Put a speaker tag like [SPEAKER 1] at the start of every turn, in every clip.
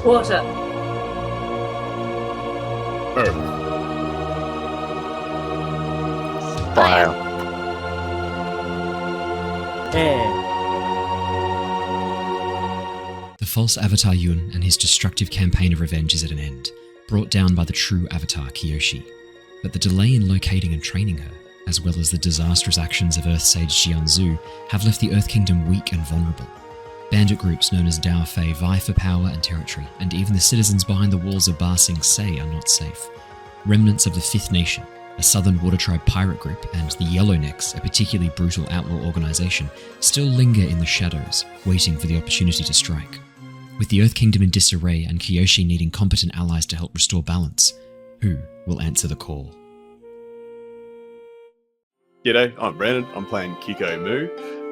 [SPEAKER 1] Water.
[SPEAKER 2] Earth.
[SPEAKER 3] Fire.
[SPEAKER 4] Air.
[SPEAKER 5] The false Avatar Yun and his destructive campaign of revenge is at an end, brought down by the true Avatar Kyoshi. But the delay in locating and training her, as well as the disastrous actions of Earth Sage Jianzhu, have left the Earth Kingdom weak and vulnerable. Bandit groups known as Dao Fei vie for power and territory, and even the citizens behind the walls of Ba Sing Se are not safe. Remnants of the Fifth Nation, a southern water tribe pirate group, and the Yellownecks, a particularly brutal outlaw organisation, still linger in the shadows, waiting for the opportunity to strike. With the Earth Kingdom in disarray and Kyoshi needing competent allies to help restore balance, who will answer the call?
[SPEAKER 2] G'day, I'm Brandon. I'm playing Keeko Moo,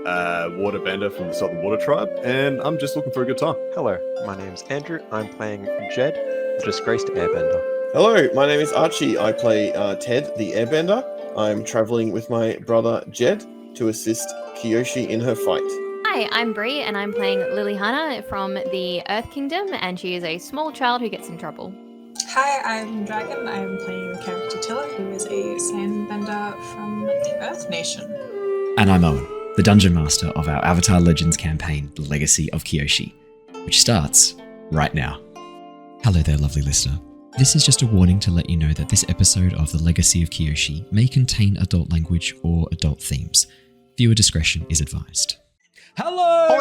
[SPEAKER 2] Waterbender from the Southern Water Tribe, and I'm just looking for a good time.
[SPEAKER 3] Hello, my name's Andrew. I'm playing Jedd, the disgraced Airbender.
[SPEAKER 6] Hello, my name is Archie. I play Ted, the Airbender. I'm traveling with my brother Jedd to assist Kyoshi in her fight.
[SPEAKER 7] Hi, I'm Bree, and I'm playing Lilly Hannah from the Earth Kingdom, and she is a small child who gets in trouble.
[SPEAKER 8] Hi, I'm Dragon. I'm playing the character Tilla, who is a Sandbender from the Earth Nation.
[SPEAKER 5] And I'm Owen, the Dungeon Master of our Avatar Legends campaign, The Legacy of Kyoshi, which starts right now. Hello there, lovely listener. This is just a warning to let you know that this episode of The Legacy of Kyoshi may contain adult language or adult themes. Viewer discretion is advised. Hello!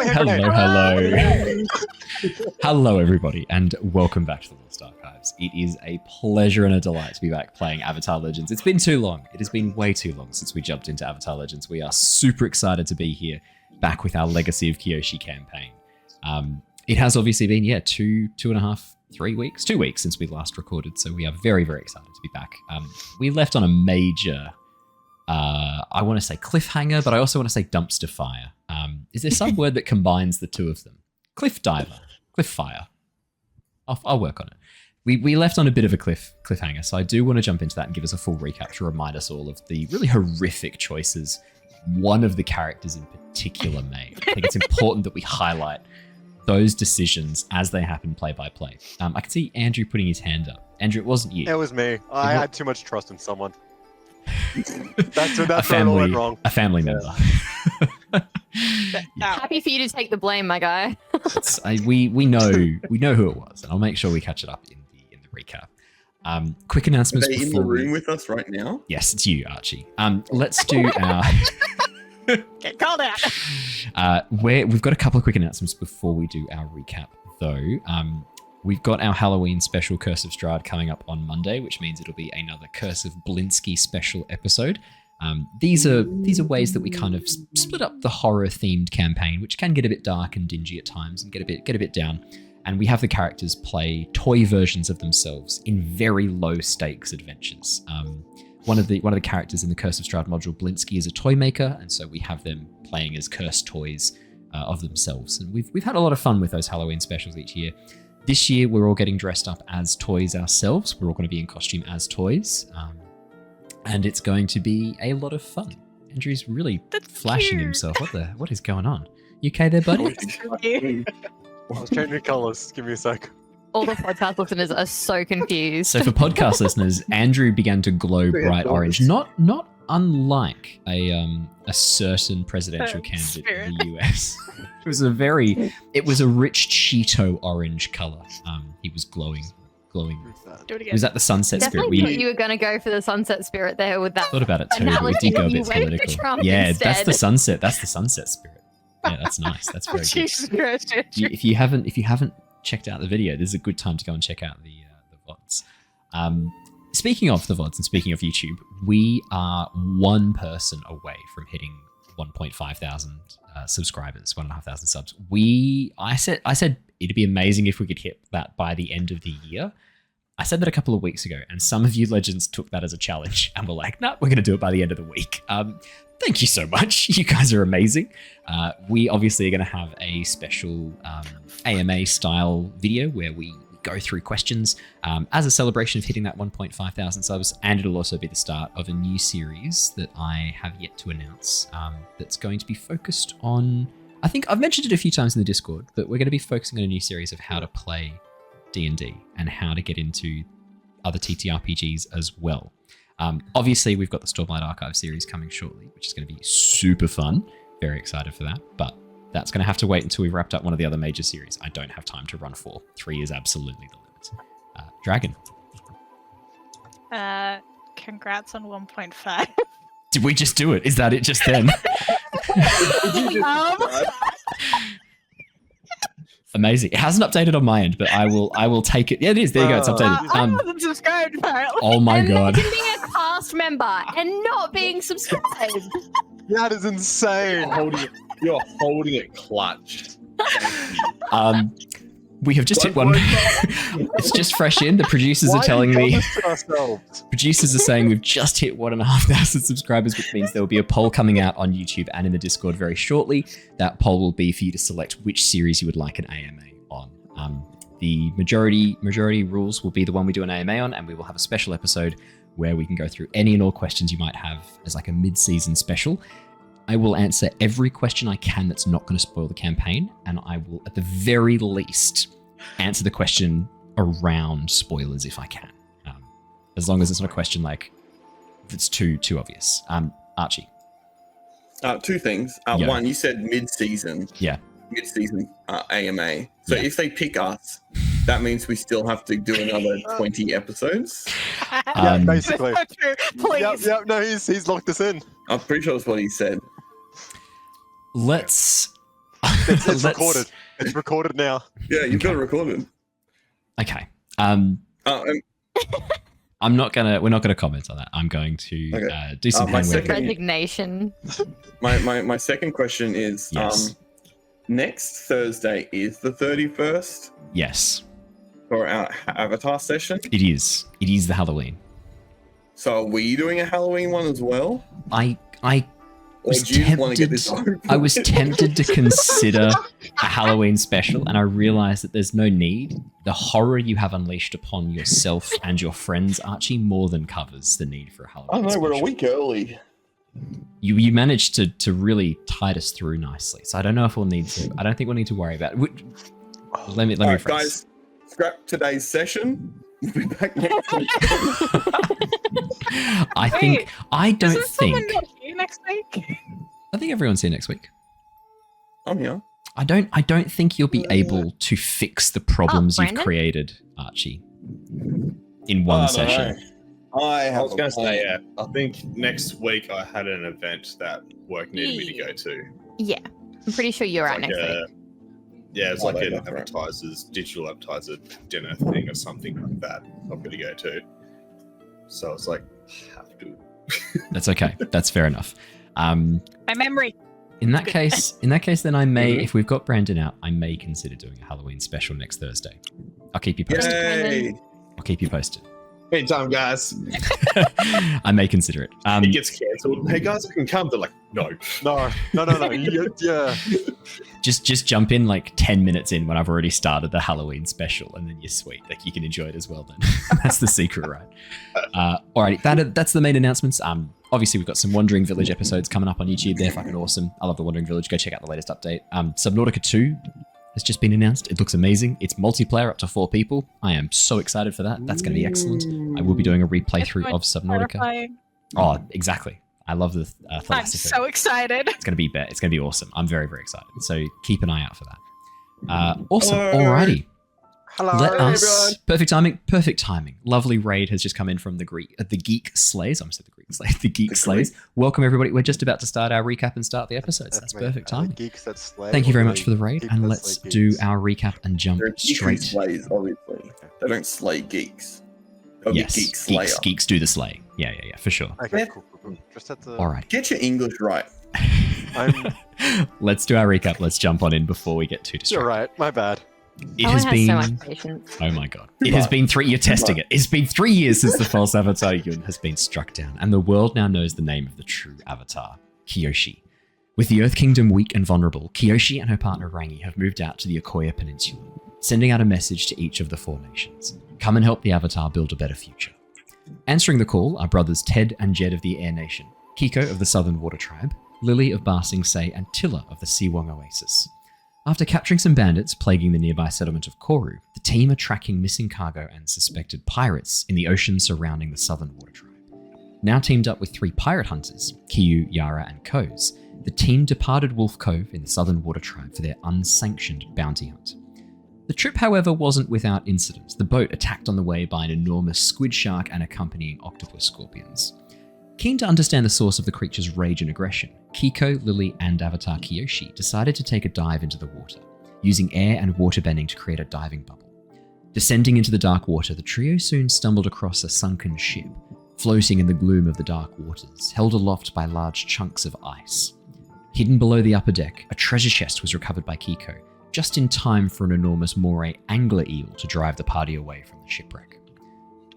[SPEAKER 5] Hello, everybody, and welcome back to the Lost Archives. It is a pleasure and a delight to be back playing Avatar Legends. It's been too long. It has been way too long since we jumped into Avatar Legends. We are super excited to be here, back with our Legacy of Kyoshi campaign. It has obviously been, 2 weeks since we last recorded, so we are very, very excited to be back. We left on a major, I want to say cliffhanger, but I also want to say dumpster fire. Is there some word that combines the two of them? Cliff diver, cliff fire. I'll work on it. We left on a bit of a cliffhanger, so I do want to jump into that and give us a full recap to remind us all of the really horrific choices one of the characters in particular made. I think it's important that we highlight those decisions as they happen play by play. I can see Andrew putting his hand up. Andrew, it wasn't you.
[SPEAKER 3] It was me. I had too much trust in someone. That's where it all went wrong.
[SPEAKER 5] A family member.
[SPEAKER 7] Happy for you to take the blame, my guy.
[SPEAKER 5] We know who it was, and I'll make sure we catch it up in the recap. Quick announcements.
[SPEAKER 6] Are they in the room with us right now?
[SPEAKER 5] Yes, it's you, Archie. Let's do our.
[SPEAKER 7] Get called out.
[SPEAKER 5] We've got a couple of quick announcements before we do our recap, though. We've got our Halloween special Curse of Strahd coming up on Monday, which means it'll be another Curse of Blinsky special episode. These are ways that we kind of split up the horror-themed campaign, which can get a bit dark and dingy at times and get a bit down. And we have the characters play toy versions of themselves in very low-stakes adventures. One of the characters in the Curse of Strahd module, Blinsky, is a toy maker, and so we have them playing as cursed toys of themselves. And we've had a lot of fun with those Halloween specials each year. This year, we're all getting dressed up as toys ourselves. We're all going to be in costume as toys. And it's going to be a lot of fun. Andrew's really flashing himself. What is going on? You okay there, buddy?
[SPEAKER 3] I was changing colours. Give me a sec.
[SPEAKER 7] All the podcast listeners are so confused.
[SPEAKER 5] So for podcast listeners, Andrew began to glow bright orange, not unlike a certain presidential candidate in the US. It was a rich Cheeto orange color. He was glowing.
[SPEAKER 7] Do it again.
[SPEAKER 5] Was that the sunset
[SPEAKER 7] Definitely
[SPEAKER 5] spirit?
[SPEAKER 7] thought you were going to go for the sunset spirit there with that.
[SPEAKER 5] Thought about it too, but we did go a bit political. Yeah, that's the sunset. That's the sunset spirit. Yeah, that's nice. That's very good.
[SPEAKER 7] Jesus Christ.
[SPEAKER 5] If you haven't checked out the video, this is a good time to go and check out the VODs. Speaking of the VODs and speaking of YouTube, we are one person away from hitting 1.5 thousand subscribers, 1,500 subs. I said it'd be amazing if we could hit that by the end of the year. I said that a couple of weeks ago, and some of you legends took that as a challenge and were like, "No, we're going to do it by the end of the week." Thank you so much. You guys are amazing. We obviously are going to have a special AMA style video where we go through questions as a celebration of hitting that 1.5 thousand subs, and it'll also be the start of a new series that I have yet to announce that's going to be focused on, I think I've mentioned it a few times in the Discord, but we're going to be focusing on a new series of how to play D&D and how to get into other TTRPGs as well. Obviously, we've got the Stormlight Archive series coming shortly, which is going to be super fun. Very excited for that. But that's going to have to wait until we've wrapped up one of the other major series. I don't have time to run 4. 3 is absolutely the limit. Dragon.
[SPEAKER 1] Congrats on 1.5.
[SPEAKER 5] Did we just do it? Is that it just then? Amazing. It hasn't updated on my end, but I will take it. Yeah, it is. There you go. It's updated.
[SPEAKER 1] I wasn't subscribed, apparently.
[SPEAKER 5] Oh my god.
[SPEAKER 7] Imagine being a cast member and not being subscribed.
[SPEAKER 3] That is insane.
[SPEAKER 2] You're holding it clutch.
[SPEAKER 5] We have just hit one. It's just fresh in. The producers are telling me. Producers are saying we've just hit 1,500 subscribers, which means there will be a poll coming out on YouTube and in the Discord very shortly. That poll will be for you to select which series you would like an AMA on. The majority rules will be the one we do an AMA on, and we will have a special episode where we can go through any and all questions you might have as like a mid-season special. I will answer every question I can that's not going to spoil the campaign, and I will, at the very least, answer the question around spoilers if I can. As long as it's not a question like that's too obvious. Archie.
[SPEAKER 6] 2 things.
[SPEAKER 5] Yeah.
[SPEAKER 6] One, you said mid-season.
[SPEAKER 5] Yeah.
[SPEAKER 6] Mid-season AMA. So
[SPEAKER 5] Yeah.
[SPEAKER 6] if they pick us, that means we still have to do another 20 episodes.
[SPEAKER 3] Yeah, basically.
[SPEAKER 1] Please.
[SPEAKER 3] Yep, no, he's locked us in.
[SPEAKER 6] I'm pretty sure that's what he said.
[SPEAKER 5] Let's.
[SPEAKER 3] It's recorded. It's recorded now.
[SPEAKER 6] Yeah, you've got it recorded.
[SPEAKER 5] Okay.
[SPEAKER 6] And
[SPEAKER 5] We're not gonna comment on that. I'm going to
[SPEAKER 6] Okay.
[SPEAKER 5] do some
[SPEAKER 6] my
[SPEAKER 5] hand waving.
[SPEAKER 6] second-
[SPEAKER 7] Resignation.
[SPEAKER 6] my second question is,
[SPEAKER 5] Yes.
[SPEAKER 6] Next Thursday is the 31st
[SPEAKER 5] Yes,
[SPEAKER 6] for our Avatar session.
[SPEAKER 5] it is. It is the Halloween.
[SPEAKER 6] So are we doing a Halloween one as well?
[SPEAKER 5] I
[SPEAKER 6] Or
[SPEAKER 5] was
[SPEAKER 6] do you want to get this
[SPEAKER 5] tempted.
[SPEAKER 6] over
[SPEAKER 5] I was
[SPEAKER 6] with?
[SPEAKER 5] tempted to consider a Halloween special, and I realized that there's no need. The horror you have unleashed upon yourself and your friends, Archie, more than covers the need for a Halloween
[SPEAKER 6] I don't know,
[SPEAKER 5] special.
[SPEAKER 6] we're a week early.
[SPEAKER 5] You managed to really tide us through nicely, so I don't know if we'll need to. I don't think we'll need to worry about it. Let me
[SPEAKER 6] Alright,
[SPEAKER 5] rephrase.
[SPEAKER 6] guys, scrap today's session. We'll be back next week.
[SPEAKER 5] I think.
[SPEAKER 1] Wait,
[SPEAKER 5] I don't
[SPEAKER 1] Is someone
[SPEAKER 5] think.
[SPEAKER 1] not here next week?
[SPEAKER 5] I think everyone's here next week.
[SPEAKER 6] I'm here.
[SPEAKER 5] I don't think you'll be able to fix the problems you've
[SPEAKER 7] Brandon?
[SPEAKER 5] created, Archie, in one session.
[SPEAKER 2] I was going to say, yeah, I think next week I had an event that work needed me to go to.
[SPEAKER 7] Yeah, I'm pretty sure you're out
[SPEAKER 2] Like
[SPEAKER 7] next
[SPEAKER 2] a-
[SPEAKER 7] week.
[SPEAKER 2] Yeah, it's
[SPEAKER 6] Oh,
[SPEAKER 2] like an
[SPEAKER 6] that's right.
[SPEAKER 2] digital advertiser dinner thing or something like that. I'm going to go to. So it's like, have to.
[SPEAKER 5] That's okay. That's fair enough.
[SPEAKER 1] My memory.
[SPEAKER 5] In that case, then I may, if we've got Brandon out, I may consider doing a Halloween special next Thursday. I'll keep you posted.
[SPEAKER 6] Yay!
[SPEAKER 5] I'll keep you posted.
[SPEAKER 2] Anytime, guys.
[SPEAKER 5] I may consider it.
[SPEAKER 2] It gets cancelled. Hey, guys, I can come. They're like, no.
[SPEAKER 3] No. Yeah.
[SPEAKER 5] Just jump in like 10 minutes in when I've already started the Halloween special, and then you're sweet. Like you can enjoy it as well then. That's the secret, right? Alrighty, that's the main announcements. Obviously we've got some Wandering Village episodes coming up on YouTube. They're fucking awesome. I love the Wandering Village. Go check out the latest update. Subnautica 2 has just been announced. It looks amazing. It's multiplayer up to 4 people. I am so excited for that. That's going to be excellent. I will be doing a replaythrough of Subnautica.
[SPEAKER 1] Terrifying.
[SPEAKER 5] Oh, exactly. I love the
[SPEAKER 1] I'm
[SPEAKER 5] philosophy.
[SPEAKER 1] so excited.
[SPEAKER 5] It's going to be it's going to be awesome. I'm very, very excited. So keep an eye out for that. Awesome.
[SPEAKER 6] Hello.
[SPEAKER 5] Alrighty.
[SPEAKER 3] Hello.
[SPEAKER 5] Let
[SPEAKER 6] Hey,
[SPEAKER 5] us. Perfect timing. Lovely raid has just come in from the Geek Slays. I almost said the Greek Slays. The Geek
[SPEAKER 6] The
[SPEAKER 5] Slays. Welcome everybody. We're just about to start our recap and start the episodes. That's
[SPEAKER 3] me.
[SPEAKER 5] perfect
[SPEAKER 3] Are they
[SPEAKER 5] timing.
[SPEAKER 3] Geeks that slay,
[SPEAKER 5] Thank you
[SPEAKER 3] or
[SPEAKER 5] very
[SPEAKER 3] are
[SPEAKER 5] much
[SPEAKER 3] they
[SPEAKER 5] for the raid,
[SPEAKER 3] people
[SPEAKER 5] and
[SPEAKER 3] that
[SPEAKER 5] let's
[SPEAKER 3] slay
[SPEAKER 5] do
[SPEAKER 3] geeks?
[SPEAKER 5] our recap and jump
[SPEAKER 6] They're geeks
[SPEAKER 5] straight.
[SPEAKER 6] slays, obviously. They don't slay geeks. They'll be
[SPEAKER 5] Yes,
[SPEAKER 6] geek slayer.
[SPEAKER 5] geeks do the slay. Yeah, for sure.
[SPEAKER 3] Okay, cool. Just had to.
[SPEAKER 5] Alright.
[SPEAKER 6] Get your English right.
[SPEAKER 5] Let's do our recap. Let's jump on in before we get too distracted.
[SPEAKER 3] You're right. My bad.
[SPEAKER 5] It
[SPEAKER 7] Owen
[SPEAKER 5] has
[SPEAKER 7] has
[SPEAKER 5] been.
[SPEAKER 7] so much patience.
[SPEAKER 5] Oh my god. It has been 3 You're testing it. It's been 3 years since the false avatar Yun has been struck down, and the world now knows the name of the true avatar, Kyoshi. With the Earth Kingdom weak and vulnerable, Kyoshi and her partner Rangi have moved out to the Akoya Peninsula, sending out a message to each of the 4 nations. Come and help the avatar build a better future. Answering the call are brothers Ted and Jedd of the Air Nation, Keeko of the Southern Water Tribe, Lilly of Ba Sing Se, and Tilla of the Siwong Oasis. After capturing some bandits plaguing the nearby settlement of Koru, the team are tracking missing cargo and suspected pirates in the ocean surrounding the southern water tribe. Now teamed up with 3 pirate hunters, Kiyu, Yara, and Koz, the team departed Wolf Cove in the southern water tribe for their unsanctioned bounty hunt. The trip, however, wasn't without incident. The boat attacked on the way by an enormous squid shark and accompanying octopus scorpions. Keen to understand the source of the creature's rage and aggression, Keeko, Lilly, and Avatar Kyoshi decided to take a dive into the water, using air and water bending to create a diving bubble. Descending into the dark water, the trio soon stumbled across a sunken ship, floating in the gloom of the dark waters, held aloft by large chunks of ice. Hidden below the upper deck, a treasure chest was recovered by Keeko, just in time for an enormous moray angler eel to drive the party away from the shipwreck.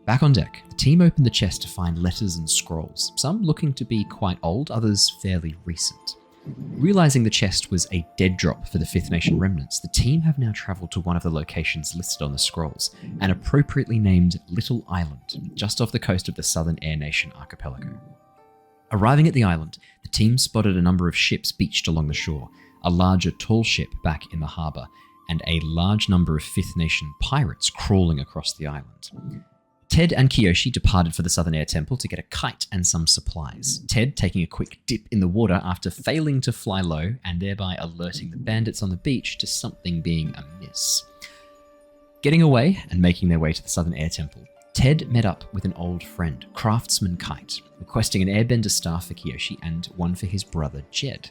[SPEAKER 5] Back on deck, the team opened the chest to find letters and scrolls, some looking to be quite old, others fairly recent. Realizing the chest was a dead drop for the Fifth Nation remnants, the team have now travelled to one of the locations listed on the scrolls, an appropriately named Little Island, just off the coast of the Southern Air Nation archipelago. Arriving at the island, the team spotted a number of ships beached along the shore, a larger tall ship back in the harbour, and a large number of Fifth Nation pirates crawling across the island. Ted and Kyoshi departed for the Southern Air Temple to get a kite and some supplies, Ted taking a quick dip in the water after failing to fly low and thereby alerting the bandits on the beach to something being amiss. Getting away and making their way to the Southern Air Temple, Ted met up with an old friend, Craftsman Kite, requesting an Airbender staff for Kyoshi and one for his brother Jedd.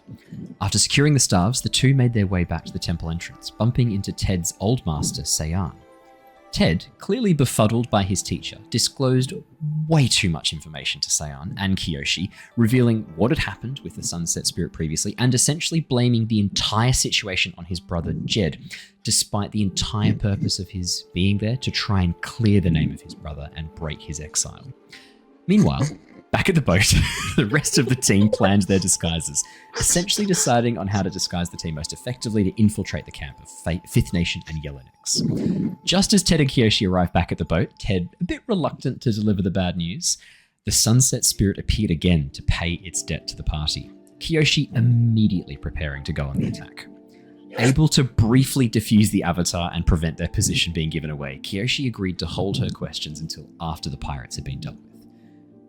[SPEAKER 5] After securing the staves, the two made their way back to the temple entrance, bumping into Ted's old master, Sayan. Ted, clearly befuddled by his teacher, disclosed way too much information to Sayan and Kyoshi, revealing what had happened with the Sunset Spirit previously and essentially blaming the entire situation on his brother Jedd, despite the entire purpose of his being there to try and clear the name of his brother and break his exile. Meanwhile, back at the boat, the rest of the team planned their disguises, essentially deciding on how to disguise the team most effectively to infiltrate the camp of Fifth Nation and Yellownicks. Just as Ted and Kyoshi arrived back at the boat, Ted a bit reluctant to deliver the bad news, the Sunset Spirit appeared again to pay its debt to the party, Kyoshi immediately preparing to go on the attack. Able to briefly defuse the Avatar and prevent their position being given away, Kyoshi agreed to hold her questions until after the pirates had been dealt with.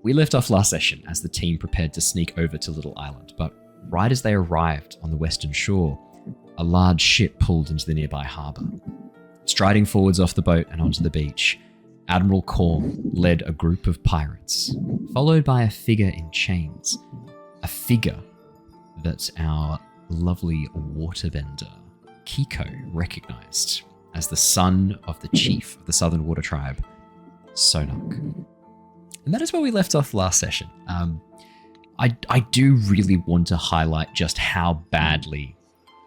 [SPEAKER 5] We left off last session as the team prepared to sneak over to Little Island, but right as they arrived on the western shore, a large ship pulled into the nearby harbour. Striding forwards off the boat and onto the beach, Admiral Korn led a group of pirates, followed by a figure in chains, a figure that our lovely Waterbender, Keeko, recognised as the son of the chief of the Southern Water Tribe, Sonok. And that is where we left off last session. I do really want to highlight just how badly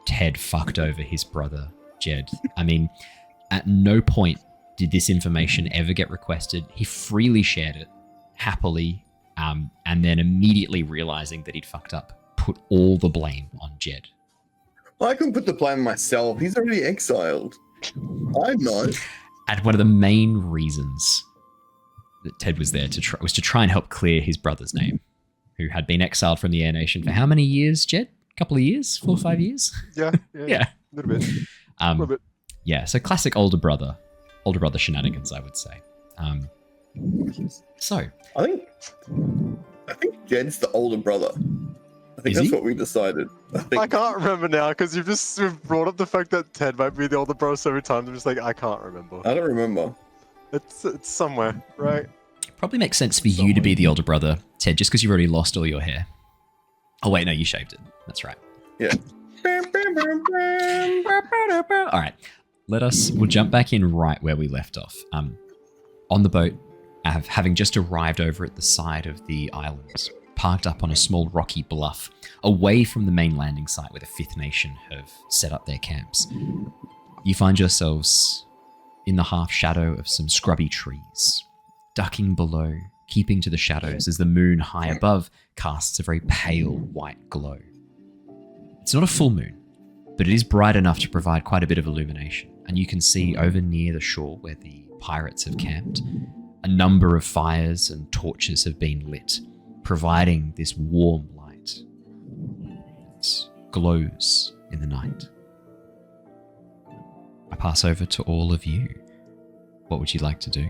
[SPEAKER 5] Ted fucked over his brother, Jedd. I mean, at no point did this information ever get requested. He freely shared it, happily, and then immediately realizing that he'd fucked up, put all the blame on Jedd.
[SPEAKER 6] I couldn't put the blame on myself. He's already exiled. I'm not.
[SPEAKER 5] And one of the main reasons that Ted was there was to try and help clear his brother's name, who had been exiled from the Air Nation for how many years, Jedd? A couple of years? 4 or 5 years?
[SPEAKER 3] Yeah.
[SPEAKER 5] Yeah.
[SPEAKER 3] A little bit.
[SPEAKER 5] Yeah, so classic older brother shenanigans, I would say. So
[SPEAKER 6] I think Jedd's the older brother. I think
[SPEAKER 5] Is
[SPEAKER 6] that's
[SPEAKER 5] he?
[SPEAKER 6] what we decided.
[SPEAKER 3] I can't remember now because you've just brought up the fact that Ted might be the older bro so many times. I'm just like, I can't remember.
[SPEAKER 6] I don't remember.
[SPEAKER 3] It's somewhere, right?
[SPEAKER 5] probably makes sense for you to be the older brother, Ted, just because you've already lost all your hair. Oh wait, no, you shaved it. That's right.
[SPEAKER 6] Yeah.
[SPEAKER 5] All right, we'll jump back in right where we left off. On the boat, having just arrived over at the side of the island, parked up on a small rocky bluff, away from the main landing site where the Fifth Nation have set up their camps. You find yourselves in the half shadow of some scrubby trees, ducking below, keeping to the shadows as the moon high above casts a very pale white glow. It's not a full moon, but it is bright enough to provide quite a bit of illumination, and you can see over near the shore where the pirates have camped, a number of fires and torches have been lit, providing this warm light that glows in the night. pass over to all of you. What would you like to do?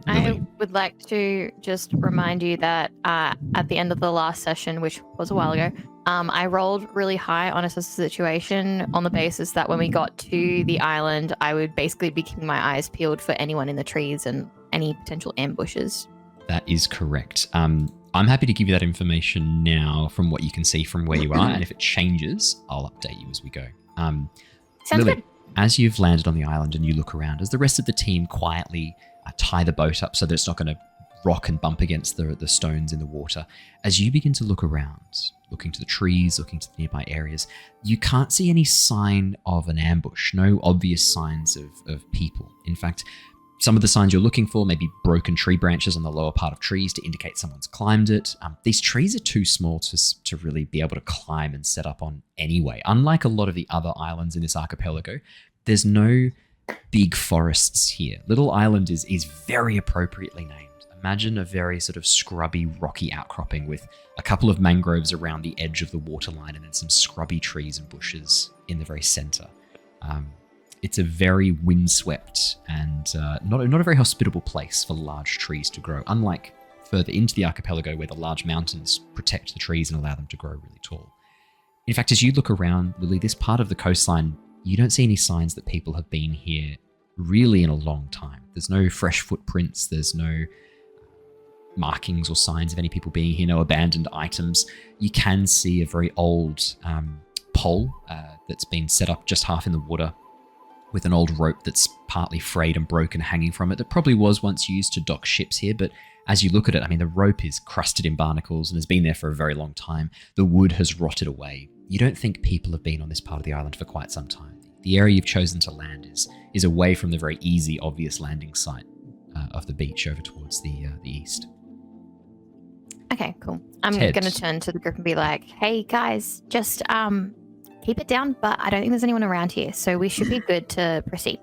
[SPEAKER 7] I
[SPEAKER 5] Lilly?
[SPEAKER 7] would like to just remind you that at the end of the last session, which was a while ago, I rolled really high on assess the situation on the basis that when we got to the island, I would basically be keeping my eyes peeled for anyone in the trees and any potential ambushes.
[SPEAKER 5] That is correct. I'm happy to give you that information now from what you can see from where you are, and if it changes, I'll update you as we go.
[SPEAKER 7] Sounds
[SPEAKER 5] Lilly,
[SPEAKER 7] good.
[SPEAKER 5] as you've landed on the island and you look around, as the rest of the team quietly tie the boat up so that it's not going to rock and bump against the stones in the water, as you begin to look around, looking to the trees, looking to the nearby areas, you can't see any sign of an ambush, no obvious signs of people. In fact, some of the signs you're looking for may be broken tree branches on the lower part of trees to indicate someone's climbed it. These trees are too small to really be able to climb and set up on anyway. Unlike a lot of the other islands in this archipelago, there's no big forests here. Little Island is very appropriately named. Imagine a very sort of scrubby, rocky outcropping with a couple of mangroves around the edge of the waterline and then some scrubby trees and bushes in the very center. It's a very windswept and not a very hospitable place for large trees to grow, unlike further into the archipelago where the large mountains protect the trees and allow them to grow really tall. In fact, as you look around, Lilly, this part of the coastline, you don't see any signs that people have been here really in a long time. There's no fresh footprints, there's no markings or signs of any people being here, no abandoned items. You can see a very old pole that's been set up just half in the water with an old rope that's partly frayed and broken hanging from it that probably was once used to dock ships here, but as you look at it, I mean, the rope is crusted in barnacles and has been there for a very long time. The wood has rotted away. You don't think people have been on this part of the island for quite some time. The area you've chosen to land is away from the very easy, obvious landing site of the beach over towards the east.
[SPEAKER 7] Okay, cool. I'm
[SPEAKER 5] Ted.
[SPEAKER 7] going to turn to the group and be like, hey, guys, just keep it down, but I don't think there's anyone around here, so we should be good to proceed.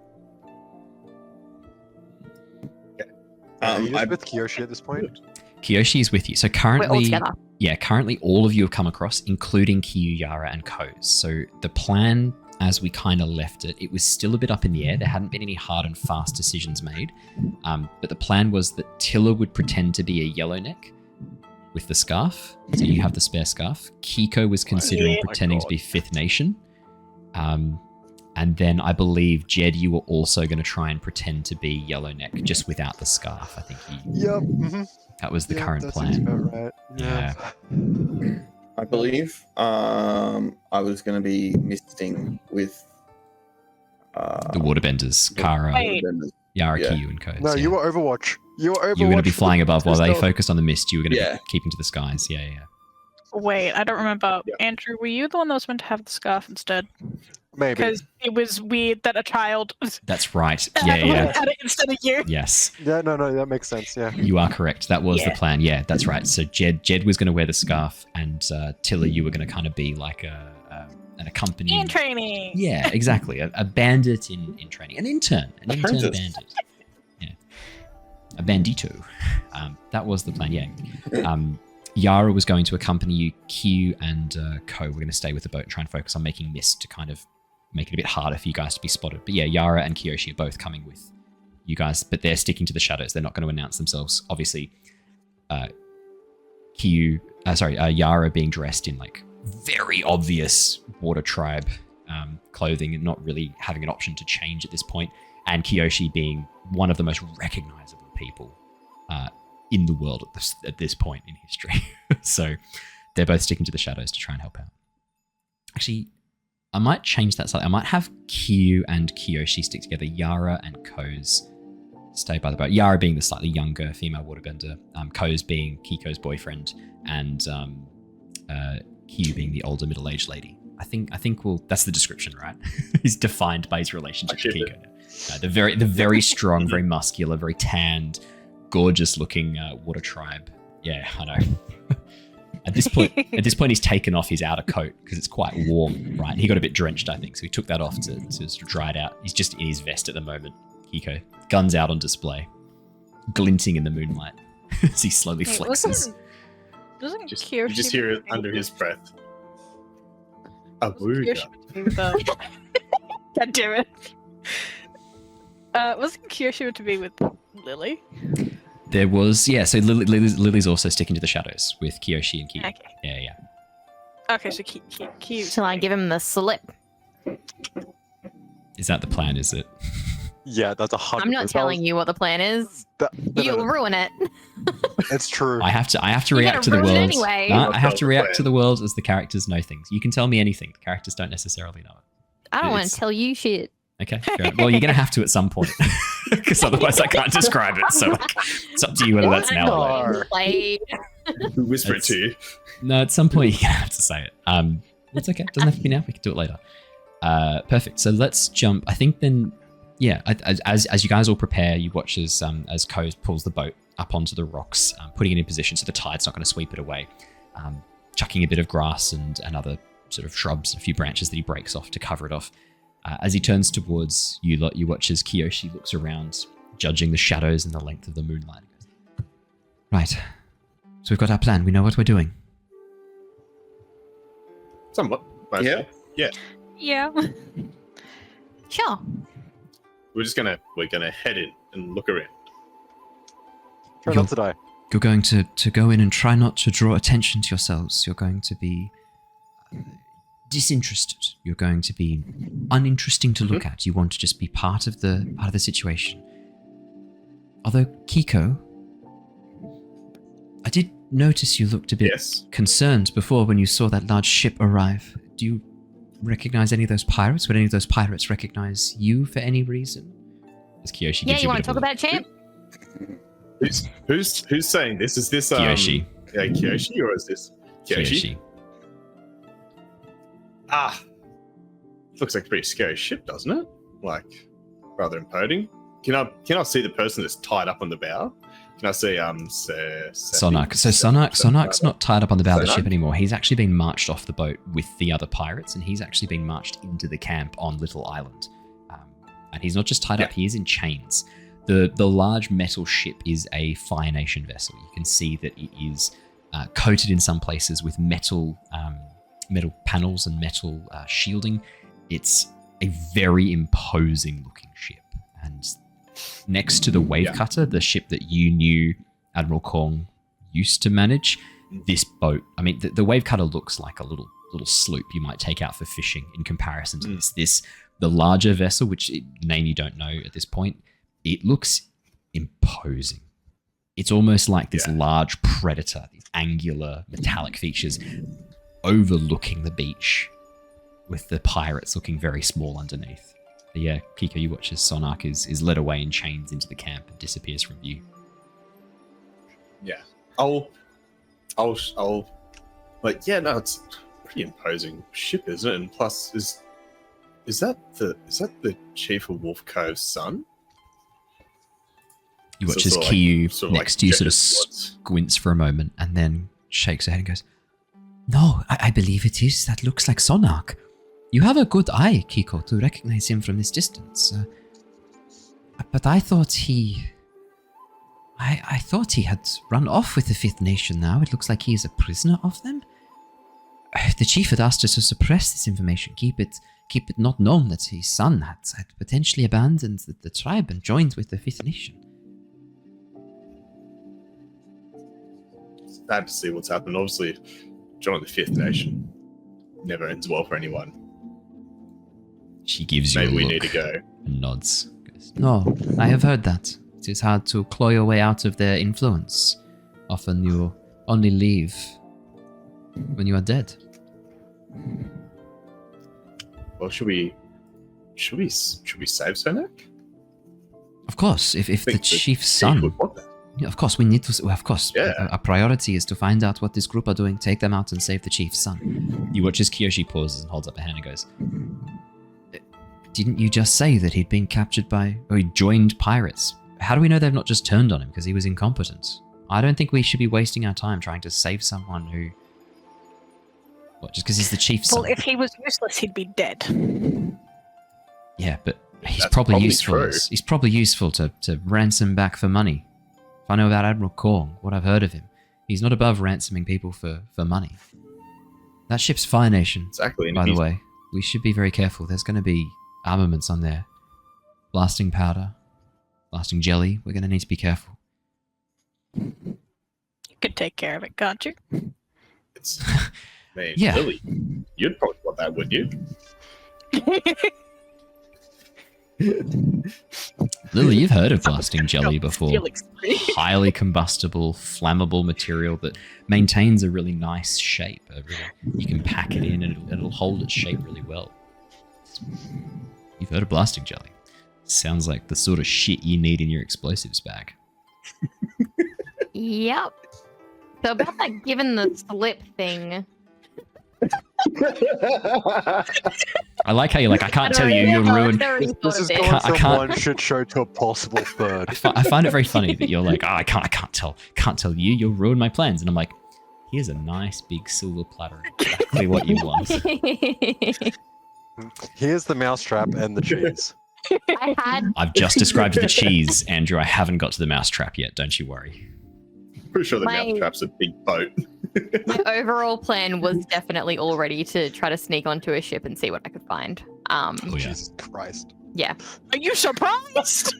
[SPEAKER 3] Are you
[SPEAKER 6] I-
[SPEAKER 3] just with Kyoshi at this point?
[SPEAKER 5] Kyoshi is with you. So
[SPEAKER 7] We're all
[SPEAKER 5] currently,
[SPEAKER 7] together.
[SPEAKER 5] currently all of you have come across, including Kiyu, Yara, and Koz. So the plan, as we kind of left it, it was still a bit up in the air. There hadn't been any hard and fast decisions made. But the plan was that Tilla would pretend to be a Yellowneck with the scarf. So you have the spare scarf. Keeko was considering
[SPEAKER 3] Oh my
[SPEAKER 5] pretending to
[SPEAKER 3] God.
[SPEAKER 5] be Fifth Nation. And then I believe, Jedd, you were also going to try and pretend to be Yellowneck, just without the scarf. I think
[SPEAKER 3] Yep. Mm-hmm.
[SPEAKER 5] that was the current
[SPEAKER 3] that
[SPEAKER 5] plan.
[SPEAKER 3] seems about right.
[SPEAKER 5] Yeah.
[SPEAKER 6] I believe I was going to be misting with
[SPEAKER 5] The Waterbenders, Kara,
[SPEAKER 1] Wait.
[SPEAKER 5] Yara,
[SPEAKER 6] Yeah.
[SPEAKER 5] Kiyu, and Koz.
[SPEAKER 3] No, you were Overwatch. You were Overwatch.
[SPEAKER 5] You were going to be flying above while they
[SPEAKER 3] Just don't-
[SPEAKER 5] focused on the mist. You were going to
[SPEAKER 6] Yeah.
[SPEAKER 5] be keeping to the skies. Yeah.
[SPEAKER 1] Wait, I don't remember.
[SPEAKER 2] Yeah.
[SPEAKER 1] Andrew, were you the one that was meant to have the scarf instead?
[SPEAKER 3] Maybe.
[SPEAKER 1] Because it was weird that a child
[SPEAKER 5] That's right. Yeah.
[SPEAKER 1] had it instead of you.
[SPEAKER 5] Yes,
[SPEAKER 3] Yeah, no, that makes sense. Yeah.
[SPEAKER 5] you are correct. That was the
[SPEAKER 1] Yeah.
[SPEAKER 5] plan. Yeah, that's right. So Jedd was going to wear the scarf, and Tilla, you were going to kind of be like an accompanying.
[SPEAKER 1] In training.
[SPEAKER 5] Yeah, exactly. A bandit in training. An intern
[SPEAKER 6] Apprentice.
[SPEAKER 5] bandit. Yeah. A bandito. That was the plan, yeah. Yara was going to accompany you. Q and Ko were going to stay with the boat and try and focus on making mist to kind of make it a bit harder for you guys to be spotted. But yeah, Yara and Kyoshi are both coming with you guys, but they're sticking to the shadows. They're not going to announce themselves. Obviously, Yara being dressed in like very obvious Water Tribe clothing and not really having an option to change at this point, and Kyoshi being one of the most recognizable people in the world at this point in history. So they're both sticking to the shadows to try and help out. Actually, I might change that slightly. I might have Q and Kyoshi stick together. Yara and Koz stay by the boat. Yara being the slightly younger female waterbender, Koz being Keeko's boyfriend, and Q being the older middle-aged lady. I think that's the description, right? He's defined by his relationship to Keeko. The very strong, very muscular, very tanned, gorgeous-looking water tribe. Yeah, I know. At this point, he's taken off his outer coat because it's quite warm, right? He got a bit drenched, I think, so he took that off to sort of dry it out. He's just in his vest at the moment. Keeko, guns out on display, glinting in the moonlight as he slowly
[SPEAKER 1] Wait,
[SPEAKER 5] flexes.
[SPEAKER 1] Doesn't
[SPEAKER 2] You
[SPEAKER 1] Kyoshi
[SPEAKER 2] just hear it under his breath. A
[SPEAKER 1] Kyoshi
[SPEAKER 2] booga.
[SPEAKER 1] do the God damn it. Wasn't Kyoshi to be with Lilly?
[SPEAKER 5] There was, yeah, so Lily's also sticking to the shadows with Kyoshi and Keeko.
[SPEAKER 1] Okay.
[SPEAKER 5] Yeah.
[SPEAKER 1] Okay, so Kyoshi.
[SPEAKER 7] Shall I give him the slip?
[SPEAKER 5] Is that the plan, is it?
[SPEAKER 3] Yeah, that's 100%.
[SPEAKER 7] I'm not telling you what the plan is. You'll ruin it.
[SPEAKER 3] It's true.
[SPEAKER 5] I have to
[SPEAKER 7] You're
[SPEAKER 5] react to the
[SPEAKER 7] gonna ruin
[SPEAKER 5] world.
[SPEAKER 7] it anyway.
[SPEAKER 5] No, I have
[SPEAKER 2] That's
[SPEAKER 5] to
[SPEAKER 2] the
[SPEAKER 5] react
[SPEAKER 2] plan.
[SPEAKER 5] to the world as the characters know things. You can tell me anything. The characters don't necessarily know it.
[SPEAKER 7] I don't want
[SPEAKER 5] It's-
[SPEAKER 7] to tell you shit.
[SPEAKER 5] Okay. Fair enough. Well, you're going to have to at some point. Because otherwise I can't describe it. So like, it's up to you whether that's now or later.
[SPEAKER 7] Like,
[SPEAKER 2] Whisper it to you.
[SPEAKER 5] No, at some point you're going to have to say it. It's okay. It doesn't have to be now. We can do it later. Perfect. So let's jump. I think then, yeah, as you guys all prepare, you watch as Ko pulls the boat up onto the rocks, putting it in position so the tide's not going to sweep it away, chucking a bit of grass and other sort of shrubs, a few branches that he breaks off to cover it off. As he turns towards you lot, you watch as Kyoshi looks around, judging the shadows and the length of the moonlight. Right. So we've got our plan. We know what we're doing.
[SPEAKER 2] Somewhat. mostly.
[SPEAKER 6] Yeah.
[SPEAKER 1] Yeah.
[SPEAKER 7] sure.
[SPEAKER 2] We're gonna head in and look around.
[SPEAKER 3] Try not to die.
[SPEAKER 5] You're going to go in and try not to draw attention to yourselves. You're going to be disinterested. You're going to be uninteresting to look at. You want to just be part of the situation. Although Keeko, I did notice you looked a bit
[SPEAKER 2] Yes.
[SPEAKER 5] concerned before when you saw that large ship arrive. Do you recognize any of those pirates? Would any of those pirates recognize you for any reason? As Kyoshi
[SPEAKER 7] Yeah,
[SPEAKER 5] gives
[SPEAKER 7] you
[SPEAKER 5] a
[SPEAKER 7] want
[SPEAKER 5] bit
[SPEAKER 7] to
[SPEAKER 5] of
[SPEAKER 7] talk
[SPEAKER 5] a
[SPEAKER 7] about it, champ?
[SPEAKER 2] Who's saying this? Is this
[SPEAKER 5] Kyoshi.
[SPEAKER 2] Yeah, Kyoshi, or is this Kyoshi? Ah, looks like a pretty scary ship, doesn't it? Like, rather imposing. Can I see the person that's tied up on the bow? Can I see
[SPEAKER 5] Sonak. So Sonak's not tied up on the bow of the
[SPEAKER 2] Sonak?
[SPEAKER 5] ship anymore. He's actually been marched off the boat with the other pirates, and he's actually been marched into the camp on Little Island. And he's not just tied up; he is in chains. The large metal ship is a Fire Nation vessel. You can see that it is coated in some places with metal panels and metal shielding. It's a very imposing looking ship, and next to the wave cutter, the ship that you knew Admiral Kong used to manage, this boat, I mean, the wave cutter looks like a little sloop you might take out for fishing in comparison to this. The larger vessel, which name you don't know at this point, it looks imposing. It's almost like this large predator, these angular metallic features overlooking the beach, with the pirates looking very small underneath. But yeah, Keeko, you watch as Sonak is led away in chains into the camp and disappears from view.
[SPEAKER 2] Yeah, I'll. Like, yeah, no, it's a pretty imposing ship, isn't it? And plus, is that the Chief of Wolf Cove's son?
[SPEAKER 5] You
[SPEAKER 2] So
[SPEAKER 5] watch as
[SPEAKER 2] sort of like-
[SPEAKER 5] Kiyu
[SPEAKER 2] sort of like
[SPEAKER 5] next to you sort of
[SPEAKER 2] Jedd was.
[SPEAKER 5] squints for a moment and then shakes her head and goes, "No, I believe it is. That looks like Sonak. You have a good eye, Keeko, to recognize him from this distance. But I thought I thought he had run off with the Fifth Nation now. It looks like he is a prisoner of them. The chief had asked us to suppress this information, keep it not known that his son had potentially abandoned the tribe and joined with the Fifth Nation."
[SPEAKER 2] Sad to see what's happened. Obviously, joining the Fifth Nation never ends well for anyone.
[SPEAKER 5] She gives you
[SPEAKER 2] Maybe
[SPEAKER 5] a
[SPEAKER 2] we
[SPEAKER 5] look
[SPEAKER 2] need to go.
[SPEAKER 5] and nods. Goes, "No, I have heard that. It is hard to claw your way out of their influence. Often you only leave when you are dead."
[SPEAKER 2] Well, should we save Sonak?
[SPEAKER 5] Of course, if the
[SPEAKER 2] Think
[SPEAKER 5] chief's
[SPEAKER 2] Chief
[SPEAKER 5] son...
[SPEAKER 2] would want that.
[SPEAKER 5] Yeah, of course, we need to... Well, of course,
[SPEAKER 2] Yeah.
[SPEAKER 5] our priority is to find out what this group are doing, take them out and save the chief's son. You watch as Kyoshi pauses and holds up a hand and goes, "Didn't you just say that he'd been captured by... or he joined pirates? How do we know they've not just turned on him because he was incompetent? I don't think we should be wasting our time trying to save someone who... What, just because he's the chief's
[SPEAKER 1] Well,
[SPEAKER 5] son?
[SPEAKER 1] if he was useless, he'd be dead.
[SPEAKER 5] Yeah, but he's
[SPEAKER 2] That's
[SPEAKER 5] probably
[SPEAKER 2] probably
[SPEAKER 5] useful.
[SPEAKER 2] true.
[SPEAKER 5] He's probably useful to ransom back for money. If I know about Admiral Kong, what I've heard of him, he's not above ransoming people for money. That ship's Fire Nation,
[SPEAKER 2] Exactly. And
[SPEAKER 5] by the
[SPEAKER 2] he's-
[SPEAKER 5] way. We should be very careful. There's going to be armaments on there. Blasting powder, blasting jelly. We're going to need to be careful.
[SPEAKER 1] You could take care of it, can't you?
[SPEAKER 2] It's, man,
[SPEAKER 5] Yeah.
[SPEAKER 2] Lily, you'd probably want that, wouldn't you?
[SPEAKER 5] Lily, you've heard of blasting jelly before.
[SPEAKER 1] Felix.
[SPEAKER 5] Highly combustible, flammable material that maintains a really nice shape. You can pack it in and it'll hold its shape really well. You've heard of blasting jelly. Sounds like the sort of shit you need in your explosives bag.
[SPEAKER 7] Yep. So about that given the slip thing.
[SPEAKER 5] I like how you're like, I can't tell you, you're ruined.
[SPEAKER 3] This is
[SPEAKER 7] I
[SPEAKER 3] going
[SPEAKER 5] I
[SPEAKER 3] from
[SPEAKER 5] can't-
[SPEAKER 3] one shit show to a possible third.
[SPEAKER 5] I find it very funny that you're like, oh, I can't tell you, you'll ruin my plans. And I'm like, here's a nice big silver platter, exactly what you want.
[SPEAKER 3] Here's the mousetrap and the cheese.
[SPEAKER 7] I had
[SPEAKER 5] I've just described the cheese, Andrew. I haven't got to the mousetrap yet. Don't you worry.
[SPEAKER 2] Pretty sure the
[SPEAKER 7] My-
[SPEAKER 2] mousetrap's a big boat.
[SPEAKER 7] my overall plan was definitely already to try to sneak onto a ship and see what I could find.
[SPEAKER 5] Oh, yeah.
[SPEAKER 3] Jesus Christ.
[SPEAKER 7] Yeah.
[SPEAKER 1] Are you surprised?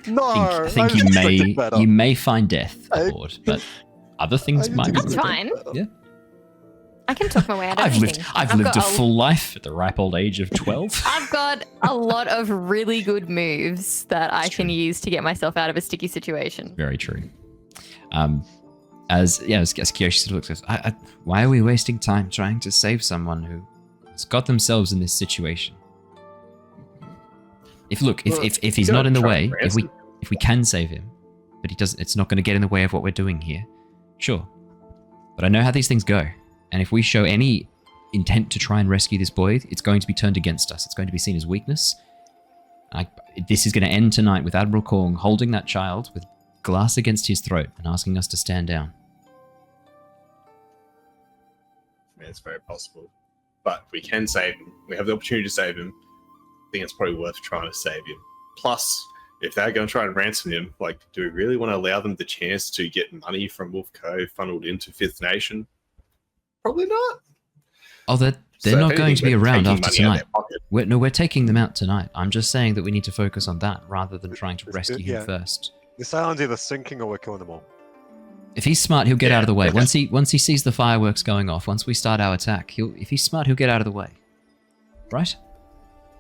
[SPEAKER 3] No,
[SPEAKER 5] I think
[SPEAKER 3] just expected better.
[SPEAKER 5] you may find death
[SPEAKER 3] I-
[SPEAKER 5] aboard, but other things
[SPEAKER 3] I
[SPEAKER 5] might be.
[SPEAKER 3] just
[SPEAKER 7] That's
[SPEAKER 3] expected
[SPEAKER 7] fine.
[SPEAKER 3] better.
[SPEAKER 5] Yeah.
[SPEAKER 7] I can talk my way out of
[SPEAKER 5] I've
[SPEAKER 7] anything.
[SPEAKER 5] lived a
[SPEAKER 7] got
[SPEAKER 5] full life at the ripe old age of 12.
[SPEAKER 7] I've got a lot of really good moves that I can use to get myself out of a sticky situation.
[SPEAKER 5] Very true. As Kyoshi sort of looks at us, why are we wasting time trying to save someone who has got themselves in this situation? If he's not in the way, if we can save him, but he doesn't, it's not going to get in the way of what we're doing here. Sure, but I know how these things go, and if we show any intent to try and rescue this boy, it's going to be turned against us. It's going to be seen as weakness. This is going to end tonight with Admiral Kong holding that child with glass against his throat and asking us to stand down.
[SPEAKER 2] Yeah, it's very possible. But we can save him. We have the opportunity to save him. I think it's probably worth trying to save him. Plus, if they're going to try and ransom him, like, do we really want to allow them the chance to get money from Wolf Cove funneled into Fifth Nation? Probably not.
[SPEAKER 5] Oh, they're
[SPEAKER 2] So
[SPEAKER 5] not
[SPEAKER 2] if
[SPEAKER 5] going to be
[SPEAKER 2] anything, we're
[SPEAKER 5] around
[SPEAKER 2] taking
[SPEAKER 5] after
[SPEAKER 2] money out of
[SPEAKER 5] tonight.
[SPEAKER 2] their pocket.
[SPEAKER 5] We're taking them out tonight. I'm just saying that we need to focus on that rather than trying to rescue him
[SPEAKER 3] Yeah.
[SPEAKER 5] first.
[SPEAKER 3] This island's either sinking or we're killing them all.
[SPEAKER 5] If he's smart, he'll get
[SPEAKER 2] Yeah,
[SPEAKER 5] out of the way.
[SPEAKER 2] okay.
[SPEAKER 5] Once he sees the fireworks going off, once we start our attack, if he's smart, he'll get out of the way. Right?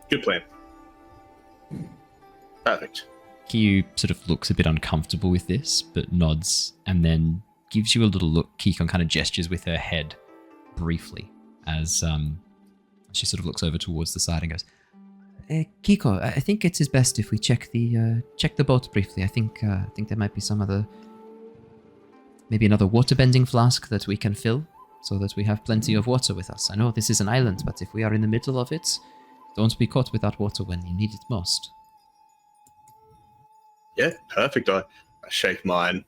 [SPEAKER 2] Good plan. Perfect.
[SPEAKER 5] Kyu sort of looks a bit uncomfortable with this, but nods and then gives you a little look. Keeko kind of gestures with her head briefly as she sort of looks over towards the side and goes, Keeko, I think it is best if we check the boat briefly. I think there might be maybe another waterbending flask that we can fill so that we have plenty of water with us. I know this is an island, but if we are in the middle of it, don't be caught without water when you need it most.
[SPEAKER 2] Yeah, perfect. I shake mine.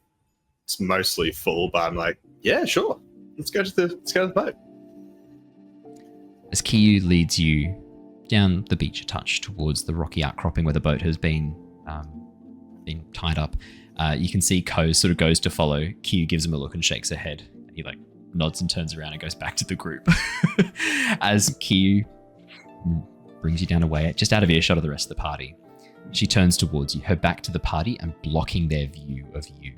[SPEAKER 2] It's mostly full, but I'm like, yeah, sure. Let's go to the boat.
[SPEAKER 5] As Kyu leads you down the beach a touch towards the rocky outcropping where the boat has been tied up, you can see Ko sort of goes to follow. Kyu gives him a look and shakes her head. And he nods and turns around and goes back to the group. As Kyu brings you down away, just out of earshot of the rest of the party, she turns towards you, her back to the party and blocking their view of you.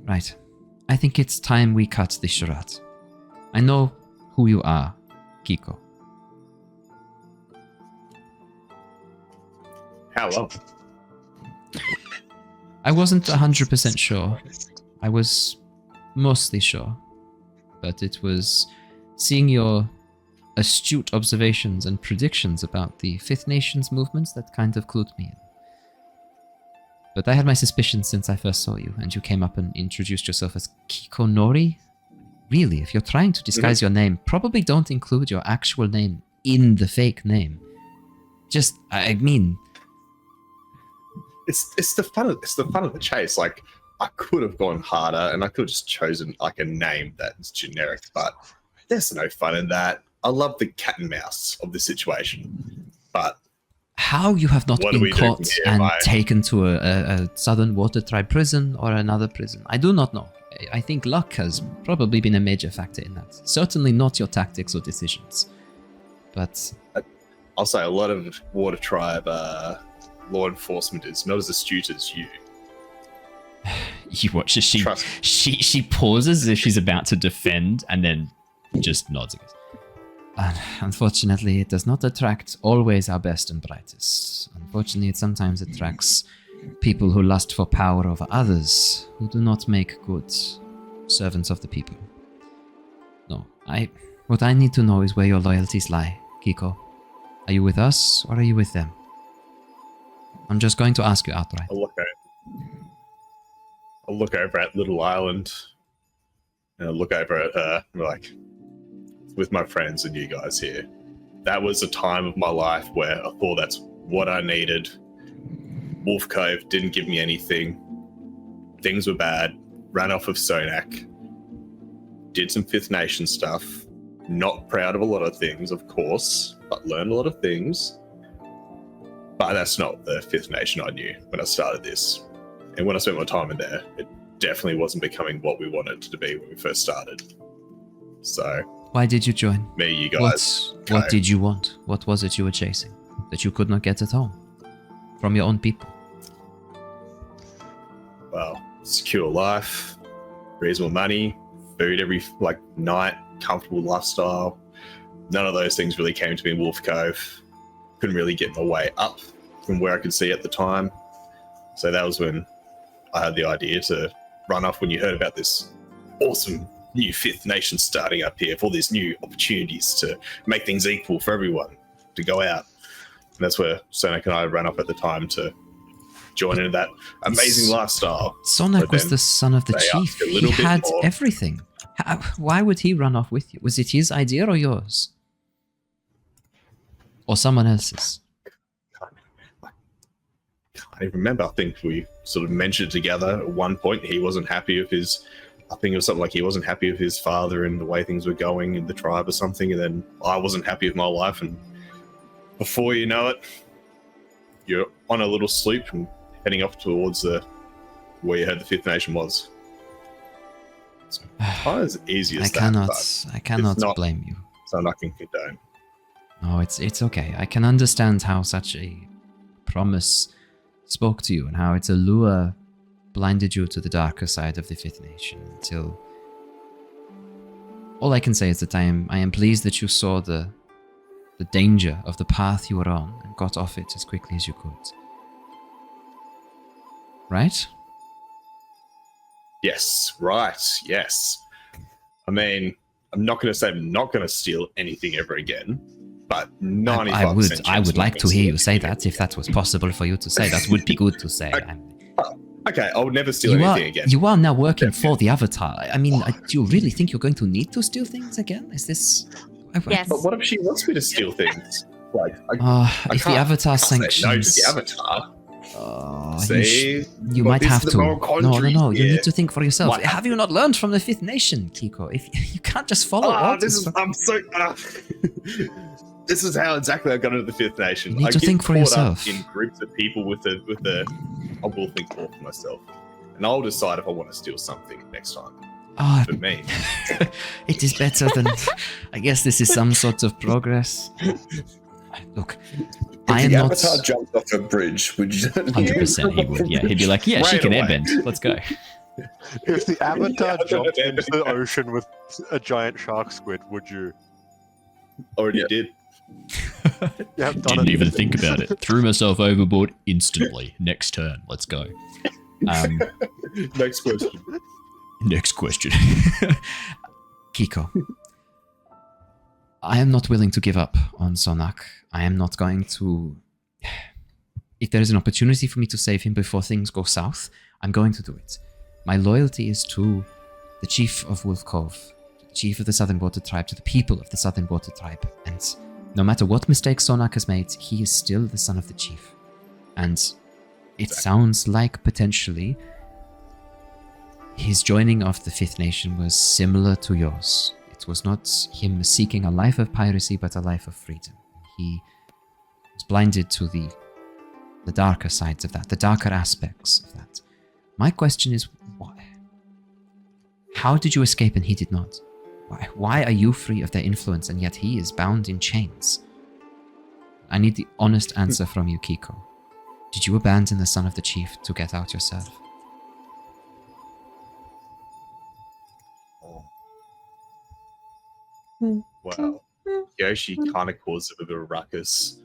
[SPEAKER 5] Right. I think it's time we cut the charade. I know who you are, Keeko.
[SPEAKER 2] How long?
[SPEAKER 5] I wasn't 100% sure. I was mostly sure. But it was seeing your astute observations and predictions about the Fifth Nations movements that kind of clued me in. But I had my suspicions since I first saw you, and you came up and introduced yourself as Keeko Nori. Really, if you're trying to disguise your name, probably don't include your actual name in the fake name. Just, I mean...
[SPEAKER 2] It's the fun of the chase. Like, I could have gone harder and I could have just chosen like a name that's generic, but there's no fun in that. I love the cat and mouse of the situation, but
[SPEAKER 5] how you have not
[SPEAKER 2] What do
[SPEAKER 5] been
[SPEAKER 2] we do
[SPEAKER 5] caught
[SPEAKER 2] here,
[SPEAKER 5] and
[SPEAKER 2] mate?
[SPEAKER 5] taken to a Southern Water Tribe prison or another prison, I do not know. I think luck has probably been a major factor in that. Certainly not your tactics or decisions. But
[SPEAKER 2] I'll say a lot of Water Tribe law enforcement is not as astute as you.
[SPEAKER 5] You watch as
[SPEAKER 2] Trust.
[SPEAKER 5] she pauses as if she's about to defend and then just nods and goes, unfortunately, it does not attract always our best and brightest. Unfortunately, it sometimes attracts people who lust for power over others, who do not make good servants of the people. No, what I need to know is where your loyalties lie, Keeko. Are you with us, or are you with them? I'm just going to ask you outright.
[SPEAKER 2] I'll look over at Little Island, and I'll look over at her, and be like, with my friends and you guys here, that was a time of my life where I thought that's what I needed. Wolf Cove didn't give me anything. Things were bad. Ran off of Sonak. Did some Fifth Nation stuff. Not proud of a lot of things, of course, but learned a lot of things. But that's not the Fifth Nation I knew when I started this. And when I spent my time in there, it definitely wasn't becoming what we wanted it to be when we first started. So,
[SPEAKER 5] why did you join?
[SPEAKER 2] me, you guys.
[SPEAKER 5] What did you want? What was it you were chasing that you could not get at home from your own people?
[SPEAKER 2] Well, secure life, reasonable money, food every night, comfortable lifestyle. None of those things really came to me in Wolf Cove. Couldn't really get my way up from where I could see at the time. So that was when I had the idea to run off when you heard about this awesome new Fifth Nation starting up here, for all these new opportunities to make things equal for everyone, to go out. And that's where Sonak and I ran up at the time to join into that amazing lifestyle.
[SPEAKER 5] Sonak
[SPEAKER 2] But
[SPEAKER 5] was
[SPEAKER 2] then
[SPEAKER 5] the son of the
[SPEAKER 2] they
[SPEAKER 5] chief.
[SPEAKER 2] asked a
[SPEAKER 5] He
[SPEAKER 2] little bit
[SPEAKER 5] had
[SPEAKER 2] more.
[SPEAKER 5] everything. Why would he run off with you? Was it his idea or yours? Or someone else's?
[SPEAKER 2] I don't even remember. I think we sort of mentioned it together at one point. He wasn't happy with his, I think it was something like he wasn't happy with his father and the way things were going in the tribe or something. And then I wasn't happy with my life. And before you know it, you're on a little sloop and heading off towards where you heard the Fifth Nation was. It's not as easy as
[SPEAKER 5] I cannot
[SPEAKER 2] not-
[SPEAKER 5] blame you.
[SPEAKER 2] so I can condone.
[SPEAKER 5] No, it's okay. I can understand how such a promise spoke to you and how its allure blinded you to the darker side of the Fifth Nation until... All I can say is that I am pleased that you saw the danger of the path you were on and got off it as quickly as you could. Right?
[SPEAKER 2] Yes, right, yes. I mean, I'm not going to say I'm not going to steal anything ever again, but 95%.
[SPEAKER 5] I would like to hear you say
[SPEAKER 2] anything
[SPEAKER 5] that, if that was possible for you to say. That would be good to say.
[SPEAKER 2] Okay, I would never steal anything again.
[SPEAKER 5] You are now working for the Avatar. I mean, do you really think you're going to need to steal things again? Is this...
[SPEAKER 7] Yes.
[SPEAKER 2] But what if she wants me to steal things? Like,
[SPEAKER 5] If the Avatar
[SPEAKER 2] say no to
[SPEAKER 5] sanctions...
[SPEAKER 2] the Avatar.
[SPEAKER 5] You
[SPEAKER 2] But
[SPEAKER 5] might
[SPEAKER 2] this
[SPEAKER 5] have
[SPEAKER 2] is
[SPEAKER 5] to.
[SPEAKER 2] the moral
[SPEAKER 5] No,
[SPEAKER 2] quandary
[SPEAKER 5] you
[SPEAKER 2] here.
[SPEAKER 5] need to think for yourself.
[SPEAKER 2] What?
[SPEAKER 5] Have you not learned from the Fifth Nation, Keeko? If you can't just follow orders.
[SPEAKER 2] I'm so... this is how exactly I got into the Fifth Nation.
[SPEAKER 5] You need
[SPEAKER 2] I
[SPEAKER 5] to
[SPEAKER 2] get
[SPEAKER 5] think for
[SPEAKER 2] caught
[SPEAKER 5] yourself.
[SPEAKER 2] up in groups of people with the... I will think more for myself. And I'll decide if I want to steal something next time.
[SPEAKER 5] Oh,
[SPEAKER 2] For me.
[SPEAKER 5] it is better than... I guess this is some sort of progress. Look, I
[SPEAKER 6] If
[SPEAKER 5] am
[SPEAKER 6] the
[SPEAKER 5] not...
[SPEAKER 6] Avatar jumped off a bridge, would you?
[SPEAKER 5] 100% he would, yeah. He'd be like, yeah, she
[SPEAKER 2] Right
[SPEAKER 5] can
[SPEAKER 2] away.
[SPEAKER 5] airbend. Let's go.
[SPEAKER 3] If the Avatar
[SPEAKER 2] Yeah,
[SPEAKER 3] jumped
[SPEAKER 2] I-
[SPEAKER 3] into the ocean with a giant shark squid, would you?
[SPEAKER 2] Already
[SPEAKER 6] Yeah.
[SPEAKER 2] did.
[SPEAKER 3] You have done
[SPEAKER 5] Didn't
[SPEAKER 3] it.
[SPEAKER 5] even think about it. Threw myself overboard instantly. Next turn. Let's go.
[SPEAKER 2] Next question.
[SPEAKER 5] Next question. Keeko. I am not willing to give up on Sonak. I am not going to... If there is an opportunity for me to save him before things go south, I'm going to do it. My loyalty is to the chief of Wolf Cove, to the chief of the Southern Water Tribe, to the people of the Southern Water Tribe. And no matter what mistakes Sonak has made, he is still the son of the chief. And it sounds like potentially his joining of the Fifth Nation was similar to yours. It was not him seeking a life of piracy, but a life of freedom. He was blinded to the darker sides of that, the darker aspects of that. My question is, why? How did you escape and he did not? Why are you free of their influence and yet he is bound in chains? I need the honest answer from you, Keeko. Did you abandon the son of the chief to get out yourself?
[SPEAKER 2] Well, Kyoshi kind of caused a bit of a ruckus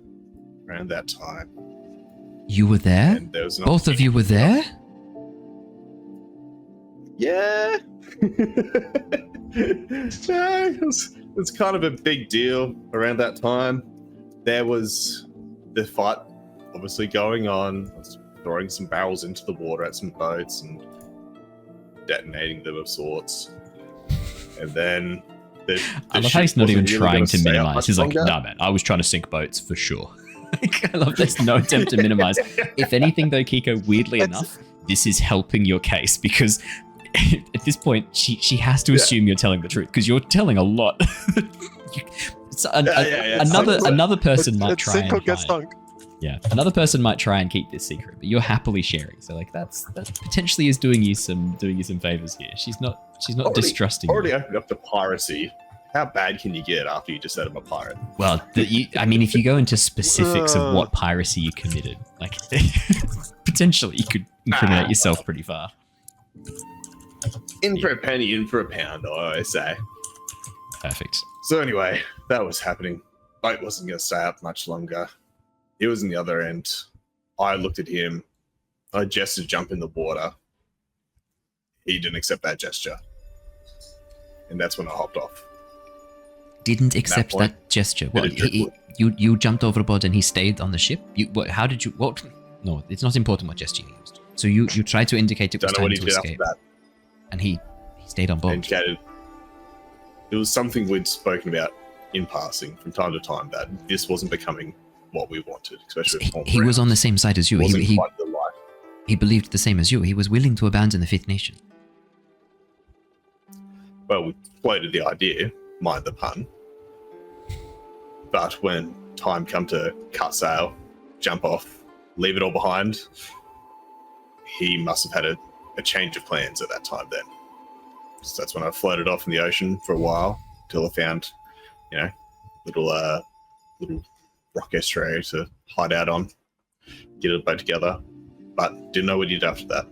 [SPEAKER 2] around that time.
[SPEAKER 5] You were there?
[SPEAKER 2] And there was an
[SPEAKER 5] Both of you were there?
[SPEAKER 2] Yeah. it was kind of a big deal around that time. There was the fight obviously going on. I was throwing some barrels into the water at some boats and detonating them of sorts. And then
[SPEAKER 5] I love how he's not even trying to minimize. He's like, nah, man, I was trying to sink boats for sure. I love there's no attempt to minimize. If anything, though, Keeko, weirdly enough, this is helping your case because at this point, she has to assume you're telling the truth because you're telling a lot. Another person might try and hide. Yeah, another person might try and keep this secret, but you're happily sharing. So like that potentially is doing you some favors here. She's not distrusting
[SPEAKER 2] already
[SPEAKER 5] you.
[SPEAKER 2] opened up to piracy. How bad can you get after you just said I'm a pirate?
[SPEAKER 5] Well, I mean, if you go into specifics of what piracy you committed, like potentially you could incriminate yourself pretty far.
[SPEAKER 2] In for a penny, in for a pound, I always say.
[SPEAKER 5] Perfect.
[SPEAKER 2] So anyway, that was happening. I wasn't going to stay up much longer. He was in the other end. I looked at him. I gestured to jump in the water. He didn't accept that gesture. And that's when I hopped off.
[SPEAKER 5] Didn't accept that gesture. What? You jumped overboard and he stayed on the ship? How did you... What? No, it's not important what gesture you used. So you tried to indicate it was time to escape. And he stayed on board.
[SPEAKER 2] And chatted. It was something we'd spoken about in passing from time to time that this wasn't becoming what we wanted, especially with
[SPEAKER 5] he was on the same side as you. He believed the same as you. He was willing to abandon the Fifth Nation.
[SPEAKER 2] Well, we floated the idea, mind the pun. But when time come to cut sail, jump off, leave it all behind, he must have had a change of plans at that time then. So that's when I floated off in the ocean for a while till I found, little rock estuary to hide out on, get a boat together, but didn't know what he did after that.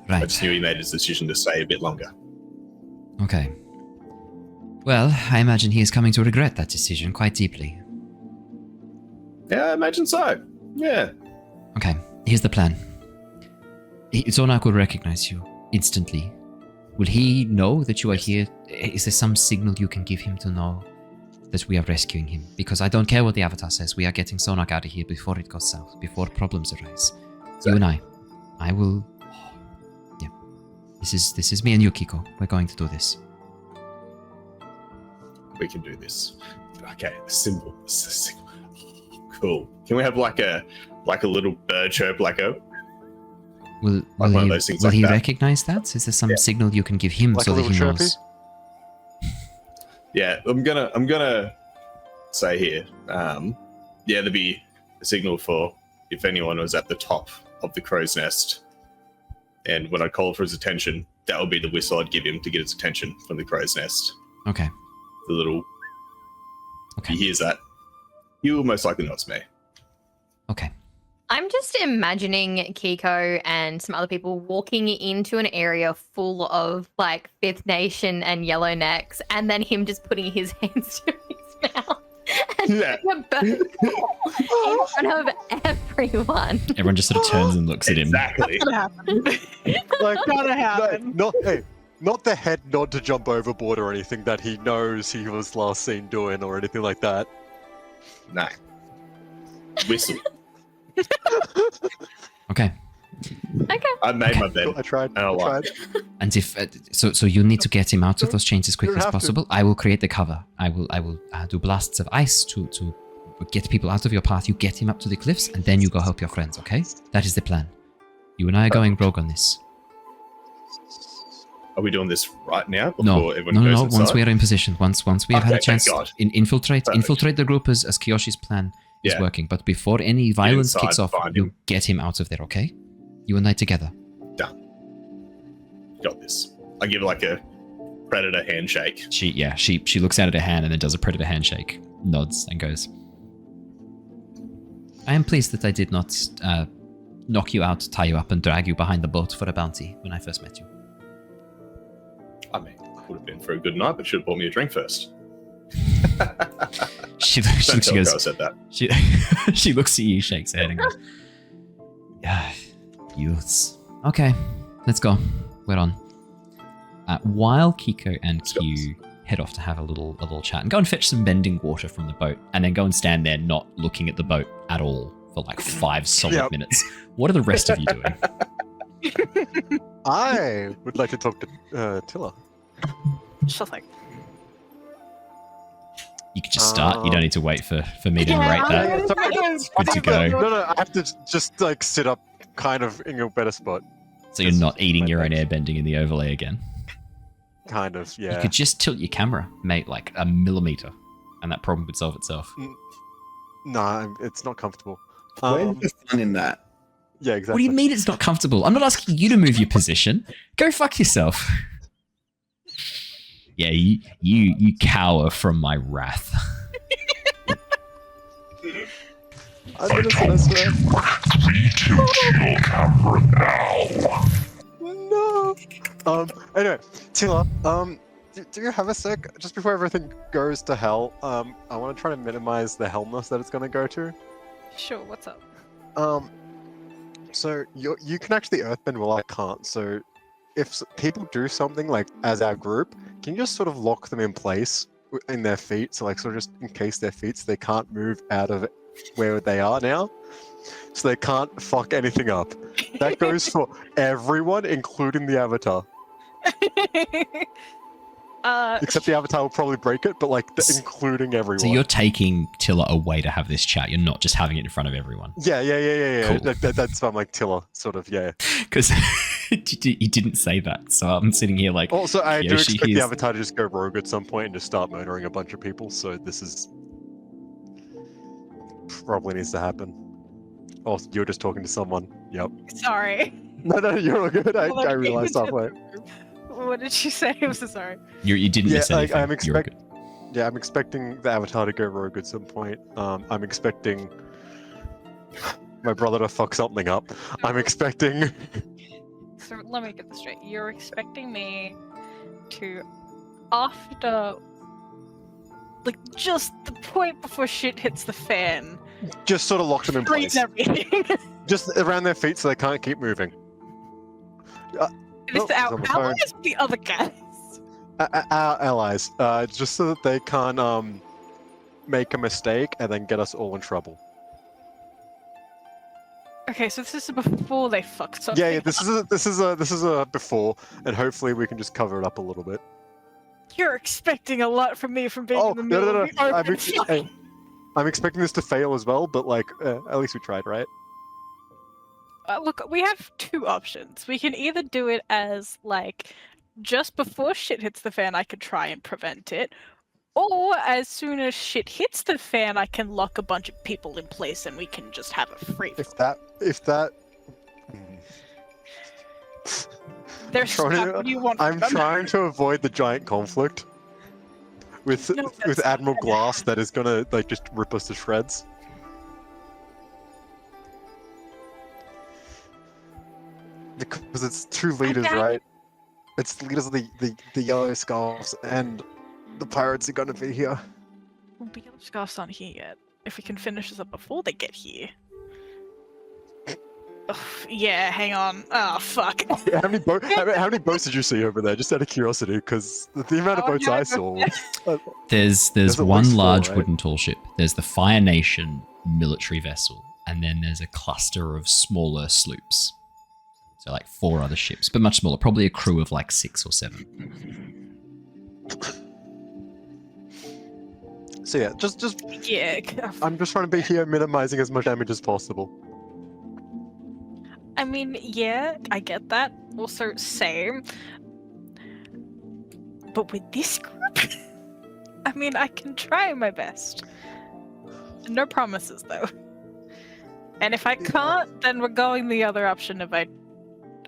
[SPEAKER 5] Right.
[SPEAKER 2] I just knew he made his decision to stay a bit longer.
[SPEAKER 5] Okay. Well, I imagine he is coming to regret that decision quite deeply.
[SPEAKER 2] Yeah, I imagine so. Yeah.
[SPEAKER 5] Okay, here's the plan. Zonak will recognize you instantly. Will he know that you are here? Is there some signal you can give him to know that we are rescuing him? Because I don't care what the Avatar says. We are getting Zonak out of here before it goes south, before problems arise. Exactly. You and I will... Yeah. This is me and you, Keeko. We're going to do this.
[SPEAKER 2] We can do this. Okay, symbol. Cool. Can we have like a little bird chirp,
[SPEAKER 5] Will he recognize that? Is there some signal you can give him so that he knows?
[SPEAKER 2] Yeah, I'm gonna say here. There'd be a signal for if anyone was at the top of the crow's nest, and when I called for his attention, that would be the whistle I'd give him to get his attention from the crow's nest.
[SPEAKER 5] Okay.
[SPEAKER 2] The little. Okay. He hears that. He will most likely know it's me.
[SPEAKER 5] Okay.
[SPEAKER 7] I'm just imagining Keeko and some other people walking into an area full of like Fifth Nation and Yellownecks, and then him just putting his hands to his mouth and a bird in front of everyone.
[SPEAKER 5] Everyone just sort of turns and looks at him.
[SPEAKER 2] Exactly.
[SPEAKER 1] That's gonna happen.
[SPEAKER 3] Like,
[SPEAKER 1] gotta happen.
[SPEAKER 3] Not the head nod to jump overboard or anything that he knows he was last seen doing or anything like that.
[SPEAKER 2] No. Whistle.
[SPEAKER 5] Okay.
[SPEAKER 2] I made my bed.
[SPEAKER 3] I tried.
[SPEAKER 5] And if so you need to get him out of those chains as quickly as possible. I will create the cover. I will do blasts of ice to get people out of your path. You get him up to the cliffs, and then you go help your friends. Okay, that is the plan. You and I are going rogue on this.
[SPEAKER 2] Are we doing this right now?
[SPEAKER 5] No. Once we are in position, once we have had a chance, infiltrate the group as Kyoshi's plan is working. But before any violence kicks off, you get him out of there. Okay? You and I together.
[SPEAKER 2] Done. Got this. I give like a predator handshake.
[SPEAKER 5] She looks out at her hand and then does a predator handshake, nods and goes, I am pleased that I did not knock you out, tie you up, and drag you behind the boat for a bounty when I first met you.
[SPEAKER 2] I mean, would have been for a good night, but should have bought me a drink first.
[SPEAKER 5] She
[SPEAKER 2] Don't tell
[SPEAKER 5] goes,
[SPEAKER 2] her I said that.
[SPEAKER 5] she looks at you, shakes her head, and goes, "Yeah, youths. Okay, let's go. We're on." While Keeko and Q head off to have a little chat and go and fetch some bending water from the boat, and then go and stand there not looking at the boat at all for like 5 solid minutes. What are the rest of you doing?
[SPEAKER 3] I would like to talk to Tilla.
[SPEAKER 1] She'll like,
[SPEAKER 5] You could just start. You don't need to wait for me to
[SPEAKER 1] Yeah,
[SPEAKER 5] narrate that.
[SPEAKER 3] It's
[SPEAKER 5] Good to go.
[SPEAKER 3] No, I have to just like sit up kind of in a better spot.
[SPEAKER 5] So you're not eating your own airbending in the overlay again.
[SPEAKER 3] Kind of,
[SPEAKER 5] You
[SPEAKER 3] yeah.
[SPEAKER 5] could just tilt your camera, mate, like a millimeter, and that problem would solve itself.
[SPEAKER 3] No, it's not comfortable.
[SPEAKER 6] Where's the fun in that?
[SPEAKER 3] Yeah, exactly.
[SPEAKER 5] What do you mean it's not comfortable? I'm not asking you to move your position. Go fuck yourself. Yeah, you cower from my wrath.
[SPEAKER 3] I'm gonna say that's No. Anyway, Tilla, do you have a sec? Just before everything goes to hell, I want to try to minimize the hellness that it's gonna go to.
[SPEAKER 1] sure, what's up?
[SPEAKER 3] So you can actually earthbend, well I can't. So if people do something like as our group, can you just sort of lock them in place in their feet? So like sort of just encase their feet so they can't move out of where they are now. So they can't fuck anything up. That goes for everyone, including the avatar. Except the avatar will probably break it, but like including everyone.
[SPEAKER 5] So you're taking Tilla away to have this chat. You're not just having it in front of everyone.
[SPEAKER 3] Yeah.
[SPEAKER 5] Cool.
[SPEAKER 3] That's why I'm like Tilla, sort of, yeah.
[SPEAKER 5] Because you didn't say that, so I'm sitting here like.
[SPEAKER 3] Also, I do
[SPEAKER 5] Kyoshi,
[SPEAKER 3] expect the
[SPEAKER 5] he's-
[SPEAKER 3] avatar to just go rogue at some point and just start murdering a bunch of people. So this is probably needs to happen. Oh, you're just talking to someone. Yep.
[SPEAKER 1] Sorry.
[SPEAKER 3] No, you're all good. I realized halfway.
[SPEAKER 1] What did she say? I'm so sorry.
[SPEAKER 5] You didn't miss anything. You're good.
[SPEAKER 3] Yeah, I'm expecting the avatar to go rogue at some point. I'm expecting my brother to fuck something up. I'm expecting.
[SPEAKER 1] So let me get this straight. You're expecting me to, after, like, just the point before shit hits the fan,
[SPEAKER 3] Just sort of lock them in
[SPEAKER 1] freeze
[SPEAKER 3] place.
[SPEAKER 1] everything.
[SPEAKER 3] Just around their feet so they can't keep moving.
[SPEAKER 1] It's
[SPEAKER 3] Oh,
[SPEAKER 1] our
[SPEAKER 3] he's on the phone.
[SPEAKER 1] allies or the other guys.
[SPEAKER 3] Our allies, just so that they can't make a mistake and then get us all in trouble.
[SPEAKER 1] Okay, so this is before they fuck something.
[SPEAKER 3] Yeah, this is a before, and hopefully we can just cover it up a little bit.
[SPEAKER 1] You're expecting a lot from me from being
[SPEAKER 3] Oh,
[SPEAKER 1] in the middle
[SPEAKER 3] no.
[SPEAKER 1] of the open fight.
[SPEAKER 3] Hey, I'm expecting this to fail as well, but like, at least we tried, right?
[SPEAKER 1] Look, we have two options. We can either do it as, like, just before shit hits the fan, I could try and prevent it. Or as soon as shit hits the fan, I can lock a bunch of people in place and we can just have a free.
[SPEAKER 3] If that.
[SPEAKER 1] There's
[SPEAKER 3] trying to-
[SPEAKER 1] what do you want?
[SPEAKER 3] I'm
[SPEAKER 1] from them?
[SPEAKER 3] trying to avoid the giant conflict with
[SPEAKER 1] No, that's
[SPEAKER 3] with
[SPEAKER 1] not
[SPEAKER 3] Admiral
[SPEAKER 1] gonna
[SPEAKER 3] Glass that is gonna like just rip us to shreds. Because it's two leaders,
[SPEAKER 1] Okay.
[SPEAKER 3] right? It's leaders of the yellow scarves, and the pirates are gonna be here.
[SPEAKER 1] Well, the yellow scarfs aren't here yet. If we can finish this up before they get here. Ugh, yeah, hang on. Oh, fuck.
[SPEAKER 3] How many boats did you see over there? Just out of curiosity, because the amount of
[SPEAKER 1] Oh,
[SPEAKER 3] boats
[SPEAKER 1] yeah,
[SPEAKER 3] I
[SPEAKER 1] but-
[SPEAKER 3] saw.
[SPEAKER 5] There's
[SPEAKER 3] There's at least
[SPEAKER 5] one
[SPEAKER 3] four,
[SPEAKER 5] large
[SPEAKER 3] right?
[SPEAKER 5] wooden tall ship. There's the Fire Nation military vessel, and then there's a cluster of smaller sloops. So like 4 other ships, but much smaller. Probably a crew of like 6 or 7.
[SPEAKER 3] So yeah, just
[SPEAKER 1] Yeah.
[SPEAKER 3] I'm just trying to be here, minimizing as much damage as possible.
[SPEAKER 1] I mean, yeah, I get that. Also, same. But with this group, I mean, I can try my best. No promises, though. And if I can't, then we're going the other option of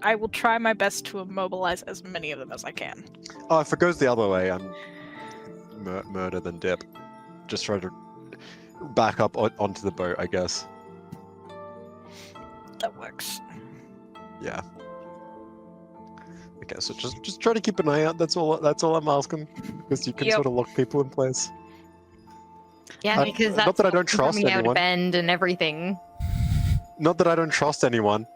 [SPEAKER 1] I will try my best to immobilize as many of them as I can.
[SPEAKER 3] Oh, if it goes the other way, I'm murder than dip. Just try to back up onto the boat, I guess.
[SPEAKER 1] That works.
[SPEAKER 3] Yeah. Okay, so just try to keep an eye out. That's all I'm asking, because you can
[SPEAKER 1] Yep.
[SPEAKER 3] sort of lock people in place.
[SPEAKER 7] Yeah, because that's
[SPEAKER 3] not that I
[SPEAKER 7] what
[SPEAKER 3] don't trust
[SPEAKER 7] coming out
[SPEAKER 3] anyone.
[SPEAKER 7] bend and everything.
[SPEAKER 3] Not that I don't trust anyone.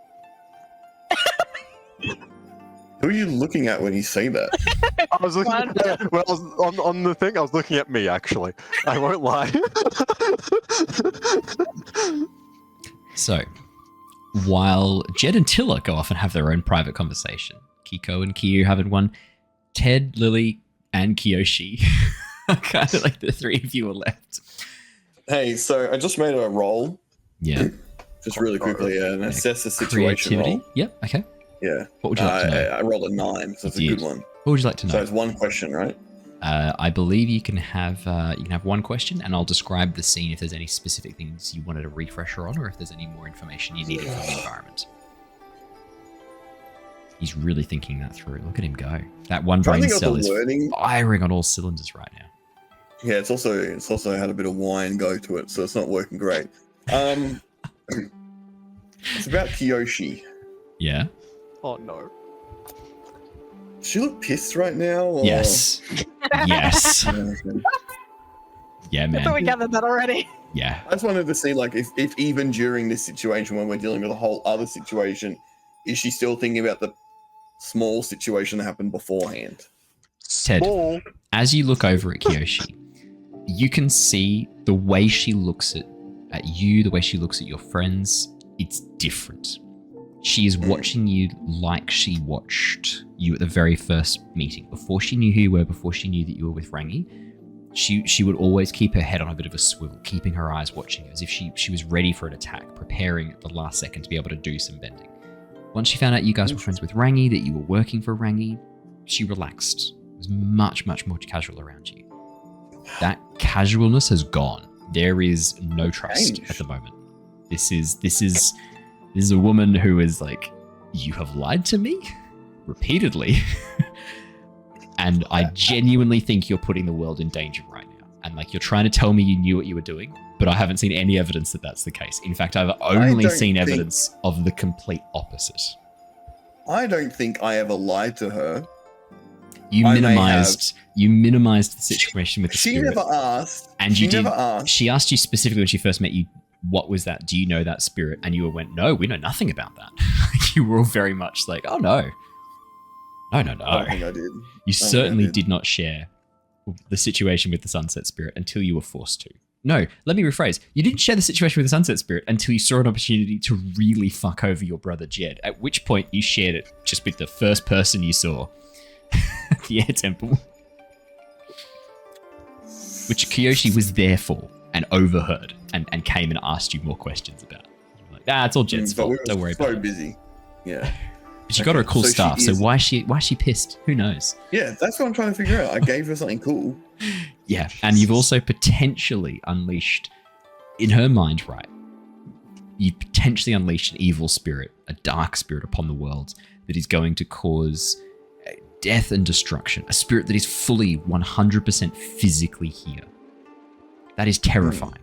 [SPEAKER 6] Who are you looking at when you say that?
[SPEAKER 3] I was looking.
[SPEAKER 1] One.
[SPEAKER 3] Yeah, well, I was on the thing. I was looking at me actually. I won't lie.
[SPEAKER 5] So, while Jedd and Tilla go off and have their own private conversation, Keeko and Kyu having one, Ted, Lilly, and Kyoshi are kind of like the three of you are left.
[SPEAKER 6] Hey, so I just made a roll,
[SPEAKER 5] Yeah.
[SPEAKER 6] just really quickly, and assess the situation
[SPEAKER 5] Creativity.
[SPEAKER 6] roll.
[SPEAKER 5] Yep. Okay.
[SPEAKER 6] Yeah.
[SPEAKER 5] What would you like to know?
[SPEAKER 6] I rolled a 9, so it's a
[SPEAKER 5] You
[SPEAKER 6] good
[SPEAKER 5] did.
[SPEAKER 6] one.
[SPEAKER 5] What would you like to know?
[SPEAKER 6] So it's one question, right?
[SPEAKER 5] I believe you can have one question, and I'll describe the scene if there's any specific things you wanted a refresher on, or if there's any more information you needed from the environment. He's really thinking that through. Look at him go. That one
[SPEAKER 6] Trying
[SPEAKER 5] brain
[SPEAKER 6] to think
[SPEAKER 5] cell
[SPEAKER 6] of
[SPEAKER 5] is
[SPEAKER 6] the wording.
[SPEAKER 5] firing on all cylinders right now.
[SPEAKER 6] Yeah, it's also had a bit of wine go to it, so it's not working great. It's about Kyoshi.
[SPEAKER 5] Yeah.
[SPEAKER 3] Oh no.
[SPEAKER 6] Does she look pissed right now? Or...
[SPEAKER 5] Yes. Yes. Yeah,
[SPEAKER 1] I thought we
[SPEAKER 5] man.
[SPEAKER 1] gathered that already.
[SPEAKER 5] Yeah.
[SPEAKER 6] I just wanted to see, like, if even during this situation, when we're dealing with a whole other situation, is she still thinking about the small situation that happened beforehand?
[SPEAKER 5] Ted,
[SPEAKER 3] Small.
[SPEAKER 5] as you look over at Kyoshi, you can see the way she looks at you, the way she looks at your friends, it's different. She is watching you like she watched you at the very first meeting. Before she knew who you were, before she knew that you were with Rangi, she would always keep her head on a bit of a swivel, keeping her eyes watching you, as if she was ready for an attack, preparing at the last second to be able to do some bending. Once she found out you guys were friends with Rangi, that you were working for Rangi, she relaxed. It was much, much more casual around you. That casualness has gone. There is no trust at the moment. This is a woman who is like, you have lied to me repeatedly. And I genuinely think you're putting the world in danger right now. And like, you're trying to tell me you knew what you were doing, but I haven't seen any evidence that that's the case. In fact, I've only seen evidence of the complete opposite.
[SPEAKER 6] I don't think I ever lied to her.
[SPEAKER 5] You
[SPEAKER 6] I may
[SPEAKER 5] minimized the situation with the
[SPEAKER 6] She
[SPEAKER 5] spirit.
[SPEAKER 6] never asked.
[SPEAKER 5] And
[SPEAKER 6] she
[SPEAKER 5] you did.
[SPEAKER 6] never asked.
[SPEAKER 5] She asked you specifically when she first met you, what was that? Do you know that spirit? And you went, no, we know nothing about that. You were all very much like, oh no. No.
[SPEAKER 6] I don't think I did.
[SPEAKER 5] You certainly did not share the situation with the Sunset Spirit until you were forced to. No, let me rephrase. You didn't share the situation with the Sunset Spirit until you saw an opportunity to really fuck over your brother Jedd, at which point you shared it just with the first person you saw at the Air Temple. Which Kyoshi was there for and overheard and came and asked you more questions about. You're like, it's all Jedd's
[SPEAKER 6] But
[SPEAKER 5] fault.
[SPEAKER 6] we were
[SPEAKER 5] Don't worry about
[SPEAKER 6] so
[SPEAKER 5] it.
[SPEAKER 6] busy. Yeah.
[SPEAKER 5] But she got her a cool
[SPEAKER 6] So she
[SPEAKER 5] staff, so
[SPEAKER 6] is-
[SPEAKER 5] why is she pissed? Who knows?
[SPEAKER 6] Yeah, that's what I'm trying to figure out. I gave her something cool.
[SPEAKER 5] Yeah, and you've also potentially unleashed, in her mind, right? You potentially unleashed an evil spirit, a dark spirit upon the world that is going to cause death and destruction. A spirit that is fully 100% physically here. That is terrifying.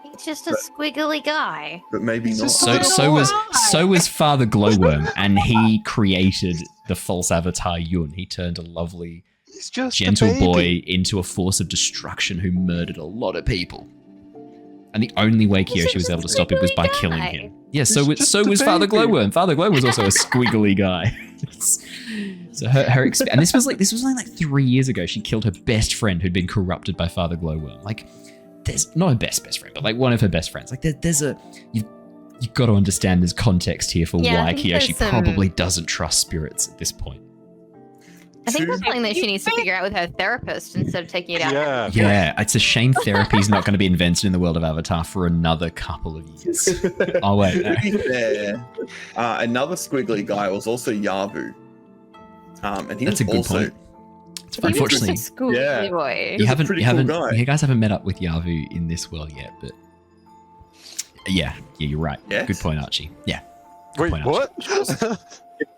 [SPEAKER 7] He's just a squiggly guy.
[SPEAKER 6] But maybe not.
[SPEAKER 5] So was Father Glowworm, and he created the false avatar Yun. He turned a lovely,
[SPEAKER 3] He's just
[SPEAKER 5] gentle
[SPEAKER 3] a baby.
[SPEAKER 5] boy into a force of destruction who murdered a lot of people. And the only way Kyoshi was able to stop it was by killing him. Yeah, so
[SPEAKER 3] He's just a
[SPEAKER 5] was Father
[SPEAKER 3] baby.
[SPEAKER 5] Glowworm. Father Glowworm was also a squiggly guy. So her and this was only like 3 years ago. She killed her best friend who'd been corrupted by Father Glowworm. Like, there's not her best friend, but like one of her best friends. Like there's a you've got to understand there's context here for
[SPEAKER 7] Yeah, I
[SPEAKER 5] why
[SPEAKER 7] think
[SPEAKER 5] Kyoshi
[SPEAKER 7] there's some-
[SPEAKER 5] probably doesn't trust spirits at this point.
[SPEAKER 7] I think that's something that she needs to figure out with her therapist instead of taking it out.
[SPEAKER 3] Yeah.
[SPEAKER 5] Yeah, it's a shame therapy's not going to be invented in the world of Avatar for another couple of years. Oh wait, no.
[SPEAKER 6] To be fair, another squiggly guy was also Yavu. And he
[SPEAKER 5] That's a
[SPEAKER 6] was
[SPEAKER 5] good
[SPEAKER 6] also
[SPEAKER 5] point.
[SPEAKER 7] He was just
[SPEAKER 5] Unfortunately,
[SPEAKER 7] a school
[SPEAKER 6] Yeah.
[SPEAKER 7] boy.
[SPEAKER 6] He's a pretty cool guy.
[SPEAKER 5] you guys haven't met up with Yavu in this world yet, but yeah, you're right.
[SPEAKER 6] Yes?
[SPEAKER 5] Good point, Archie. Yeah.
[SPEAKER 3] Wait,
[SPEAKER 5] point,
[SPEAKER 3] what?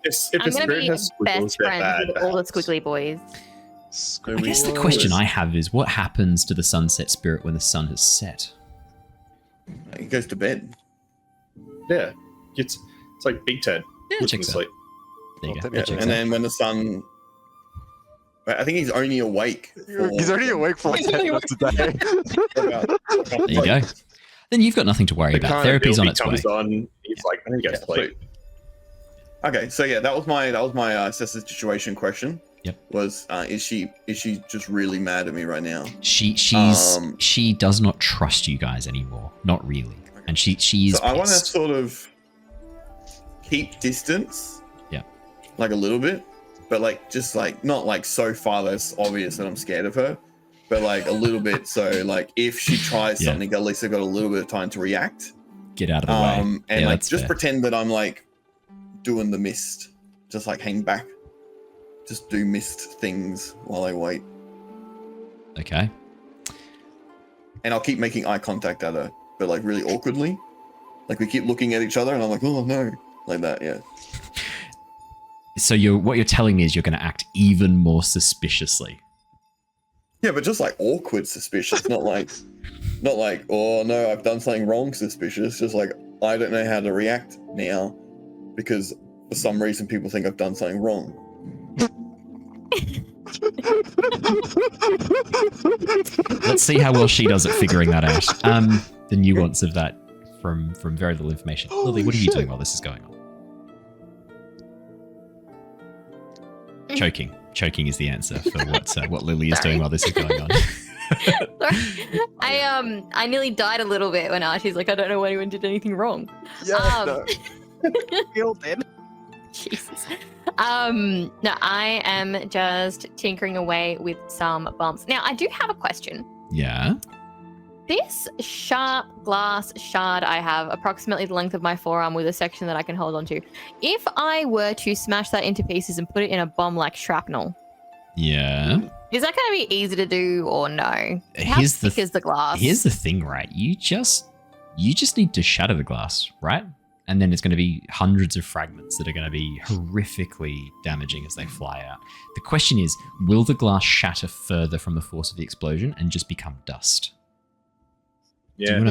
[SPEAKER 2] If
[SPEAKER 7] I'm
[SPEAKER 2] a
[SPEAKER 7] gonna
[SPEAKER 2] spirit
[SPEAKER 7] be
[SPEAKER 2] has squiggles,
[SPEAKER 7] best
[SPEAKER 2] they're
[SPEAKER 7] friends
[SPEAKER 2] bad.
[SPEAKER 7] with all the squiggly boys.
[SPEAKER 5] I guess the question I have is, what happens to the sunset spirit when the sun has set?
[SPEAKER 6] goes to bed.
[SPEAKER 2] Yeah, it's like Big Ted.
[SPEAKER 5] Yeah,
[SPEAKER 2] Puts him
[SPEAKER 5] checks
[SPEAKER 2] to
[SPEAKER 5] out.
[SPEAKER 2] sleep.
[SPEAKER 5] There you
[SPEAKER 3] Well,
[SPEAKER 5] go.
[SPEAKER 3] that
[SPEAKER 6] Yeah,
[SPEAKER 3] makes
[SPEAKER 5] Checks
[SPEAKER 6] and
[SPEAKER 5] out.
[SPEAKER 6] then when the sun, I think he's only awake.
[SPEAKER 3] He's only awake for like
[SPEAKER 1] He's
[SPEAKER 3] 10
[SPEAKER 1] only
[SPEAKER 3] minutes a day.
[SPEAKER 5] There you go. Then you've got nothing to worry
[SPEAKER 2] The
[SPEAKER 5] about.
[SPEAKER 2] kind of
[SPEAKER 5] Therapy's on
[SPEAKER 2] ability
[SPEAKER 5] its way.
[SPEAKER 2] comes on. He's like, I need to go to sleep.
[SPEAKER 6] Okay, so yeah, that was my assess the situation question.
[SPEAKER 5] Yep.
[SPEAKER 6] Was is she just really mad at me right now?
[SPEAKER 5] She does not trust you guys anymore. Not really. And she is
[SPEAKER 6] So I want to
[SPEAKER 5] pissed.
[SPEAKER 6] sort of keep distance.
[SPEAKER 5] Yeah.
[SPEAKER 6] Like a little bit, but like just like not like so far that it's obvious that I'm scared of her, but like a little bit. So like if she tries
[SPEAKER 5] Yeah.
[SPEAKER 6] something, at least I got a little bit of time to react.
[SPEAKER 5] Get out of the way.
[SPEAKER 6] And
[SPEAKER 5] Yeah,
[SPEAKER 6] like
[SPEAKER 5] that's
[SPEAKER 6] just
[SPEAKER 5] fair.
[SPEAKER 6] pretend that I'm like doing the mist, just like hang back, just do mist things while I wait,
[SPEAKER 5] Okay.
[SPEAKER 6] and I'll keep making eye contact at her, but like really awkwardly, like we keep looking at each other, and I'm like, oh no, like that, yeah.
[SPEAKER 5] So what you're telling me is you're going to act even more suspiciously.
[SPEAKER 6] Yeah, but just like awkward suspicious, not like, oh no, I've done something wrong suspicious. Just like I don't know how to react now, because for some reason people think I've done something wrong.
[SPEAKER 5] Let's see how well she does at figuring that out. The nuance of that from very little information. Lily, what are you
[SPEAKER 3] shit.
[SPEAKER 5] doing while this is going on? Choking. Choking is the answer for what Lily is doing while this is going on.
[SPEAKER 7] Sorry. I nearly died a little bit when Archie's like, I don't know anyone did anything wrong.
[SPEAKER 3] Yeah, no.
[SPEAKER 1] Killed him.
[SPEAKER 7] Jesus. No, I am just tinkering away with some bumps. Now, I do have a question.
[SPEAKER 5] Yeah.
[SPEAKER 7] This sharp glass shard I have, approximately the length of my forearm with a section that I can hold onto. If I were to smash that into pieces and put it in a bomb like shrapnel,
[SPEAKER 5] Yeah.
[SPEAKER 7] is that going to be easy to do or no? How
[SPEAKER 5] Here's the
[SPEAKER 7] thick is the glass?
[SPEAKER 5] Here's the thing, right? You just need to shatter the glass, right? And then it's going to be hundreds of fragments that are going to be horrifically damaging as they fly out. The question is, will the glass shatter further from the force of the explosion and just become dust? Do you
[SPEAKER 2] Yeah.
[SPEAKER 5] want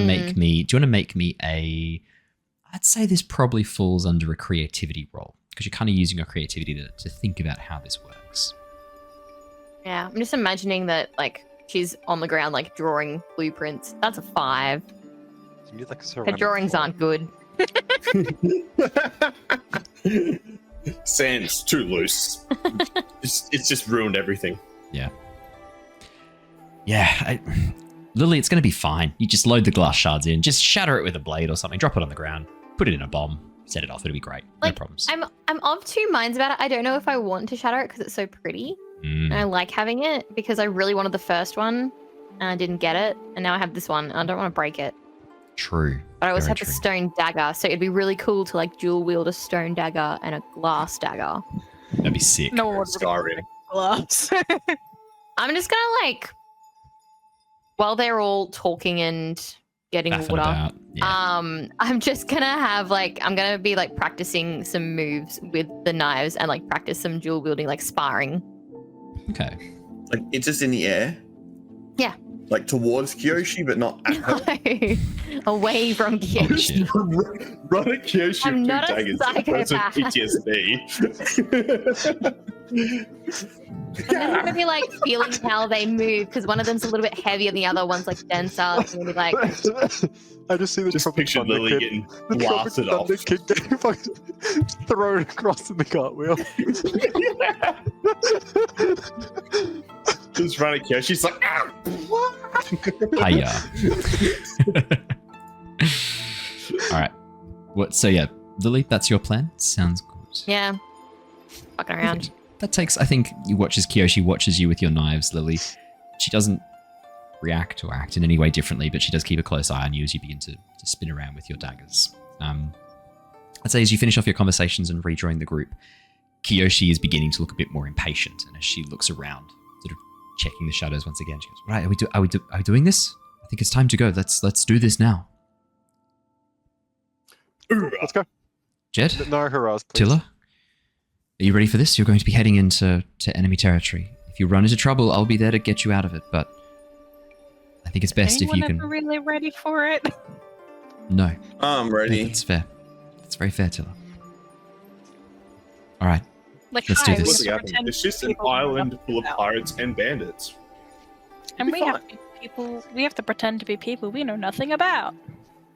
[SPEAKER 5] to make me a? I'd say this probably falls under a creativity roll because you're kind of using your creativity to think about how this works.
[SPEAKER 7] Yeah, I'm just imagining that, like, she's on the ground, like, drawing blueprints. That's a 5.
[SPEAKER 3] You need, like, a
[SPEAKER 7] Her
[SPEAKER 3] ceramic
[SPEAKER 7] drawings
[SPEAKER 3] floor.
[SPEAKER 7] aren't good.
[SPEAKER 2] Sand's too loose. It's just ruined everything.
[SPEAKER 5] Yeah, Lily, it's going to be fine. You just load the glass shards in, just shatter it with a blade or something, drop it on the ground, put it in a bomb, set it off. It'll be great. No
[SPEAKER 7] Like,
[SPEAKER 5] problems.
[SPEAKER 7] I'm of two minds about it. I don't know if I want to shatter it because it's so pretty. And I like having it because I really wanted the first one and I didn't get it. And now I have this one and I don't want to break it.
[SPEAKER 5] True.
[SPEAKER 7] But I also
[SPEAKER 5] Very
[SPEAKER 7] have the
[SPEAKER 5] true.
[SPEAKER 7] stone dagger. So it'd be really cool to like dual wield a stone dagger and a glass dagger.
[SPEAKER 5] That'd be sick.
[SPEAKER 1] No one would
[SPEAKER 2] Skyrim.
[SPEAKER 1] glass.
[SPEAKER 7] I'm just going to like, while they're all talking and getting
[SPEAKER 5] Faffing
[SPEAKER 7] water.
[SPEAKER 5] about. Yeah.
[SPEAKER 7] I'm just gonna have like I'm gonna be like practicing some moves with the knives and like practice some dual wielding, like sparring.
[SPEAKER 5] Okay.
[SPEAKER 6] Like it's just in the air.
[SPEAKER 7] Yeah.
[SPEAKER 6] Like towards Kyoshi, but not at her.
[SPEAKER 7] No, away from
[SPEAKER 5] Holy
[SPEAKER 7] Kyoshi.
[SPEAKER 5] shit.
[SPEAKER 2] Run a Kyoshi
[SPEAKER 7] I'm
[SPEAKER 2] with
[SPEAKER 7] not
[SPEAKER 2] two
[SPEAKER 7] a
[SPEAKER 2] daggers. That's with PTSD.
[SPEAKER 7] I'm just gonna be like feeling how they move because one of them's a little bit heavier and the other one's like denser. It's gonna be like
[SPEAKER 3] I just see the
[SPEAKER 2] Just
[SPEAKER 3] Tropic
[SPEAKER 2] picture
[SPEAKER 3] Thunder
[SPEAKER 2] Lily
[SPEAKER 3] kid.
[SPEAKER 2] getting
[SPEAKER 3] The Tropic
[SPEAKER 2] blasted off.
[SPEAKER 3] Thunder kid getting fucking thrown across in the cartwheel.
[SPEAKER 2] Just running Kyoshi. She's like, ah,
[SPEAKER 5] Hiya. All right. What? So yeah, Lily, that's your plan. Sounds good.
[SPEAKER 7] yeah, fucking around.
[SPEAKER 5] Perfect. That takes. I think you watch as Kyoshi watches you with your knives, Lily. She doesn't react or act in any way differently, but she does keep a close eye on you as you begin to spin around with your daggers. I'd say as you finish off your conversations and rejoin the group, Kyoshi is beginning to look a bit more impatient, and as she looks around, sort of checking the shadows once again, she goes, "Right, are we doing this? I think it's time to go. Let's do this now."
[SPEAKER 3] Let's go.
[SPEAKER 5] Jedd,
[SPEAKER 3] No hurrahs, please.
[SPEAKER 5] Tilla, are you ready for this? You're going to be heading into enemy territory. If you run into trouble, I'll be there to get you out of it. But I think it's best if you
[SPEAKER 1] Anyone
[SPEAKER 5] can.
[SPEAKER 1] ever really ready for it?
[SPEAKER 5] No.
[SPEAKER 6] I'm
[SPEAKER 5] No,
[SPEAKER 6] ready.
[SPEAKER 5] that's fair. That's very fair, Tilla. All right.
[SPEAKER 1] Like,
[SPEAKER 5] Let's
[SPEAKER 1] hi,
[SPEAKER 5] do
[SPEAKER 1] we
[SPEAKER 5] this.
[SPEAKER 1] have to
[SPEAKER 2] What's happening?
[SPEAKER 1] pretend
[SPEAKER 2] It's just an
[SPEAKER 1] people know
[SPEAKER 2] island
[SPEAKER 1] nothing
[SPEAKER 2] full of
[SPEAKER 1] about.
[SPEAKER 2] pirates and bandits.
[SPEAKER 1] And
[SPEAKER 2] It'll
[SPEAKER 1] we
[SPEAKER 2] be
[SPEAKER 1] have
[SPEAKER 2] fine.
[SPEAKER 1] to be people. We have to pretend to be people we know nothing about.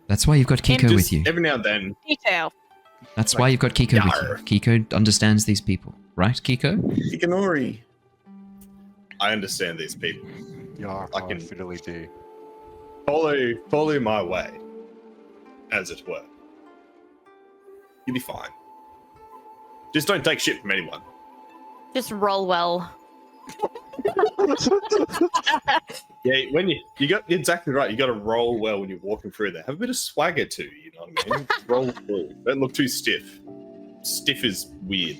[SPEAKER 5] That's why you've got Keeko
[SPEAKER 2] Just
[SPEAKER 5] with you.
[SPEAKER 2] every now and then.
[SPEAKER 1] Detail.
[SPEAKER 5] That's
[SPEAKER 2] like,
[SPEAKER 5] why you've got Keeko
[SPEAKER 2] yar.
[SPEAKER 5] with you. Keeko understands these people, right, Keeko?
[SPEAKER 6] Ikanori.
[SPEAKER 2] I understand these people.
[SPEAKER 3] Yeah,
[SPEAKER 2] I can-
[SPEAKER 3] fidelity.
[SPEAKER 2] Follow my way, as it were. You'll be fine. Just don't take shit from anyone.
[SPEAKER 7] Just roll well.
[SPEAKER 2] Yeah, when you got exactly right. You got to roll well when you're walking through there. Have a bit of swagger too. You know what I mean? Roll well. Don't look too stiff. Stiff is weird.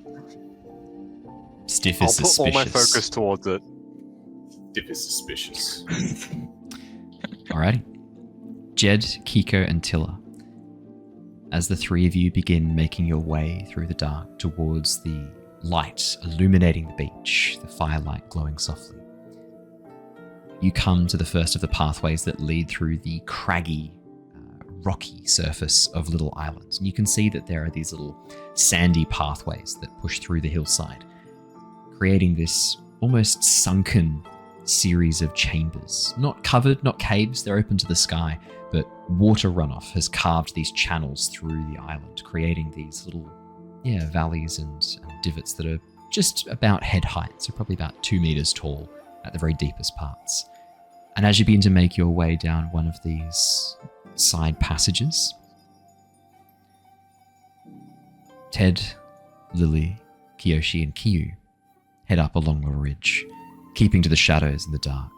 [SPEAKER 5] Stiff
[SPEAKER 3] I'll
[SPEAKER 5] is
[SPEAKER 3] put all my
[SPEAKER 5] suspicious.
[SPEAKER 3] focus towards it.
[SPEAKER 2] Stiff is suspicious.
[SPEAKER 5] Alrighty. Jedd, Keeko, and Tilla. As the three of you begin making your way through the dark towards the light illuminating the beach, the firelight glowing softly, you come to the first of the pathways that lead through the craggy, rocky surface of Little Island. And you can see that there are these little sandy pathways that push through the hillside, creating this almost sunken series of chambers. Not covered, not caves, they're open to the sky, but water runoff has carved these channels through the island, creating these little valleys and divots that are just about head height, so probably about 2 meters tall at the very deepest parts. And as you begin to make your way down one of these side passages, Ted, Lilly, Kyoshi, and Kyu head up along the ridge, keeping to the shadows in the dark.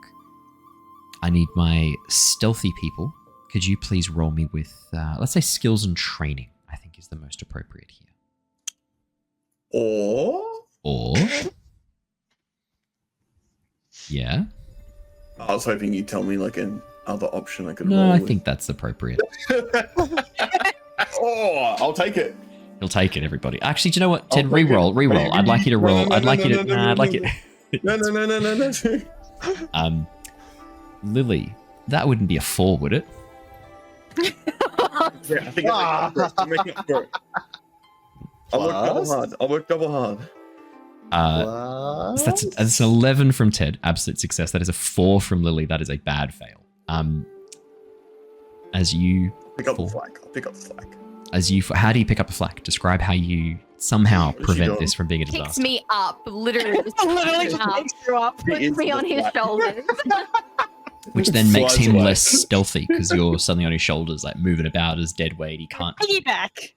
[SPEAKER 5] I need my stealthy people. Could you please roll me with, let's say, skills and training, I think is the most appropriate here. Or... Yeah?
[SPEAKER 6] I was hoping you'd tell me like an other option I could
[SPEAKER 5] No,
[SPEAKER 6] roll
[SPEAKER 5] I
[SPEAKER 6] with.
[SPEAKER 5] think that's appropriate.
[SPEAKER 6] Oh, I'll take it.
[SPEAKER 5] He'll take it, everybody. Actually, do you know what? Ted,
[SPEAKER 6] I'll take it.
[SPEAKER 5] re-roll. I'd like you to roll. I'd like you to... Nah, I'd like you...
[SPEAKER 6] No.
[SPEAKER 5] Lilly, that wouldn't be a 4, would it?
[SPEAKER 6] Yeah, I think I'm making up for it. I'll work double hard.
[SPEAKER 5] So that's an 11 from Ted, absolute success. That is a 4 from Lilly. That is a bad fail. As you
[SPEAKER 6] Pick up the slack. I'll pick up the slack.
[SPEAKER 5] how do you pick up a flak? Describe how you somehow
[SPEAKER 6] What does she
[SPEAKER 5] prevent
[SPEAKER 6] do?
[SPEAKER 5] this from being a
[SPEAKER 7] Picks
[SPEAKER 5] disaster.
[SPEAKER 7] me up, literally. Just
[SPEAKER 1] Literally
[SPEAKER 7] picks me up,
[SPEAKER 1] takes you up.
[SPEAKER 7] puts me on his shoulders.
[SPEAKER 5] Which then makes
[SPEAKER 6] Flies
[SPEAKER 5] him
[SPEAKER 6] away.
[SPEAKER 5] less stealthy because you're suddenly on his shoulders, like moving about as dead weight. He can't.
[SPEAKER 1] Piggyback.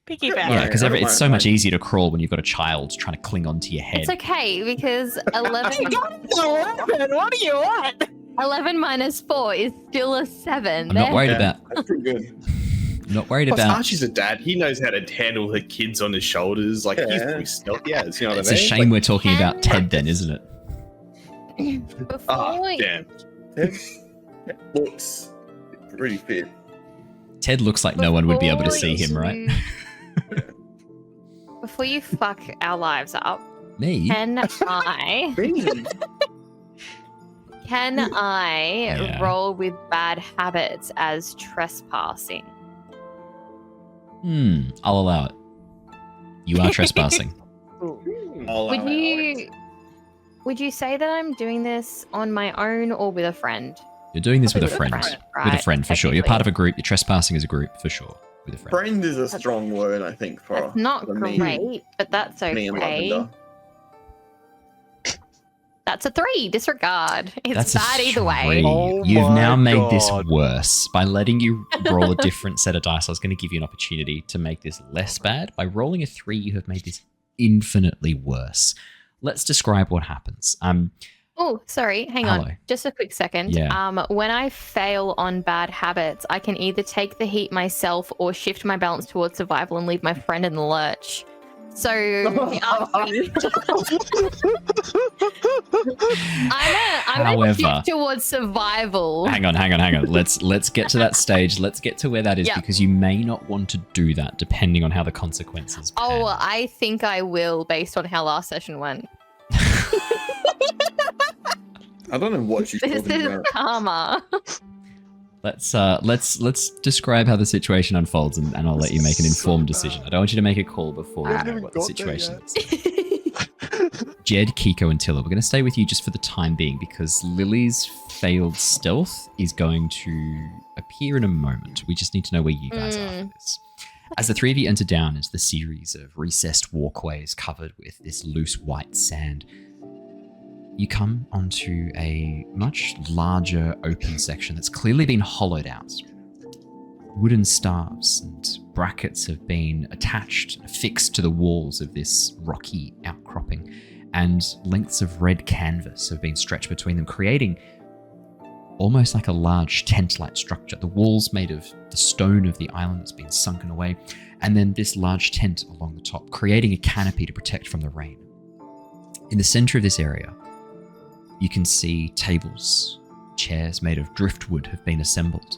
[SPEAKER 1] Piggyback.
[SPEAKER 5] Yeah, because
[SPEAKER 6] I don't
[SPEAKER 5] it's
[SPEAKER 6] mind,
[SPEAKER 5] so much
[SPEAKER 6] like-
[SPEAKER 5] easier to crawl when you've got a child trying to cling onto your head.
[SPEAKER 7] It's okay because 11,
[SPEAKER 1] You got 11. What do you want?
[SPEAKER 7] 11 minus 4 is still a 7.
[SPEAKER 5] I'm not worried
[SPEAKER 6] Yeah,
[SPEAKER 5] about.
[SPEAKER 6] That's pretty good.
[SPEAKER 5] Not worried
[SPEAKER 2] Plus,
[SPEAKER 5] about.
[SPEAKER 2] Archie's a dad. He knows how to handle her kids on his shoulders. Like, he's
[SPEAKER 6] Yeah.
[SPEAKER 2] pretty stealthy. Yeah, you know what
[SPEAKER 5] It's
[SPEAKER 2] I
[SPEAKER 5] a
[SPEAKER 2] mean?
[SPEAKER 5] shame we're talking about
[SPEAKER 7] Can-
[SPEAKER 5] Ted then, isn't it?
[SPEAKER 7] Before,
[SPEAKER 2] Damn.
[SPEAKER 6] It looks pretty fit.
[SPEAKER 5] Ted looks like no one would be able to
[SPEAKER 7] before
[SPEAKER 5] see him, right?
[SPEAKER 7] you- Before you fuck our lives up,
[SPEAKER 5] Me?
[SPEAKER 7] can I
[SPEAKER 5] Yeah.
[SPEAKER 7] roll with bad habits as trespassing?
[SPEAKER 5] I'll allow it. You are trespassing.
[SPEAKER 7] Would you say that I'm doing this on my own or with a friend?
[SPEAKER 5] You're doing this with a
[SPEAKER 7] Probably
[SPEAKER 5] friend.
[SPEAKER 7] with a friend,
[SPEAKER 5] With a
[SPEAKER 7] right,
[SPEAKER 5] friend, for sure. You're part of
[SPEAKER 7] technically.
[SPEAKER 5] a group. You're trespassing as a group, for sure. With a friend.
[SPEAKER 6] Friend is a strong word, I think, for
[SPEAKER 7] That's not
[SPEAKER 6] for me.
[SPEAKER 7] great, but that's
[SPEAKER 6] Me and
[SPEAKER 7] okay.
[SPEAKER 6] Lavender.
[SPEAKER 7] That's a 3. Disregard. It's
[SPEAKER 5] That's a
[SPEAKER 7] bad either
[SPEAKER 5] 3.
[SPEAKER 7] way.
[SPEAKER 3] Oh
[SPEAKER 5] You've
[SPEAKER 3] my
[SPEAKER 5] now made this
[SPEAKER 3] God.
[SPEAKER 5] worse. By letting you roll a different set of dice, I was going to give you an opportunity to make this less bad. By rolling a 3, you have made this infinitely worse. Let's describe what happens.
[SPEAKER 7] Oh, sorry. Hang
[SPEAKER 5] Hello.
[SPEAKER 7] on. Just a quick second.
[SPEAKER 5] Yeah.
[SPEAKER 7] When I fail on bad habits, I can either take the heat myself or shift my balance towards survival and leave my friend in the lurch. So I'm gonna
[SPEAKER 5] However-
[SPEAKER 7] shift towards survival.
[SPEAKER 5] Hang on. Let's get to that stage. Let's get to where that is
[SPEAKER 7] Yeah.
[SPEAKER 5] because you may not want to do that depending on how the consequences pan.
[SPEAKER 7] Oh, I think I will based on how last session went.
[SPEAKER 6] I don't know what she's
[SPEAKER 7] This
[SPEAKER 6] talking
[SPEAKER 7] is
[SPEAKER 6] about.
[SPEAKER 7] karma.
[SPEAKER 5] Let's describe how the situation unfolds, and I'll let you make an informed decision. I don't want you to make a call before you know what the situation is. Jedd, Keeko, and Tilla, we're going to stay with you just for the time being because Lilly's failed stealth is going to appear in a moment. We just need to know where you guys are for this. As the three of you enter down into the series of recessed walkways covered with this loose white sand, you come onto a much larger open section that's clearly been hollowed out. Wooden staves and brackets have been attached, affixed to the walls of this rocky outcropping, and lengths of red canvas have been stretched between them, creating almost like a large tent-like structure. The walls made of the stone of the island that's been sunken away, and then this large tent along the top, creating a canopy to protect from the rain. In the center of this area, you can see tables, chairs made of driftwood have been assembled.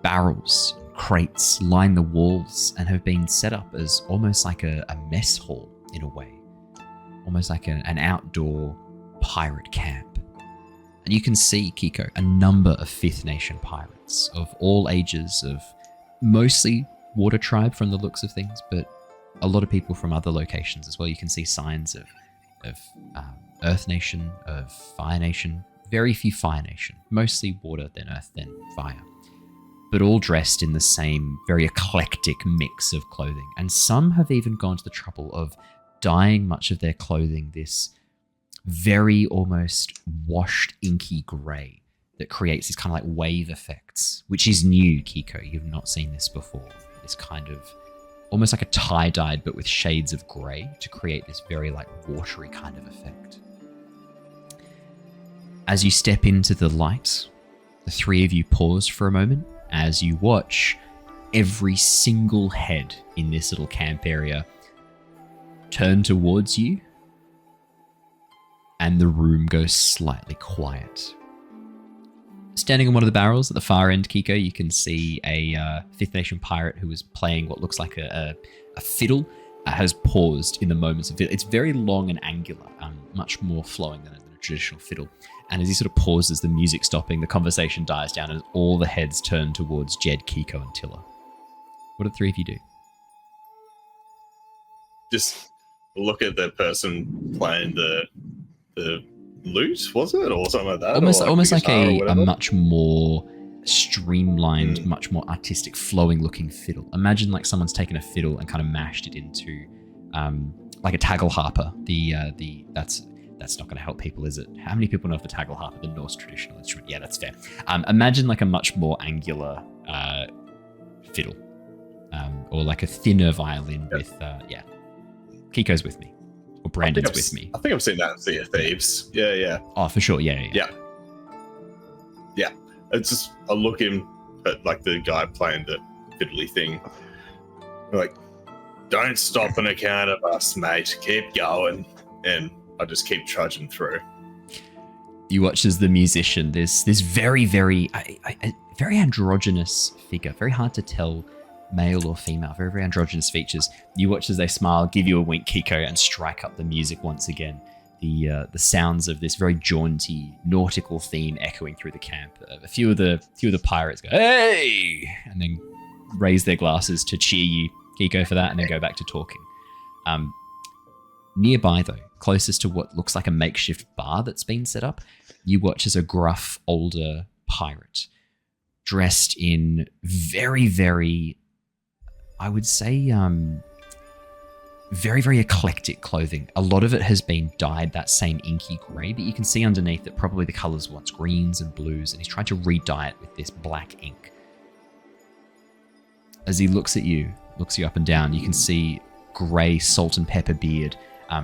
[SPEAKER 5] Barrels, crates line the walls and have been set up as almost like a mess hall in a way. Almost like an outdoor pirate camp. And you can see, Keeko, a number of Fifth Nation pirates of all ages, of mostly Water Tribe from the looks of things, but a lot of people from other locations as well. You can see signs of Earth Nation, of Fire Nation, very few Fire Nation, mostly Water, then Earth, then Fire, but all dressed in the same very eclectic mix of clothing. And some have even gone to the trouble of dyeing much of their clothing this very almost washed inky grey that creates these kind of like wave effects, which is new, Keeko. You've not seen this before. This kind of almost like a tie-dyed but with shades of grey to create this very like watery kind of effect. As you step into the light, the three of you pause for a moment as you watch every single head in this little camp area turn towards you, and the room goes slightly quiet. Standing on one of the barrels at the far end, Keeko, you can see a Fifth Nation pirate who is playing what looks like a fiddle, has paused in the moments of it. It's very long and angular, much more flowing than a traditional fiddle. And as he sort of pauses, the music stopping, the conversation dies down as all the heads turn towards Jedd, Keeko, and Tilla. What do the three of you do?
[SPEAKER 2] Just look at the person playing the lute, was it? Or something like that?
[SPEAKER 5] Almost like a much more streamlined, much more artistic, flowing looking fiddle. Imagine like someone's taken a fiddle and kind of mashed it into like a taggle harper. That's not going to help people, is it? How many people know of the taggle harper, the Norse traditional instrument? Yeah, that's fair. Imagine like a much more angular fiddle, or like a thinner violin with, Keeko's with me, or Brandon's with me.
[SPEAKER 2] I think I've seen that in Sea of Thieves. Yeah.
[SPEAKER 5] Oh, for sure. Yeah.
[SPEAKER 2] It's just, I look in at like the guy playing the fiddly thing. Like, don't stop on account of us, mate. Keep going. And I just keep trudging through.
[SPEAKER 5] You watch as the musician, this very, very, very androgynous figure, very hard to tell male or female, very, very androgynous features. You watch as they smile, give you a wink, Keeko, and strike up the music once again. The sounds of this very jaunty nautical theme echoing through the camp. A few of the pirates go, "Hey!" and then raise their glasses to cheer you, Keeko, for that, and then go back to talking. Nearby, though, closest to what looks like a makeshift bar that's been set up, you watch as a gruff, older pirate, dressed in very, very, I would say, very, very eclectic clothing. A lot of it has been dyed that same inky grey, but you can see underneath that probably the colours were once greens and blues, and he's trying to re-dye it with this black ink. As he looks at you, looks you up and down, you can see grey salt and pepper beard,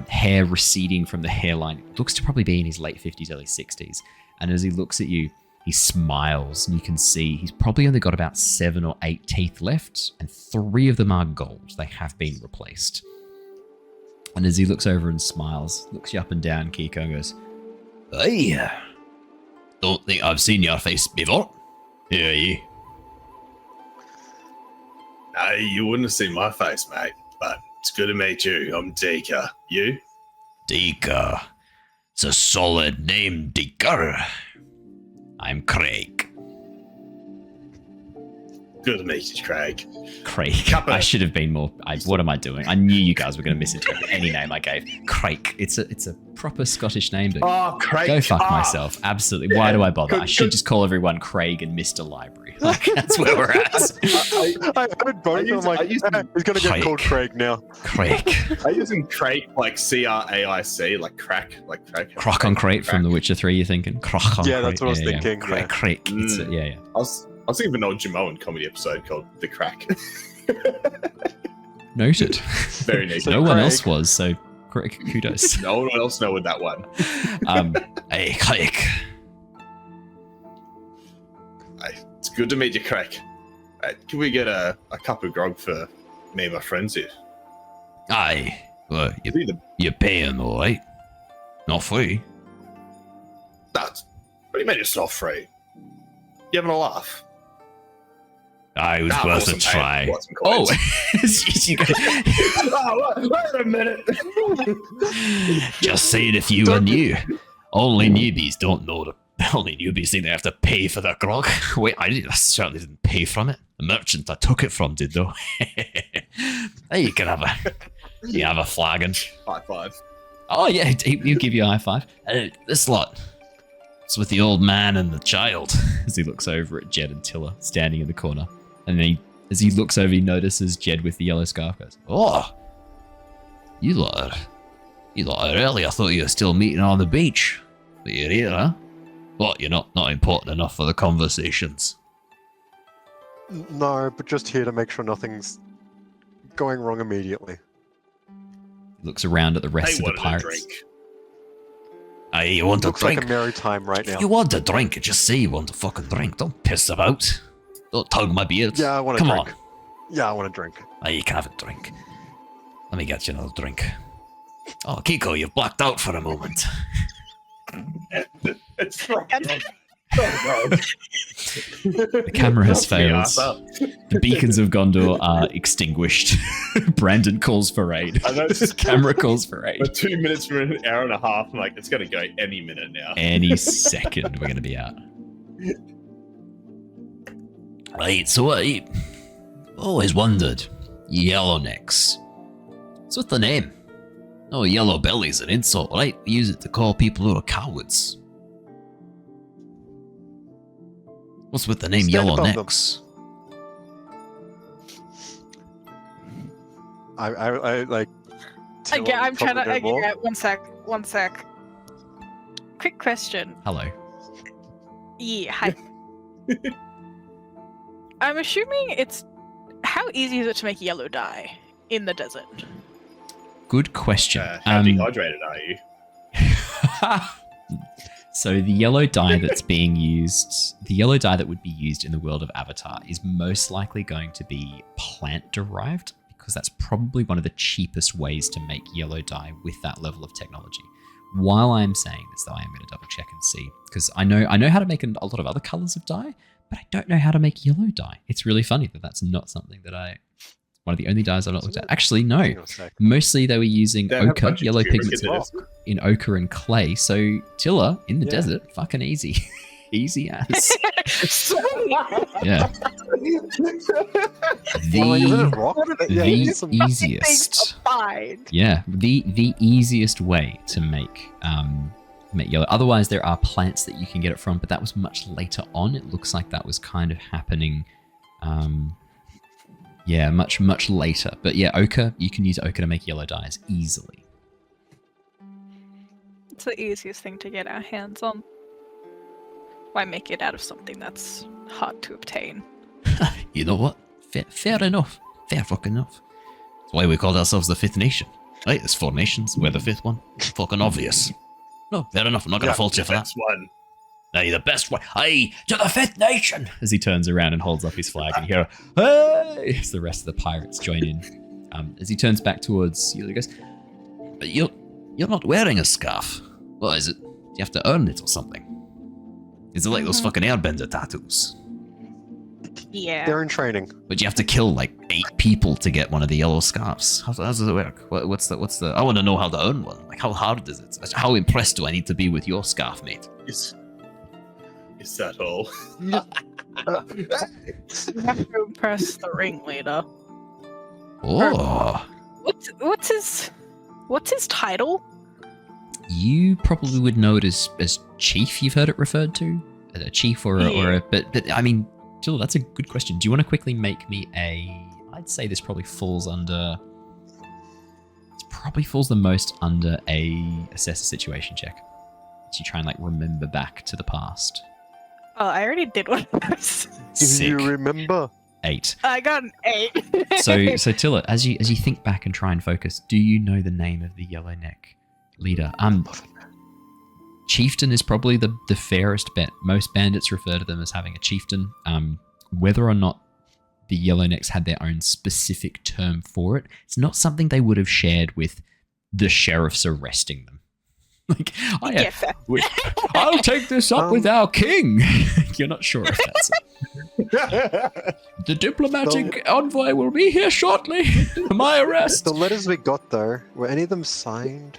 [SPEAKER 5] hair receding from the hairline. Looks to probably be in his late 50s, early 60s. And as he looks at you, he smiles, and you can see he's probably only got about 7 or 8 teeth left, and 3 of them are gold. They have been replaced. And as he looks over and smiles, looks you up and down, Keeko, and goes, "Hey, don't think I've seen your face before. Who are you?"
[SPEAKER 2] No, you wouldn't have seen my face, mate, but it's good to meet you. I'm Deeka. You?
[SPEAKER 5] Deeka. It's a solid name, Deeka. I'm Craig.
[SPEAKER 2] Good to meet you, Craig.
[SPEAKER 5] Craig.
[SPEAKER 2] Cuppa.
[SPEAKER 5] I should have been more. What am I doing? I knew you guys were going to misinterpret any name I gave. Craig. It's a proper Scottish name, but
[SPEAKER 2] Oh, Craig.
[SPEAKER 5] go fuck
[SPEAKER 2] Ah,
[SPEAKER 5] myself. Absolutely. Why do I bother? I should
[SPEAKER 2] Good.
[SPEAKER 5] just call everyone Craig and Mr. Library. Like, that's where we're at.
[SPEAKER 3] I heard both. I'm like,
[SPEAKER 2] used to-
[SPEAKER 3] he's gonna get called Craig now.
[SPEAKER 5] Craig.
[SPEAKER 2] Are you using Craig like CRAIC, like crack,
[SPEAKER 5] Croc on Crate from The Witcher 3, you're thinking? Croc on
[SPEAKER 3] Yeah, that's what I was
[SPEAKER 5] Crate.
[SPEAKER 3] thinking,
[SPEAKER 5] Craig.
[SPEAKER 3] yeah.
[SPEAKER 5] Craig. It's
[SPEAKER 2] Mm.
[SPEAKER 5] yeah.
[SPEAKER 2] I was thinking of an old Jim Owen comedy episode called The Crack.
[SPEAKER 5] Noted.
[SPEAKER 2] Very neat.
[SPEAKER 3] So
[SPEAKER 5] No one
[SPEAKER 3] Craig.
[SPEAKER 5] else was, so Craig, kudos.
[SPEAKER 2] No one else know with that one.
[SPEAKER 5] Hey, Craig.
[SPEAKER 2] It's good to meet you, Craig. Can we get a cup of grog for me and my friends here?
[SPEAKER 5] Aye. Well,
[SPEAKER 2] It's either
[SPEAKER 5] you're paying, all right? Not free.
[SPEAKER 2] that's. What do you mean it's not free? You having a laugh?
[SPEAKER 5] Aye, it was
[SPEAKER 2] Nah,
[SPEAKER 5] worth a
[SPEAKER 2] awesome, mate.
[SPEAKER 5] try.
[SPEAKER 2] What's some
[SPEAKER 5] Oh,
[SPEAKER 2] coins?
[SPEAKER 5] you go-
[SPEAKER 2] Oh, wait a minute.
[SPEAKER 5] just saying if you were new. Only newbies don't know the. Only newbies think they have to pay for their grog. Wait, I certainly didn't pay from it. The merchant I took it from did, though. Hey, you can have a flagon.
[SPEAKER 2] High five.
[SPEAKER 5] Oh yeah, he'll give you a high five. This lot. It's with the old man and the child. As he looks over at Jedd and Tilla standing in the corner, and then as he looks over, he notices Jedd with the yellow scarf. Goes, "Oh, you lot are early. I thought you were still meeting on the beach, but you're here, huh? What? You're not important enough for the conversations."
[SPEAKER 3] No, but just here to make sure nothing's going wrong immediately.
[SPEAKER 5] He looks around at the rest
[SPEAKER 2] They
[SPEAKER 5] of the
[SPEAKER 2] wanted a
[SPEAKER 5] pirates.
[SPEAKER 2] drink.
[SPEAKER 5] Hey, you want a
[SPEAKER 3] Looks
[SPEAKER 5] drink?
[SPEAKER 3] like a merry time right now.
[SPEAKER 5] You want a drink? Just say you want a fucking drink. Don't piss about. Don't tug my beard.
[SPEAKER 3] Yeah, I want a
[SPEAKER 5] Come
[SPEAKER 3] drink.
[SPEAKER 5] on.
[SPEAKER 3] Yeah, I want a drink.
[SPEAKER 5] Oh, you can have a drink. Let me get you another drink. Oh, Keeko, you've blacked out for a moment.
[SPEAKER 2] It's wrong.
[SPEAKER 5] The camera has failed. The beacons of Gondor are extinguished. Brandon calls for aid.
[SPEAKER 2] I know this is
[SPEAKER 5] Camera calls for aid.
[SPEAKER 2] We're 2 minutes from an hour and a half. I'm like, it's going to go any minute now.
[SPEAKER 5] Any second, we're going to be out. Right, so I always wondered, Yellownecks. What's with the name? Oh, yellow belly's an insult, right? We use it to call people who are cowards. What's with the name
[SPEAKER 3] Stand above them.
[SPEAKER 5] Yellownecks?
[SPEAKER 3] I like.
[SPEAKER 1] Yeah, I'm trying to.
[SPEAKER 3] probably know more.
[SPEAKER 1] Yeah, one sec. Quick question.
[SPEAKER 5] Hello.
[SPEAKER 1] Yeah, hi. I'm assuming it's. How easy is it to make yellow dye in the desert?
[SPEAKER 5] Good question.
[SPEAKER 2] How dehydrated are you?
[SPEAKER 5] So the yellow dye that's being used, the yellow dye that would be used in the world of Avatar is most likely going to be plant derived, because that's probably one of the cheapest ways to make yellow dye with that level of technology. While I'm saying this, though, I am going to double check and see, because I know how to make a lot of other colors of dye, but I don't know how to make yellow dye. It's really funny that that's not something that one of the only dyes I've not looked at. Actually, no.
[SPEAKER 3] Hang on a sec.
[SPEAKER 5] Mostly they were using
[SPEAKER 2] They have a
[SPEAKER 5] ochre,
[SPEAKER 2] bunch of
[SPEAKER 5] yellow
[SPEAKER 2] turmeric
[SPEAKER 5] pigments
[SPEAKER 2] in the desert.
[SPEAKER 5] in ochre and clay. So Tilla in the
[SPEAKER 3] Yeah.
[SPEAKER 5] desert, fucking easy. Easy as. Yeah.
[SPEAKER 3] Well, you
[SPEAKER 5] The
[SPEAKER 3] hit a rock? Yeah,
[SPEAKER 5] the
[SPEAKER 3] you need some-
[SPEAKER 5] easiest.
[SPEAKER 1] Fine.
[SPEAKER 5] Yeah, the easiest way to make yellow. Otherwise, there are plants that you can get it from, but that was much later on. It looks like that was kind of happening. Yeah, much later. But yeah, ochre. You can use ochre to make yellow dyes easily.
[SPEAKER 1] It's the easiest thing to get our hands on. Why make it out of something that's hard to obtain?
[SPEAKER 5] You know what? Fair enough. Fair fucking enough. That's why we called ourselves the Fifth Nation. Right, there's 4 nations. We're the 5th one. Fucking obvious. No, fair enough. I'm not going to fault you for that.
[SPEAKER 2] That's one.
[SPEAKER 5] Aye, the best one. Aye, to the 5th Nation! As he turns around and holds up his flag, and you hear, hey! As the rest of the pirates join in. As he turns back towards you, he goes, but you're not wearing a scarf. What is it? Do you have to earn it or something? Is it like those fucking Airbender tattoos?
[SPEAKER 1] Yeah.
[SPEAKER 3] They're in training.
[SPEAKER 5] But you have to kill like 8 people to get one of the yellow scarves. How does it work? What's the? I want to know how to earn one. Like, how hard is it? How impressed do I need to be with your scarf, mate?
[SPEAKER 2] Is that all?
[SPEAKER 1] You have to impress the ringleader.
[SPEAKER 5] Oh,
[SPEAKER 1] What's his title?
[SPEAKER 5] you probably would know it as chief. You've heard it referred to, a chief or a. But I mean, Tilla, that's a good question. Do you want to quickly make me a? I'd say this probably falls under. It probably falls the most under a assess a situation check. So you try and like remember back to the past.
[SPEAKER 1] Oh, I already did one of those.
[SPEAKER 3] Do
[SPEAKER 5] Sick.
[SPEAKER 3] you remember?
[SPEAKER 5] 8.
[SPEAKER 1] I got an 8.
[SPEAKER 5] So Tilla, as you think back and try and focus, do you know the name of the Yellowneck leader? Chieftain is probably the fairest bet. Most bandits refer to them as having a chieftain. Whether or not the Yellownecks had their own specific term for it, it's not something they would have shared with the sheriffs arresting them. Like, I'll take this up with our king. You're not sure if that's it. The diplomatic envoy will be here shortly. My arrest.
[SPEAKER 3] The letters we got though, were any of them signed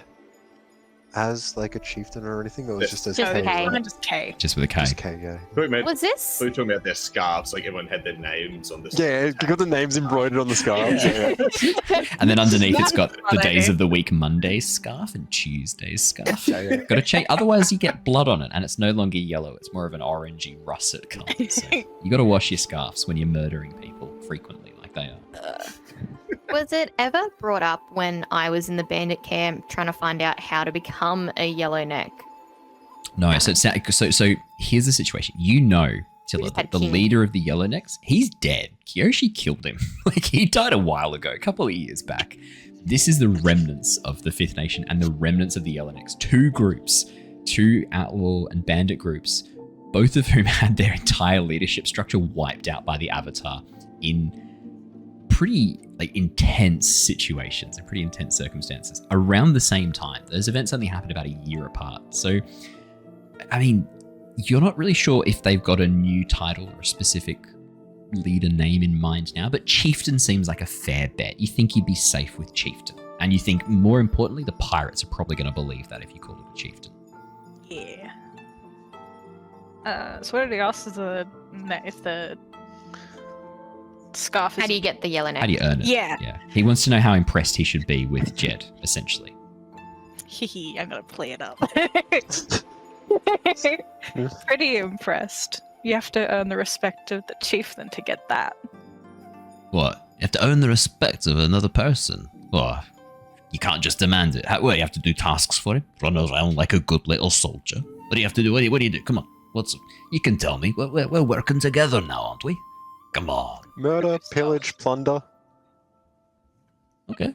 [SPEAKER 3] as like a chieftain or anything, or was it just as
[SPEAKER 7] Just
[SPEAKER 3] K?
[SPEAKER 7] K.
[SPEAKER 3] right?
[SPEAKER 1] Just K.
[SPEAKER 5] Just with a K.
[SPEAKER 3] Just K, yeah.
[SPEAKER 2] We were
[SPEAKER 7] Was this?
[SPEAKER 2] talking about their scarves, like everyone had their names on the
[SPEAKER 3] Yeah, you got the names embroidered on the scarves. Yeah.
[SPEAKER 5] And then underneath it's got the
[SPEAKER 1] funny.
[SPEAKER 5] days of the week, Monday's scarf and Tuesday's scarf.
[SPEAKER 3] Yeah.
[SPEAKER 5] Got to change, otherwise you get blood on it, and it's no longer yellow. It's more of an orangey russet color. So you got to wash your scarves when you're murdering people frequently, like they are.
[SPEAKER 7] Was it ever brought up when I was in the bandit camp trying to find out how to become a Yellowneck?
[SPEAKER 5] No, so here's the situation. You know, Tilla,
[SPEAKER 7] just had
[SPEAKER 5] that the
[SPEAKER 7] king.
[SPEAKER 5] leader of the Yellownecks, he's dead. Kyoshi killed him. Like, he died a while ago, a couple of years back. This is the remnants of the Fifth Nation and the remnants of the Yellownecks. 2 groups, 2 outlaw and bandit groups, both of whom had their entire leadership structure wiped out by the Avatar in pretty like intense situations and pretty intense circumstances around the same time. Those events only happened about a year apart. So, I mean, you're not really sure if they've got a new title or a specific leader name in mind now, but Chieftain seems like a fair bet. You think you'd be safe with Chieftain. And you think, more importantly, the pirates are probably going to believe that if you call it a Chieftain.
[SPEAKER 1] Yeah. So what did he ask? Is the scarf?
[SPEAKER 7] How do you get the Yellowneck?
[SPEAKER 5] How do you earn it?
[SPEAKER 1] Yeah.
[SPEAKER 5] He wants to know how impressed he should be with Jedd, essentially.
[SPEAKER 1] Hehe, I'm gonna play it up. Pretty impressed. You have to earn the respect of the chieftain to get that.
[SPEAKER 5] What? You have to earn the respect of another person? Well, you can't just demand it. Well, you have to do tasks for him. Run around like a good little soldier. What do you have to do? What do you do? Come on. You can tell me. We're working together now, aren't we? Come on.
[SPEAKER 3] Murder, pillage, plunder,
[SPEAKER 5] Okay.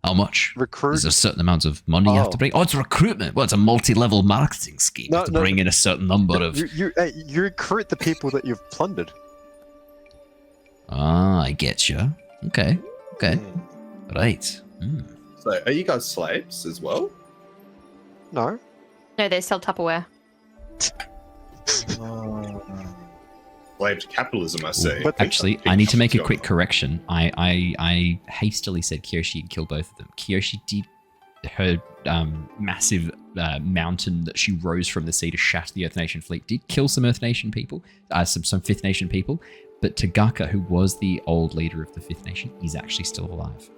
[SPEAKER 5] How much?
[SPEAKER 3] recruit.
[SPEAKER 5] There's a certain amount of money you have to bring. Oh, it's recruitment. Well, it's a multi-level marketing scheme. You
[SPEAKER 3] No,
[SPEAKER 5] have to
[SPEAKER 3] no.
[SPEAKER 5] bring in a certain number of...
[SPEAKER 3] You recruit the people that you've plundered.
[SPEAKER 5] Ah, I get you. Okay. Right.
[SPEAKER 2] So, are you guys slaves as well?
[SPEAKER 3] No.
[SPEAKER 7] No, they sell Tupperware.
[SPEAKER 2] Slave to capitalism, I see.
[SPEAKER 3] But
[SPEAKER 5] Actually, I need to make a quick correction. I hastily said Kyoshi and kill both of them. Kyoshi did her massive mountain that she rose from the sea to shatter the Earth Nation fleet did kill some Earth Nation people, some Fifth Nation people, but Tagaka, who was the old leader of the Fifth Nation, is actually still alive.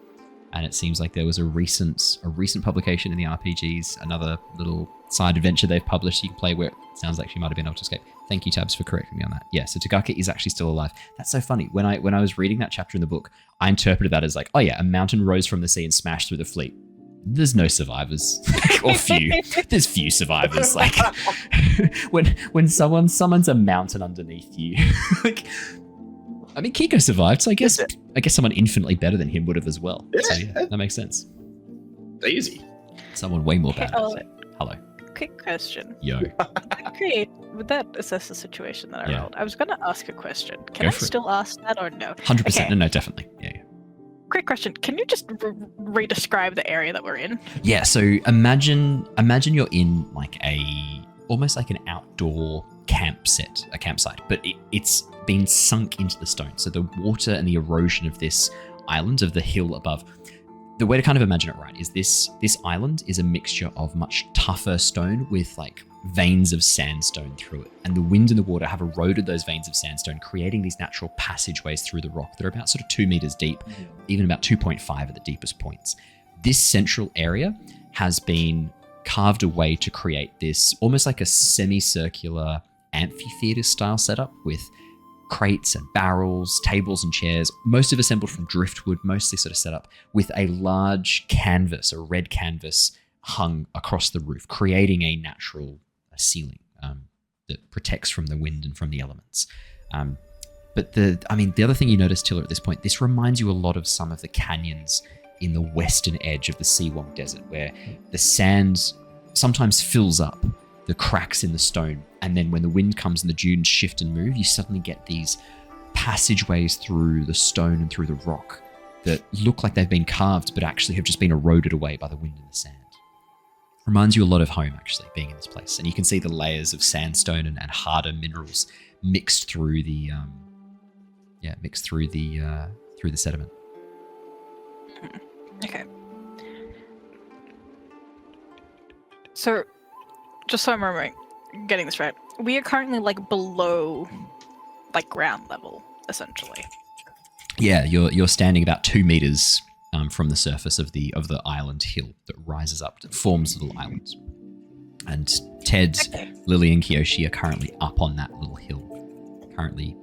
[SPEAKER 5] And it seems like there was a recent publication in the RPGs, another little side adventure they've published you can play where it sounds like she might have been able to escape. Thank you, Tabs, for correcting me on that. Yeah, so Tagaka is actually still alive. That's so funny. When I was reading that chapter in the book, I interpreted that as like, oh yeah, a mountain rose from the sea and smashed through the fleet. There's no survivors. Or few. There's few survivors. Like when someone summons a mountain underneath you. Like, I mean, Keeko survived, so I guess someone infinitely better than him would have as well.
[SPEAKER 2] Yeah.
[SPEAKER 5] So yeah, that makes sense.
[SPEAKER 2] Easy.
[SPEAKER 5] Someone way more bad.
[SPEAKER 1] Oh.
[SPEAKER 5] Hello.
[SPEAKER 1] Quick question.
[SPEAKER 5] Yo.
[SPEAKER 1] Would that assess the situation that I
[SPEAKER 5] Yeah.
[SPEAKER 1] rolled? I was going to ask a question. Can
[SPEAKER 5] Go
[SPEAKER 1] I
[SPEAKER 5] for it.
[SPEAKER 1] still ask that or no?
[SPEAKER 5] 100%.
[SPEAKER 1] Okay.
[SPEAKER 5] No, definitely. Yeah.
[SPEAKER 1] Quick question. Can you just re-describe the area that we're in?
[SPEAKER 5] Yeah, so imagine you're in like almost like an outdoor campsite, but it's been sunk into the stone. So the water and the erosion of this island, of the hill above, the way to kind of imagine it right is this island is a mixture of much tougher stone with like veins of sandstone through it. And the wind and the water have eroded those veins of sandstone, creating these natural passageways through the rock that are about sort of 2 meters deep, even about 2.5 at the deepest points. This central area has been carved away to create this almost like a semicircular amphitheater style setup with crates and barrels, tables and chairs, most of assembled from driftwood, mostly sort of set up with a large canvas, a red canvas hung across the roof, creating a natural ceiling that protects from the wind and from the elements. But the other thing you notice, Tilla, at this point, this reminds you a lot of some of the canyons in the western edge of the Seawong Desert, where the sand sometimes fills up the cracks in the stone, and then when the wind comes and the dunes shift and move, you suddenly get these passageways through the stone and through the rock that look like they've been carved, but actually have just been eroded away by the wind and the sand. Reminds you a lot of home, actually, being in this place. And you can see the layers of sandstone and harder minerals mixed through the through the sediment.
[SPEAKER 1] Okay. So, just so I'm remembering, getting this right, we are currently like below, like ground level, essentially.
[SPEAKER 5] Yeah, you're standing about 2 meters from the surface of the island hill that rises up, that forms little islands. And Ted, Lilly, and Kyoshi are currently up on that little hill. Currently,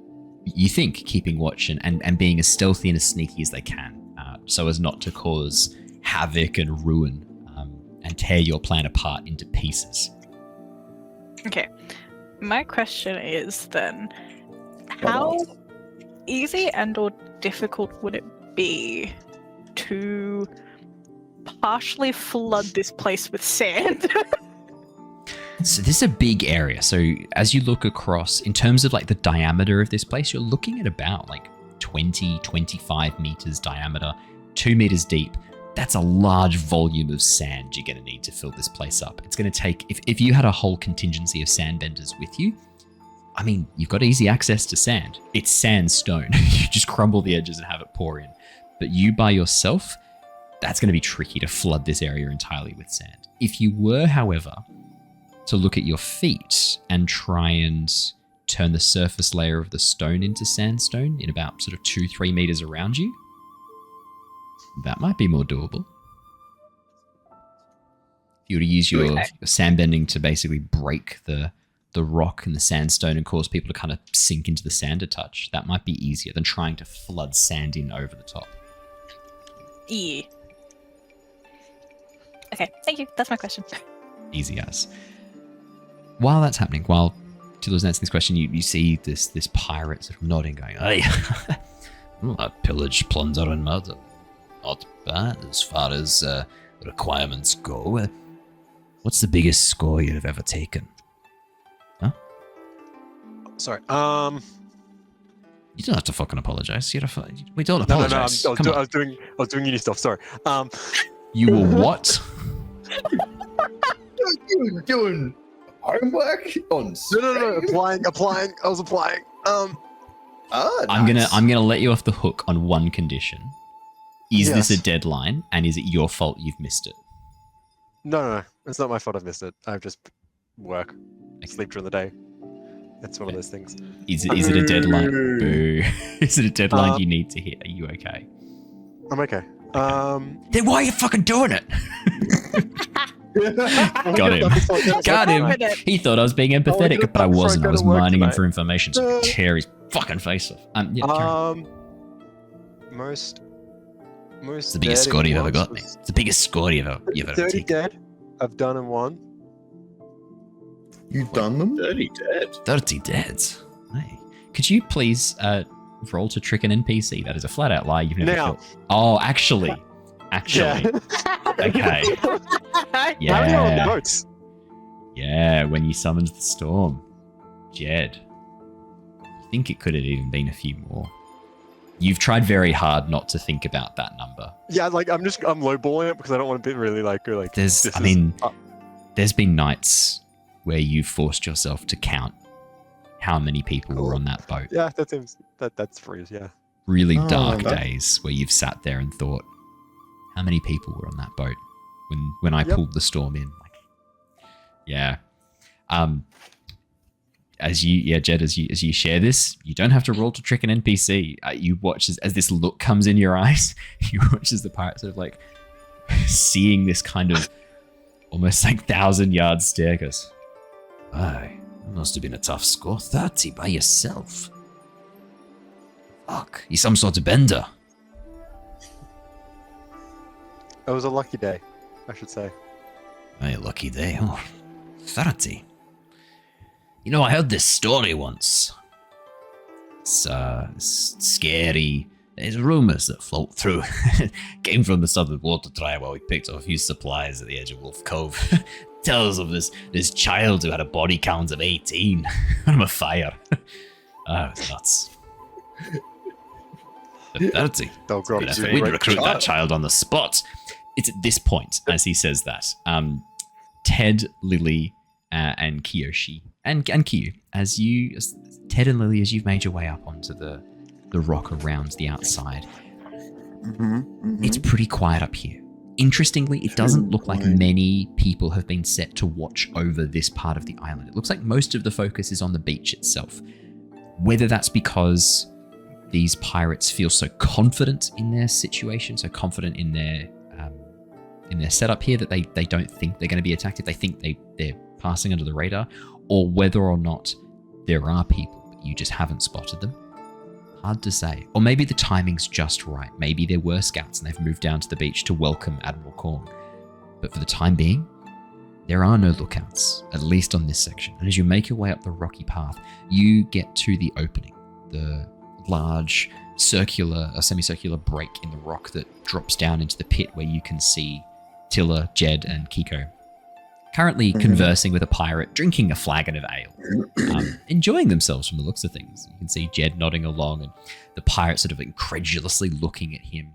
[SPEAKER 5] you think, keeping watch and being as stealthy and as sneaky as they can, so as not to cause havoc and ruin and tear your plan apart into pieces.
[SPEAKER 1] Okay. My question is then, how easy and or difficult would it be to partially flood this place with sand?
[SPEAKER 5] So this is a big area. So as you look across, in terms of like the diameter of this place, you're looking at about like 20, 25 meters diameter, 2 meters deep. That's a large volume of sand you're going to need to fill this place up. It's going to take, if you had a whole contingency of sandbenders with you, I mean, you've got easy access to sand. It's sandstone. You just crumble the edges and have it pour in. But you by yourself, that's going to be tricky to flood this area entirely with sand. If you were, however, to look at your feet and try and turn the surface layer of the stone into sandstone in about sort of 2-3 meters around you, that might be more doable. If you were to use your sandbending to basically break the rock and the sandstone and cause people to kind of sink into the sand a touch, that might be easier than trying to flood sand in over the top.
[SPEAKER 1] Yeah. Okay, thank you. That's my question.
[SPEAKER 5] Easy as. While that's happening, while Tilla's answering this question, you see this pirate sort of nodding, going, "Hey, pillage, plunder, and murder. Not bad as far as requirements go. What's the biggest score you've ever taken?" Huh?
[SPEAKER 3] Sorry.
[SPEAKER 5] You don't have to fucking apologize. We don't
[SPEAKER 3] No,
[SPEAKER 5] apologize.
[SPEAKER 3] I was doing uni stuff. Sorry.
[SPEAKER 5] You were what?
[SPEAKER 6] You're doing homework on
[SPEAKER 3] No. Applying. I was applying.
[SPEAKER 5] I'm gonna let you off the hook on one condition. Is this
[SPEAKER 3] Yes.
[SPEAKER 5] a deadline, and is it your fault you've missed it?
[SPEAKER 3] No. It's not my fault I've missed it. I just work, sleep during the day. It's one of those things.
[SPEAKER 5] Is it a deadline?
[SPEAKER 6] Boo.
[SPEAKER 5] Boo. Is it a deadline you need to hit? Are you okay?
[SPEAKER 3] I'm okay.
[SPEAKER 5] Then why are you fucking doing it? Got him. Got him. He thought I was being empathetic, but I wasn't. I was mining him for information, so I could tear his fucking face off. Yeah, carry on.
[SPEAKER 3] Most.
[SPEAKER 5] It's the biggest score you've ever got, mate. It's the biggest score you've ever
[SPEAKER 3] 30
[SPEAKER 5] taken.
[SPEAKER 3] dead. I've done in one.
[SPEAKER 6] You've done them?
[SPEAKER 2] 30 dead.
[SPEAKER 5] 30 dead. Hey. Could you please roll to trick an NPC? That is a flat out lie you've never
[SPEAKER 3] Now.
[SPEAKER 5] killed. Oh, actually.
[SPEAKER 3] Yeah.
[SPEAKER 5] Okay.
[SPEAKER 3] How many are on the
[SPEAKER 5] Yeah.
[SPEAKER 3] boats?
[SPEAKER 5] Yeah, when you summoned the storm. Jedd. I think it could have even been a few more. You've tried very hard not to think about that number.
[SPEAKER 3] Yeah, like I'm lowballing it because I don't want to be really like go like.
[SPEAKER 5] There's been nights where you've forced yourself to count how many people were on that boat.
[SPEAKER 3] Yeah, that seems that's freeze. Yeah.
[SPEAKER 5] Really
[SPEAKER 6] Oh,
[SPEAKER 5] dark
[SPEAKER 6] okay.
[SPEAKER 5] days where you've sat there and thought, how many people were on that boat when I
[SPEAKER 3] Yep.
[SPEAKER 5] pulled the storm in? Like, yeah. Jedd, as you share this, you don't have to roll to trick an NPC. You watch as this look comes in your eyes. You watch as the pirate sort of like seeing this kind of almost like 1,000-yard stare goes, "Aye, that must have been a tough score. 30 by yourself. Fuck, you're some sort of bender."
[SPEAKER 3] It was a lucky day, I should say.
[SPEAKER 5] A lucky day, oh. 30. You know, I heard this story once. It's scary. There's rumors that float through. Came from the Southern Water Tribe while we picked up a few supplies at the edge of Wolf Cove. Tells of this child who had a body count of 18 from a fire. It was nuts. But 30. We'd recruit that child on the spot. It's at this point, as he says that, Ted, Lilly, and Kyoshi, and Kyu, Ted and Lilly, as you've made your way up onto the rock around the outside, it's pretty quiet up here. Interestingly, it doesn't look like many people have been set to watch over this part of the island. It looks like most of the focus is on the beach itself. Whether that's because these pirates feel so confident in their situation, so confident in their setup here that they don't think they're going to be attacked, if they think they're passing under the radar, or whether or not there are people but you just haven't spotted them. Hard to say. Or maybe the timing's just right. Maybe there were scouts and they've moved down to the beach to welcome Admiral Kong. But for the time being, there are no lookouts, at least on this section. And as you make your way up the rocky path, you get to the opening, the large circular, a semicircular break in the rock that drops down into the pit where you can see Tilla, Jedd, and Keeko currently conversing with a pirate, drinking a flagon of ale, enjoying themselves from the looks of things. You can see Jedd nodding along and the pirate sort of incredulously looking at him.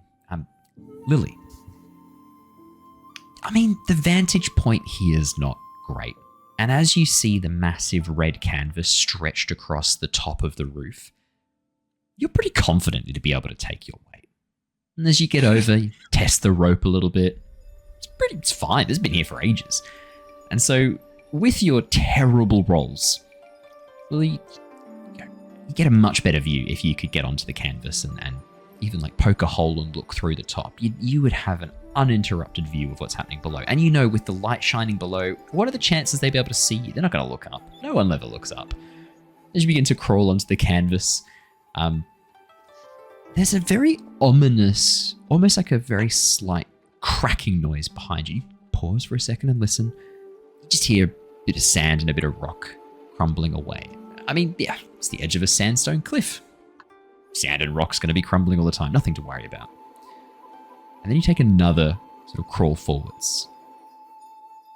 [SPEAKER 5] Lilly, I mean, the vantage point here is not great. And as you see the massive red canvas stretched across the top of the roof, you're pretty confident to be able to take your weight. And as you get over, you test the rope a little bit. It's fine. It's been here for ages. And so, with your terrible rolls, Lilly, you get a much better view if you could get onto the canvas and even like poke a hole and look through the top. You would have an uninterrupted view of what's happening below. And you know, with the light shining below, what are the chances they'd be able to see you? They're not going to look up. No one ever looks up. As you begin to crawl onto the canvas, there's a very ominous, almost like a very slight cracking noise behind you. Pause for a second and listen. You just hear a bit of sand and a bit of rock crumbling away. I mean, yeah, it's the edge of a sandstone cliff. Sand and rock's going to be crumbling all the time. Nothing to worry about. And then you take another sort of crawl forwards.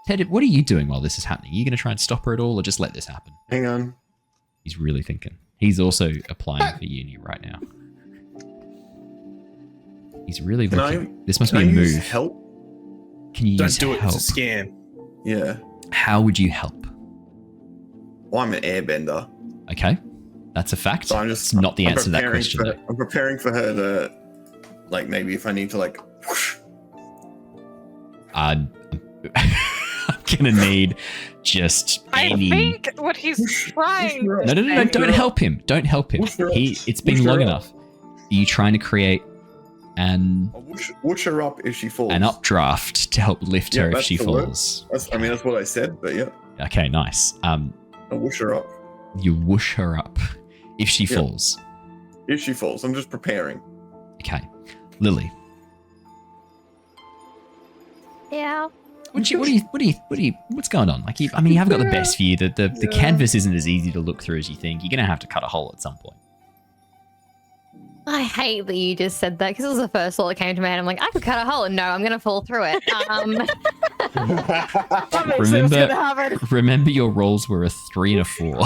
[SPEAKER 5] Ted, what are you doing while this is happening? Are you going to try and stop her at all or just let this happen?
[SPEAKER 6] Hang on.
[SPEAKER 5] He's really thinking. He's also applying for uni right now. He's really looking. This must be a move.
[SPEAKER 6] Help?
[SPEAKER 5] Can you use
[SPEAKER 2] Don't do
[SPEAKER 5] help?
[SPEAKER 2] It's a scam.
[SPEAKER 6] Yeah.
[SPEAKER 5] How would you help?
[SPEAKER 6] Well, I'm an airbender.
[SPEAKER 5] Okay, that's a fact.
[SPEAKER 6] So
[SPEAKER 5] it's not the answer to that question.
[SPEAKER 6] I'm preparing for her to, like, maybe if I need to, like, whoosh.
[SPEAKER 5] I'm gonna need just any.
[SPEAKER 1] I think what he's trying.
[SPEAKER 5] No, don't help him. Don't help him. It's been long enough. Are you trying to create
[SPEAKER 6] I'll whoosh her up if she falls.
[SPEAKER 5] An updraft to help lift her if she falls?
[SPEAKER 6] That's what I said, but yeah.
[SPEAKER 5] Okay, nice.
[SPEAKER 6] I'll whoosh her up.
[SPEAKER 5] You whoosh her up if she falls.
[SPEAKER 6] If she falls, I'm just preparing.
[SPEAKER 5] Okay, Lilly.
[SPEAKER 7] Yeah.
[SPEAKER 5] What's going on? Like, you haven't got the best view. The canvas isn't as easy to look through as you think. You're gonna have to cut a hole at some point.
[SPEAKER 7] I hate that you just said that because it was the first thought that came to my head. I'm like, I could cut a hole and no, I'm going to fall through it.
[SPEAKER 5] Remember your rolls were a 3 and a 4.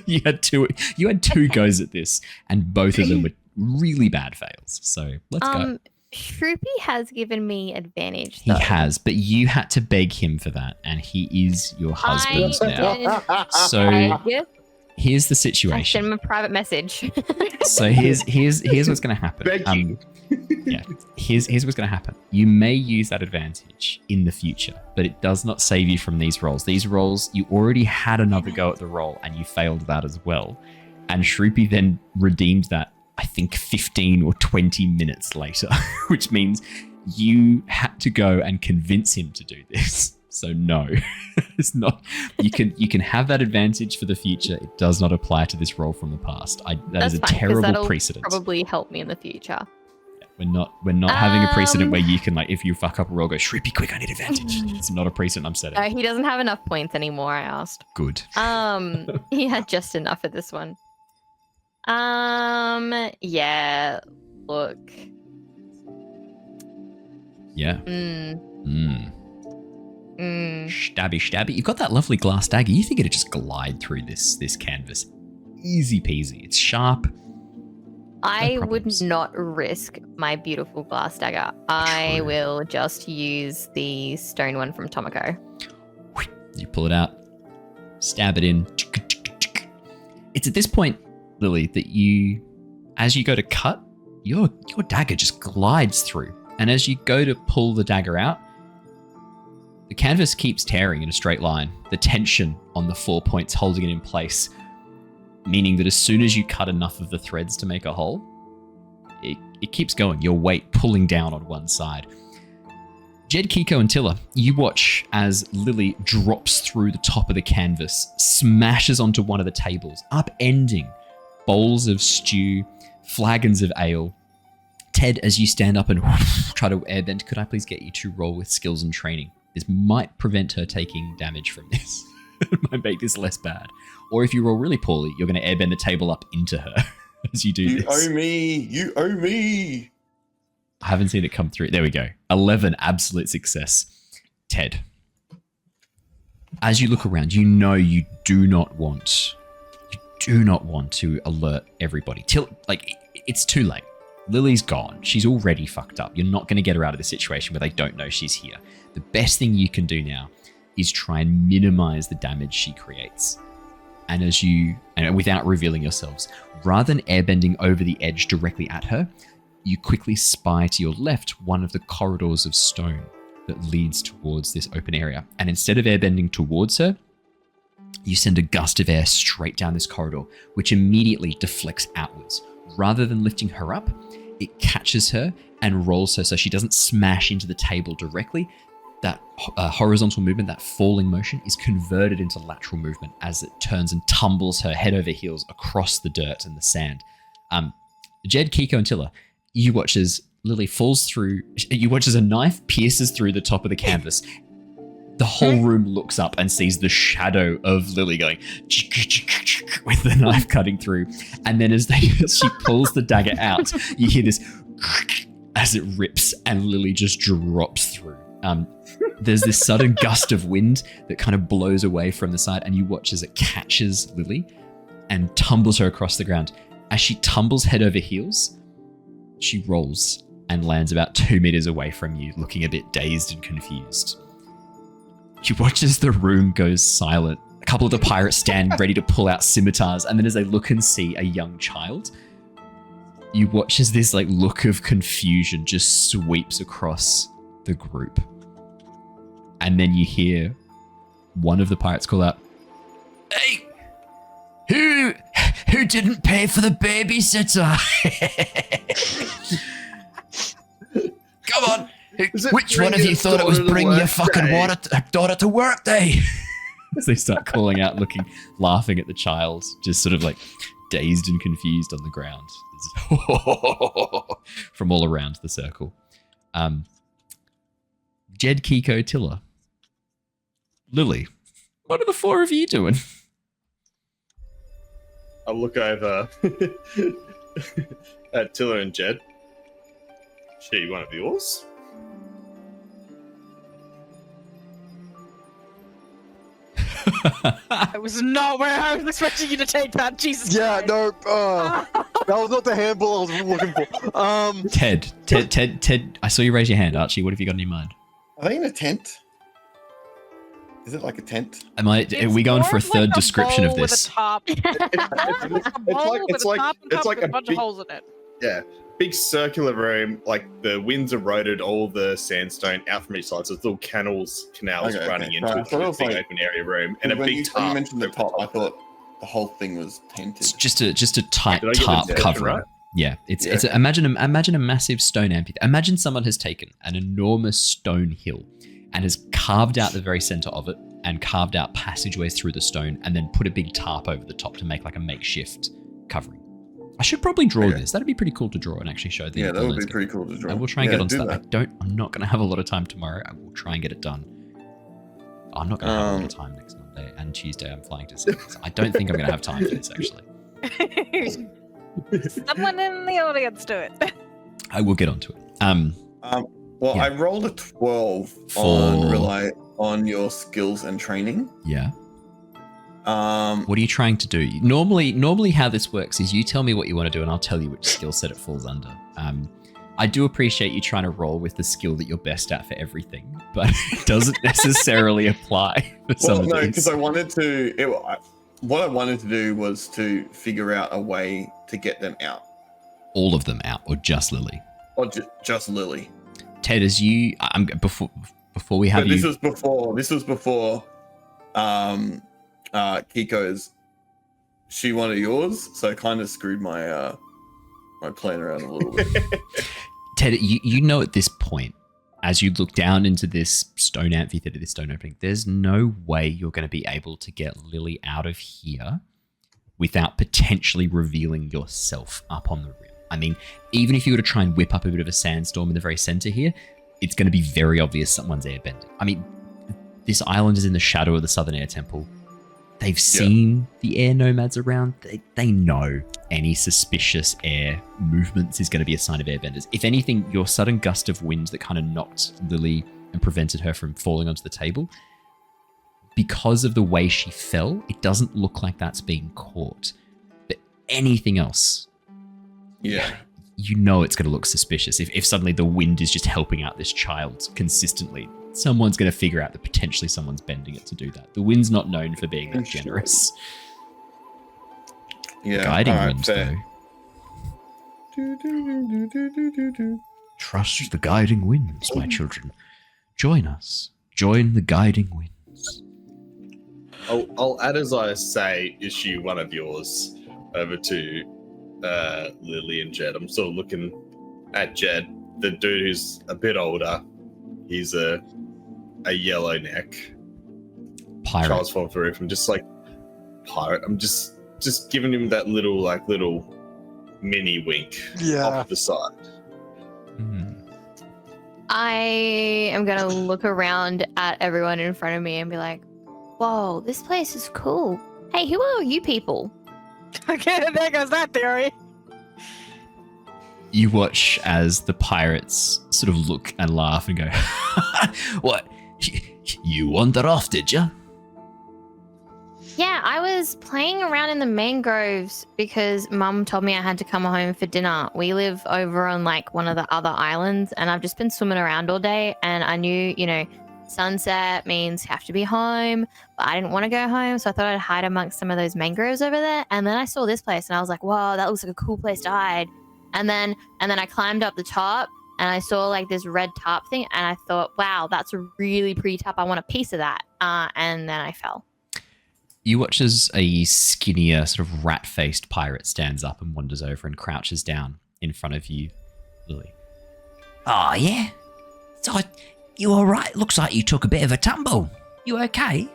[SPEAKER 5] You had two goes at this and both of them were really bad fails. So let's go.
[SPEAKER 7] Shroopy has given me advantage.
[SPEAKER 5] He has, but you had to beg him for that and he is your husband now. So here's the
[SPEAKER 7] I sent
[SPEAKER 5] situation.
[SPEAKER 7] him a private message.
[SPEAKER 5] So here's what's going to happen.
[SPEAKER 2] Begging.
[SPEAKER 5] Yeah, here's what's going to happen. You may use that advantage in the future, but it does not save you from these rolls. These rolls, you already had another go at the roll, and you failed that as well. And Shroopy then redeemed that, I think, 15 or 20 minutes later, which means you had to go and convince him to do this. So no, it's not. You can have that advantage for the future. It does not apply to this roll from the past. That is a
[SPEAKER 7] That's fine, 'cause
[SPEAKER 5] terrible
[SPEAKER 7] that'll
[SPEAKER 5] precedent.
[SPEAKER 7] probably help me in the future.
[SPEAKER 5] We're not having a precedent where you can, like, if you fuck up a roll, go Shroopy quick, I need advantage. It's not a precedent I'm setting.
[SPEAKER 7] No, he doesn't have enough points anymore, I asked.
[SPEAKER 5] Good.
[SPEAKER 7] He had just enough for this one. Yeah, look.
[SPEAKER 5] Yeah.
[SPEAKER 7] Mm.
[SPEAKER 5] Stabby. You've got that lovely glass dagger. You think it'd just glide through this canvas. Easy peasy. It's sharp.
[SPEAKER 7] I would
[SPEAKER 5] problems.
[SPEAKER 7] not risk my beautiful glass dagger. I
[SPEAKER 5] True.
[SPEAKER 7] will just use the stone one from Tomoko.
[SPEAKER 5] You pull it out, stab it in. It's at this point, Lily, that as you go to cut, your dagger just glides through. And as you go to pull the dagger out, the canvas keeps tearing in a straight line. The tension on the 4 points holding it in place, meaning that as soon as you cut enough of the threads to make a hole, it keeps going, your weight pulling down on one side. Jedd, Keeko, and Tilla, you watch as Lily drops through the top of the canvas, smashes onto one of the tables, upending bowls of stew, flagons of ale. Ted, as you stand up and try to airbend, could I please get you to roll with skills and training? This might prevent her taking damage from this. It might make this less bad. Or if you roll really poorly, you're going to airbend the table up into her as you do
[SPEAKER 6] You
[SPEAKER 5] this.
[SPEAKER 6] owe me. You owe me.
[SPEAKER 5] I haven't seen it come through. There we go. 11, absolute success. Ted, as you look around, you know you do not want to alert everybody. It's too late. Lily's gone. She's already fucked up. You're not going to get her out of the situation where they don't know she's here. The best thing you can do now is try and minimize the damage she creates. And without revealing yourselves, rather than airbending over the edge directly at her, you quickly spy to your left one of the corridors of stone that leads towards this open area. And instead of airbending towards her, you send a gust of air straight down this corridor, which immediately deflects outwards. Rather than lifting her up, it catches her and rolls her so she doesn't smash into the table directly. That horizontal movement, that falling motion, is converted into lateral movement as it turns and tumbles her head over heels across the dirt and the sand. Jedd, Keeko, and Tilla, you watch as Lily falls through. You watch as a knife pierces through the top of the canvas. The whole room looks up and sees the shadow of Lily going with the knife cutting through. And then as she pulls the dagger out, you hear this as it rips and Lily just drops through. There's this sudden gust of wind that kind of blows away from the side, and you watch as it catches Lily and tumbles her across the ground. As she tumbles head over heels, she rolls and lands about 2 meters away from you, looking a bit dazed and confused. You watch as the room goes silent. A couple of the pirates stand ready to pull out scimitars, and then as they look and see a young child, you watch as this look of confusion just sweeps across the group. And then you hear one of the pirates call out, "Hey, who didn't pay for the babysitter?" Come on. Which one of you thought it was bring your fucking daughter to work day? As they start calling out, laughing at the child, just sort of dazed and confused on the ground. From all around the circle. Jedd, Keeko, Tilla. Lily, what are the four of you doing?
[SPEAKER 2] I'll look over at Tilla and Jedd. She one of yours?
[SPEAKER 1] I was not where I was expecting you to take that. Jesus
[SPEAKER 3] Yeah,
[SPEAKER 1] Christ.
[SPEAKER 3] no, that was not the handball I was looking for.
[SPEAKER 5] Ted, I saw you raise your hand. Archie, what have you got in your mind?
[SPEAKER 6] Are they in a tent? Is it like a tent?
[SPEAKER 5] Are we going for a third description of
[SPEAKER 1] With
[SPEAKER 5] this?
[SPEAKER 1] a top.
[SPEAKER 2] It's like a
[SPEAKER 1] bunch
[SPEAKER 2] big-
[SPEAKER 1] of holes in it.
[SPEAKER 2] Yeah, big circular room. Like the winds eroded all the sandstone out from each side, so there's little canals
[SPEAKER 6] Okay,
[SPEAKER 2] running
[SPEAKER 6] okay.
[SPEAKER 2] into
[SPEAKER 6] Right,
[SPEAKER 2] it.
[SPEAKER 6] so it was
[SPEAKER 2] Big
[SPEAKER 6] like-
[SPEAKER 2] open area room and a
[SPEAKER 6] When
[SPEAKER 2] big
[SPEAKER 6] you
[SPEAKER 2] tarp.
[SPEAKER 6] mentioned the top, I thought the whole thing was tented.
[SPEAKER 5] It's just a tight
[SPEAKER 2] Did I get the
[SPEAKER 5] tarp
[SPEAKER 2] description
[SPEAKER 5] covering.
[SPEAKER 2] right?
[SPEAKER 5] Yeah, it's
[SPEAKER 6] Yeah.
[SPEAKER 5] it's imagine a massive stone amphitheater. Imagine someone has taken an enormous stone hill and has carved out the very center of it and carved out passageways through the stone and then put a big tarp over the top to make like a makeshift covering. I should probably draw
[SPEAKER 6] Okay.
[SPEAKER 5] this. That'd be pretty cool to draw and actually show the
[SPEAKER 6] Yeah, that would be
[SPEAKER 5] landscape.
[SPEAKER 6] pretty cool to draw.
[SPEAKER 5] I will try and
[SPEAKER 6] Yeah,
[SPEAKER 5] get onto
[SPEAKER 6] do
[SPEAKER 5] that. I'm not going to have a lot of time tomorrow. I will try and get it done. I'm not going to have a lot of time next Monday and Tuesday. I'm flying to Sydney. So I don't think I'm going to have time for this, actually.
[SPEAKER 1] Someone in the audience do it.
[SPEAKER 5] I will get onto it.
[SPEAKER 6] Well,
[SPEAKER 5] Yeah.
[SPEAKER 6] I rolled a 12
[SPEAKER 5] For-
[SPEAKER 6] on your skills and training.
[SPEAKER 5] Yeah.
[SPEAKER 6] Um,
[SPEAKER 5] What are you trying to do? Normally how this works is you tell me what you want to do and I'll tell you which skill set it falls under. I do appreciate you trying to roll with the skill that you're best at for everything, but it doesn't necessarily apply for some
[SPEAKER 6] well,
[SPEAKER 5] of
[SPEAKER 6] no,
[SPEAKER 5] these.
[SPEAKER 6] because I wanted to. What I wanted to do was to figure out a way to get them out,
[SPEAKER 5] All of them out, or just Lilly?
[SPEAKER 6] or just Lilly.
[SPEAKER 5] Ted, as you, before we have
[SPEAKER 6] But
[SPEAKER 5] you,
[SPEAKER 6] this was before. Keeko's. She wanted yours, so it kind of screwed my my plan around a little bit.
[SPEAKER 5] Ted, you know at this point, as you look down into this stone amphitheater, this stone opening, there's no way you're going to be able to get Lilly out of here without potentially revealing yourself up on the rim. I mean, even if you were to try and whip up a bit of a sandstorm in the very center here, it's going to be very obvious someone's airbending. I mean, this island is in the shadow of the Southern Air Temple. They've seen the air nomads around. They know any suspicious air movements is going to be a sign of airbenders. If anything, your sudden gust of wind that kind of knocked Lilly and prevented her from falling onto the table, because of the way she fell, it doesn't look like that's being caught. But anything else,
[SPEAKER 6] Yeah.
[SPEAKER 5] you know it's going to look suspicious. If suddenly the wind is just helping out this child consistently, someone's going to figure out that potentially someone's bending it to do that. The wind's not known for being that generous.
[SPEAKER 6] Yeah.
[SPEAKER 5] Guiding
[SPEAKER 6] alright,
[SPEAKER 5] winds,
[SPEAKER 6] fair.
[SPEAKER 5] though. Trust the guiding winds, my children. Join us. Join the guiding winds.
[SPEAKER 2] I'll add as I say, issue one of yours over to Lilly and Jedd. I'm sort of looking at Jedd, the dude who's a bit older. He's a yellow neck.
[SPEAKER 5] Pirate.
[SPEAKER 2] Charles falling through from just like pirate. I'm just giving him that little mini wink off the side.
[SPEAKER 5] Hmm.
[SPEAKER 7] I am going to look around at everyone in front of me and be like, whoa, this place is cool. Hey, who are you people?
[SPEAKER 1] Okay, there goes that theory.
[SPEAKER 5] You watch as the pirates sort of look and laugh and go, "What? You wandered off, did you?"
[SPEAKER 7] Yeah, I was playing around in the mangroves because Mum told me I had to come home for dinner. We live over on like one of the other islands, and I've just been swimming around all day, and I knew, sunset means you have to be home, but I didn't want to go home, so I thought I'd hide amongst some of those mangroves over there. And then I saw this place and I was like, whoa, that looks like a cool place to hide. And then I climbed up the top and I saw like this red tarp thing, and I thought, wow, that's a really pretty tarp. I want a piece of that. And then I fell.
[SPEAKER 5] You watch as a skinnier, sort of rat-faced pirate stands up and wanders over and crouches down in front of you, Lilly.
[SPEAKER 4] Oh, yeah? So, you all right? Looks like you took a bit of a tumble. You okay?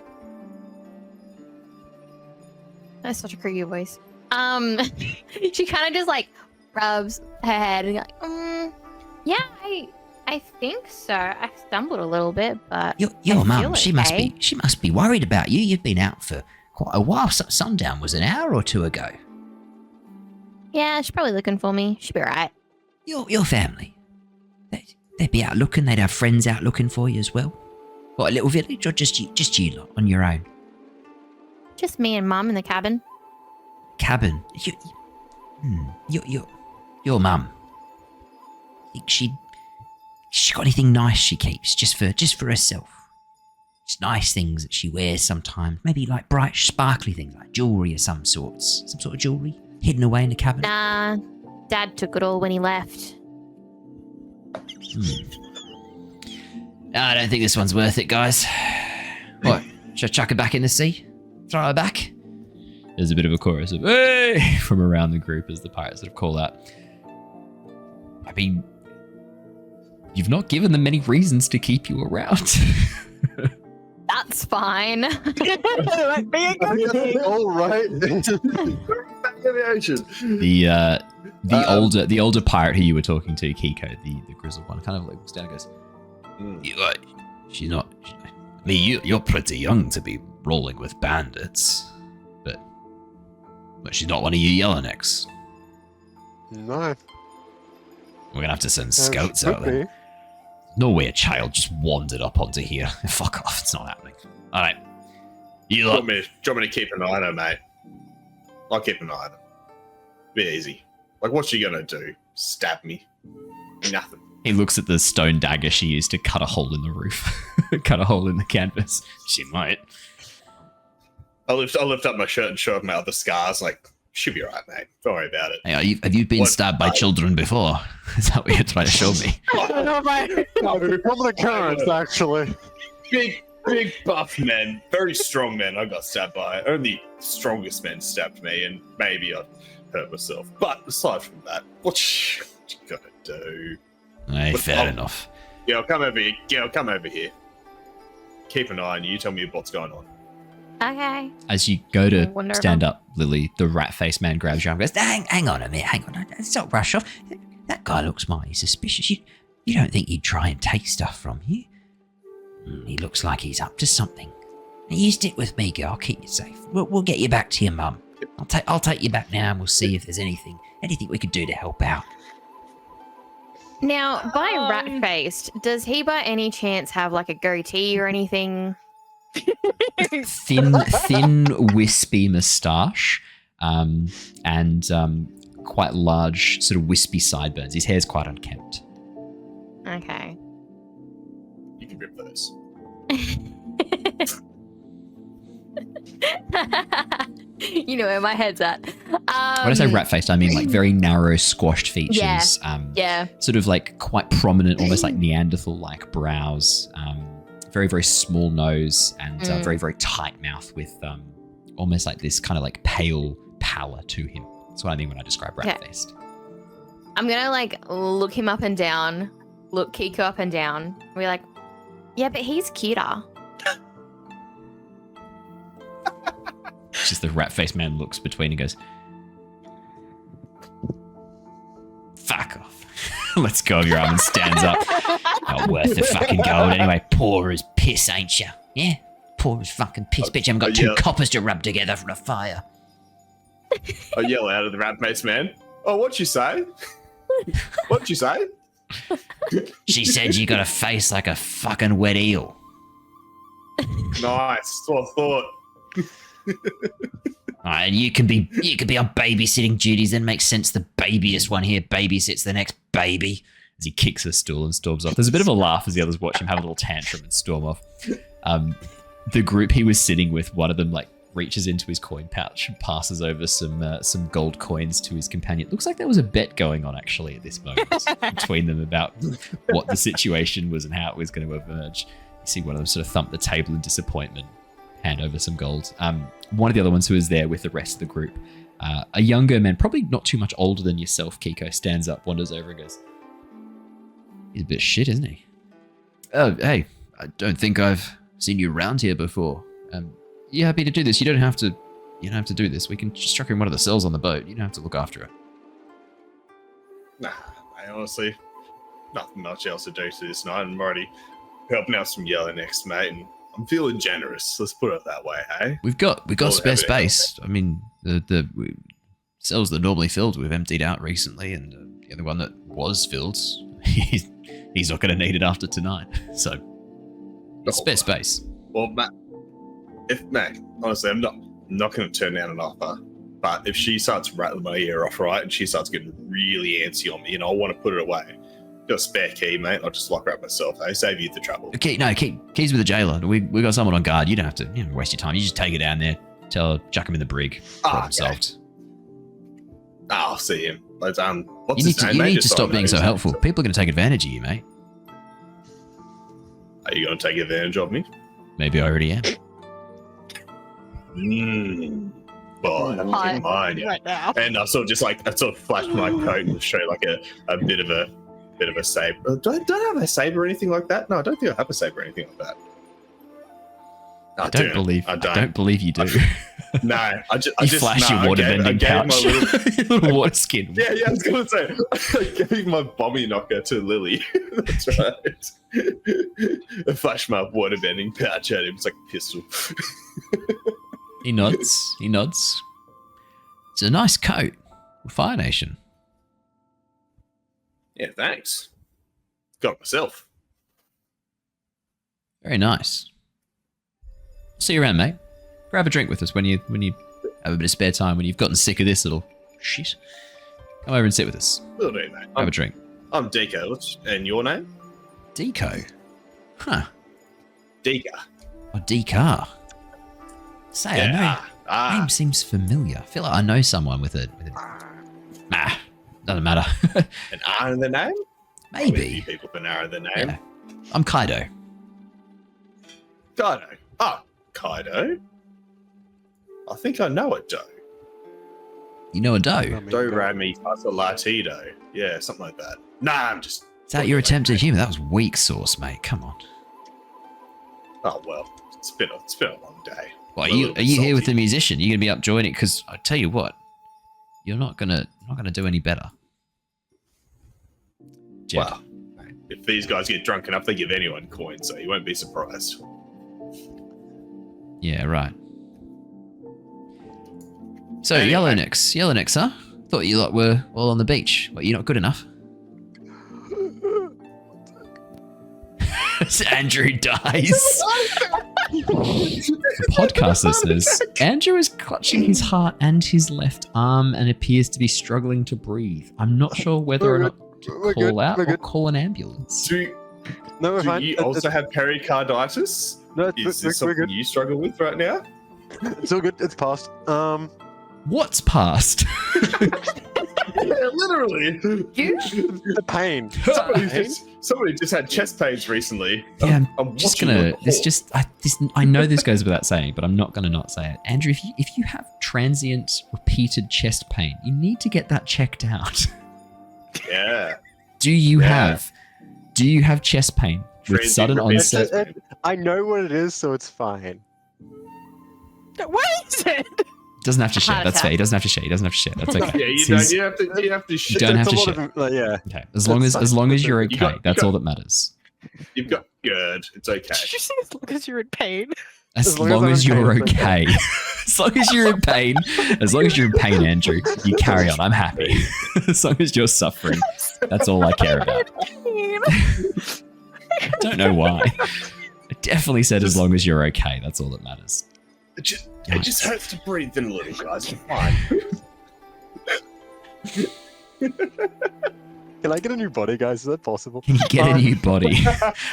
[SPEAKER 7] That's such a creepy voice. She kind of just like rubs her head and like, yeah, I think so. I stumbled a little bit, but
[SPEAKER 4] Your
[SPEAKER 7] I
[SPEAKER 4] mum,
[SPEAKER 7] feel
[SPEAKER 4] she
[SPEAKER 7] okay.
[SPEAKER 4] must be worried about you. You've been out for quite a while. Sundown was an hour or two ago.
[SPEAKER 7] Yeah, she's probably looking for me. She'll be right.
[SPEAKER 4] Your family, they'd be out looking. They'd have friends out looking for you as well. What, a little village, or just you lot on your own?
[SPEAKER 7] Just me and Mum in the cabin.
[SPEAKER 4] Cabin. Your mum. She got anything nice she keeps just for herself? just nice things that she wears sometimes. Maybe like bright, sparkly things like jewellery of some sorts. Some sort of jewellery hidden away in the cabinet.
[SPEAKER 7] Nah, Dad took it all when he left.
[SPEAKER 4] I don't think this one's worth it, guys. What? Should I chuck her back in the sea? Throw her back?
[SPEAKER 5] There's a bit of a chorus of "Hey!" from around the group as the pirates sort of call out. I mean, you've not given them many reasons to keep you around.
[SPEAKER 7] That's fine.
[SPEAKER 1] Like being
[SPEAKER 3] All right.
[SPEAKER 5] The older pirate who you were talking to, Keeko, the grizzled one, kind of like looks down and goes, she's not. I mean, you're pretty young to be rolling with bandits, but she's not one of you Yellownecks.
[SPEAKER 3] No.
[SPEAKER 5] We're gonna have to send
[SPEAKER 3] She
[SPEAKER 5] scouts
[SPEAKER 3] could
[SPEAKER 5] out there.
[SPEAKER 3] be.
[SPEAKER 5] No way a child just wandered up onto here. Fuck off, it's not happening. Alright. You
[SPEAKER 2] Do
[SPEAKER 5] lot.
[SPEAKER 2] you want me to keep an eye on her, mate? I'll keep an eye on her. Bit easy. Like, what's she gonna do? Stab me? Nothing.
[SPEAKER 5] He looks at the stone dagger she used to cut a hole in the roof. Cut a hole in the canvas. She might.
[SPEAKER 2] I'll lift up my shirt and show off my other scars. Like, she'll be alright, mate. Don't worry about it.
[SPEAKER 5] Hey, have you been
[SPEAKER 2] What-
[SPEAKER 5] stabbed by children before? Is that what you're trying to show me?
[SPEAKER 1] Oh my.
[SPEAKER 3] Common occurrence, actually.
[SPEAKER 2] Big buff men, very strong men I got stabbed by. Only strongest men stabbed me, and maybe I hurt myself. But aside from that, what you gonna do?
[SPEAKER 5] Hey,
[SPEAKER 2] Look,
[SPEAKER 5] fair
[SPEAKER 2] I'll-
[SPEAKER 5] enough.
[SPEAKER 2] Yeah, I'll come over here. Yeah, I'll come over here. Keep an eye on you. Tell me what's going on.
[SPEAKER 7] Okay.
[SPEAKER 5] As you go to
[SPEAKER 7] Wonderful.
[SPEAKER 5] stand up, Lilly, the rat-faced man grabs your arm and goes, hang on a minute, hang on. Let's not rush off. That guy looks mighty suspicious. You don't think he'd try and take stuff from you? He looks like he's up to something. You stick with me, girl. I'll keep you safe. We'll get you back to your mum. I'll take you back now and we'll see if there's anything we could do to help out.
[SPEAKER 7] Now, by rat-faced, does he by any chance have like a goatee or anything?
[SPEAKER 5] Thin, wispy moustache, and quite large, sort of wispy sideburns. His hair's quite unkempt.
[SPEAKER 7] Okay.
[SPEAKER 2] You can rip those.
[SPEAKER 7] You know where my head's at.
[SPEAKER 5] When I say rat-faced, I mean like very narrow, squashed features.
[SPEAKER 7] Yeah.
[SPEAKER 5] Sort of like quite prominent, almost like Neanderthal-like brows. Very, very small nose and very, very tight mouth with almost like this kind of like pale pallor to him. That's what I mean when I describe rat-faced.
[SPEAKER 7] I'm gonna like look him up and down, look Keeko up and down. We're like, yeah, but he's cuter.
[SPEAKER 5] Just the rat-faced man looks between and goes, fuck off. Let's go of your arm and stands up. Not worth the fucking gold. Anyway, poor as piss, ain't you? Yeah? Poor as fucking piss. Bitch, you haven't got two coppers to rub together for a fire.
[SPEAKER 2] I yell out at the rat-faced man. Oh, what'd you say? What'd you say?
[SPEAKER 4] She said you got a face like a fucking wet eel.
[SPEAKER 2] Nice. That's what I thought.
[SPEAKER 4] Alright, and you can be on babysitting duties, then makes sense the babyest one here babysits the next baby.
[SPEAKER 5] As he kicks a stool and storms off. There's a bit of a laugh as the others watch him have a little tantrum and storm off. The group he was sitting with, one of them like reaches into his coin pouch and passes over some gold coins to his companion. Looks like there was a bet going on actually at this moment between them about what the situation was and how it was going to emerge. You see one of them sort of thump the table in disappointment, hand over some gold. One of the other ones who is there with the rest of the group, a younger man, probably not too much older than yourself, Keeko, stands up, wanders over and goes, he's a bit shit, isn't he? Oh, hey, I don't think I've seen you around here before. You happy to do this? You don't have to do this. We can just chuck her in one of the cells on the boat. You don't have to look after her.
[SPEAKER 2] Nah, mate, honestly, nothing much else to do to this night. I'm already helping out some Yellownecks, mate, and I'm feeling generous. Let's put it that way, hey?
[SPEAKER 5] We've got
[SPEAKER 2] Well,
[SPEAKER 5] spare
[SPEAKER 2] everything
[SPEAKER 5] space. I mean, the cells that are normally filled we've emptied out recently, and the other one that was filled, he's not going to need it after tonight. So, spare space.
[SPEAKER 2] Well, Matt, honestly, I'm not going to turn down an offer. But if she starts rattling my ear off, right, and she starts getting really antsy on me, and I want to put it away, Got a spare key, mate. I'll just lock her up myself. I save you the trouble.
[SPEAKER 4] Okay, no, keys with the jailer. We got someone on guard. You don't have to waste your time. You just take it down there. Tell her, chuck him in the brig. Problem solved.
[SPEAKER 2] I'll see him. What's
[SPEAKER 4] You
[SPEAKER 2] his name, mate?
[SPEAKER 4] need to
[SPEAKER 2] Just so I
[SPEAKER 4] stop
[SPEAKER 2] know
[SPEAKER 4] being
[SPEAKER 2] his
[SPEAKER 4] so
[SPEAKER 2] name.
[SPEAKER 4] helpful. People are going to take advantage of you, mate.
[SPEAKER 2] Are you going to take advantage of me?
[SPEAKER 4] Maybe I already am.
[SPEAKER 2] Well, I haven't taken mine yet.
[SPEAKER 1] Right now.
[SPEAKER 2] And I sort of flash my coat and show like a bit of a saber. Do I have a saber or anything like that? No, I don't think I have a saber or anything like that.
[SPEAKER 4] I don't believe you do.
[SPEAKER 2] No, I just
[SPEAKER 4] flash your waterbending pouch. Your little water skin.
[SPEAKER 2] Yeah, I was gonna say I gave my bomby knocker to Lilly. That's right. I flashed my waterbending pouch at him. It's like a pistol.
[SPEAKER 4] He nods. It's a nice coat. Fire Nation.
[SPEAKER 2] Yeah, thanks. Got it myself.
[SPEAKER 4] Very nice. See you around, mate. Grab a drink with us when you have a bit of spare time, when you've gotten sick of this little shit. Come over and sit with us.
[SPEAKER 2] Will do, mate.
[SPEAKER 4] Have a drink.
[SPEAKER 2] I'm Deco. And your name?
[SPEAKER 4] Deco. Huh.
[SPEAKER 2] Deca.
[SPEAKER 4] Oh, Decar. Say, I know. Name seems familiar. I feel like I know someone with a doesn't matter.
[SPEAKER 2] An R in the name? Probably a
[SPEAKER 4] Maybe.
[SPEAKER 2] few people with an R in the name.
[SPEAKER 4] Yeah. I'm Kaido.
[SPEAKER 2] Kaido. Oh, Kaido. I think I know a doe.
[SPEAKER 4] You know a doe?
[SPEAKER 2] Do Rami Latido. Yeah, something like that. Nah, I'm just.
[SPEAKER 4] Is that your attempt at humour? That was weak sauce, mate. Come on.
[SPEAKER 2] Oh well, it's been a long day.
[SPEAKER 4] Well,
[SPEAKER 2] I'm a
[SPEAKER 4] are
[SPEAKER 2] little
[SPEAKER 4] you here with
[SPEAKER 2] salty.
[SPEAKER 4] the musician? You're gonna be up joining? Because I tell you what, you're not gonna do any better. Jedd.
[SPEAKER 2] Well, if these guys get drunk enough, they give anyone coins, so you won't be surprised.
[SPEAKER 4] Yeah, right. So
[SPEAKER 2] Anyway.
[SPEAKER 4] Yellownicks, huh? Thought you lot were all on the beach. What, you're not good enough? Andrew dies. For podcast listeners, Andrew is clutching his heart and his left arm and appears to be struggling to breathe. I'm not sure whether or not to
[SPEAKER 3] We're
[SPEAKER 4] call
[SPEAKER 3] good,
[SPEAKER 4] out
[SPEAKER 3] we're
[SPEAKER 4] or
[SPEAKER 3] good.
[SPEAKER 4] call an ambulance.
[SPEAKER 3] No, we're
[SPEAKER 2] Do
[SPEAKER 3] fine.
[SPEAKER 2] you also have pericarditis?
[SPEAKER 3] No,
[SPEAKER 2] Is
[SPEAKER 3] we're
[SPEAKER 2] this something
[SPEAKER 3] good.
[SPEAKER 2] you struggle with right now?
[SPEAKER 3] It's all good. It's passed.
[SPEAKER 4] What's past?
[SPEAKER 2] Yeah, literally.
[SPEAKER 3] The pain.
[SPEAKER 2] Somebody just had chest pains recently.
[SPEAKER 4] Yeah,
[SPEAKER 2] I'm
[SPEAKER 4] I'm just
[SPEAKER 2] watching
[SPEAKER 4] gonna.
[SPEAKER 2] the
[SPEAKER 4] I know this goes without saying, but I'm not gonna not say it. Andrew, if you have transient, repeated chest pain, you need to get that checked out.
[SPEAKER 2] Yeah.
[SPEAKER 4] Do you
[SPEAKER 2] Yeah.
[SPEAKER 4] have chest pain with
[SPEAKER 2] Transient
[SPEAKER 4] sudden
[SPEAKER 2] repeated
[SPEAKER 4] onset?
[SPEAKER 2] chest pain.
[SPEAKER 3] I know what it is, so it's fine.
[SPEAKER 1] What is it?
[SPEAKER 4] Doesn't have to share.
[SPEAKER 7] Heart
[SPEAKER 4] That's fair.
[SPEAKER 7] attack.
[SPEAKER 4] He doesn't have to share. He doesn't have to share. That's okay.
[SPEAKER 2] Yeah,
[SPEAKER 4] It's
[SPEAKER 2] you
[SPEAKER 4] his-
[SPEAKER 2] have to
[SPEAKER 4] You don't have
[SPEAKER 3] It's
[SPEAKER 4] to
[SPEAKER 3] a lot
[SPEAKER 4] share.
[SPEAKER 3] of, yeah.
[SPEAKER 4] Okay. As long as you're okay,
[SPEAKER 2] got-
[SPEAKER 4] that's
[SPEAKER 2] you
[SPEAKER 4] all
[SPEAKER 2] got-
[SPEAKER 4] that matters.
[SPEAKER 2] You've got good. It's okay.
[SPEAKER 1] Did you say as long as you're in pain?
[SPEAKER 4] As
[SPEAKER 3] long
[SPEAKER 4] long
[SPEAKER 3] as
[SPEAKER 4] as
[SPEAKER 3] I'm
[SPEAKER 4] you're
[SPEAKER 3] okay,
[SPEAKER 4] okay. As long as you're in pain. As long as you're in pain, Andrew, you carry on. I'm happy. As long as you're suffering, that's all I care about. I don't know why. I definitely said as long as you're okay. That's all that matters.
[SPEAKER 2] It just hurts to breathe in a little, guys. You're fine.
[SPEAKER 3] Can I get a new body, guys? Is that possible?
[SPEAKER 4] Can you get a new body?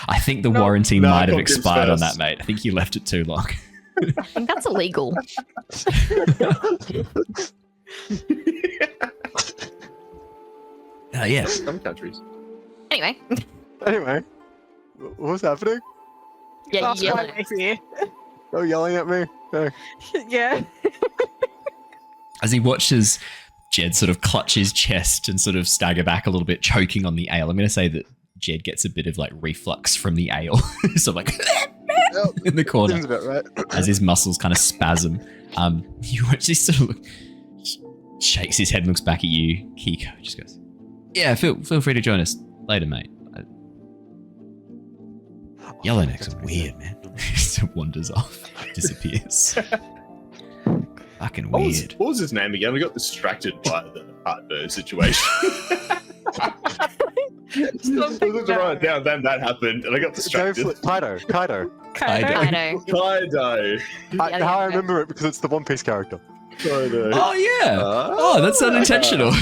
[SPEAKER 4] I think the warranty
[SPEAKER 2] no,
[SPEAKER 4] might have
[SPEAKER 2] I'll give
[SPEAKER 4] expired on
[SPEAKER 2] first.
[SPEAKER 4] that, mate. I think you left it too long.
[SPEAKER 7] I think that's illegal.
[SPEAKER 4] Yeah.
[SPEAKER 2] Some countries.
[SPEAKER 7] Anyway,
[SPEAKER 3] Anyway, what's happening?
[SPEAKER 7] yeah,
[SPEAKER 1] Oh,
[SPEAKER 7] yeah.
[SPEAKER 1] I see.
[SPEAKER 3] Oh, yelling at me. No.
[SPEAKER 1] Yeah.
[SPEAKER 4] As he watches Jedd sort of clutch his chest and sort of stagger back a little bit, choking on the ale, I'm going to say that Jedd gets a bit of like reflux from the ale. So like in the corner
[SPEAKER 3] Seems about right.
[SPEAKER 4] as his muscles kind of spasm. You watch this sort of shakes his head and looks back at you. Keeko just goes, yeah, feel free to join us later, mate. Yellowneck's weird, man. Just wanders off, disappears. Fucking
[SPEAKER 2] What
[SPEAKER 4] weird.
[SPEAKER 2] was his name again? I got distracted by the heartburn situation. I was looking to write it down, then that happened, and I got distracted.
[SPEAKER 3] Kaido.
[SPEAKER 4] Kaido.
[SPEAKER 7] Kaido.
[SPEAKER 2] Kaido.
[SPEAKER 3] How I remember it because it's the One Piece character.
[SPEAKER 2] Kaido.
[SPEAKER 4] Oh yeah. Oh, that's unintentional.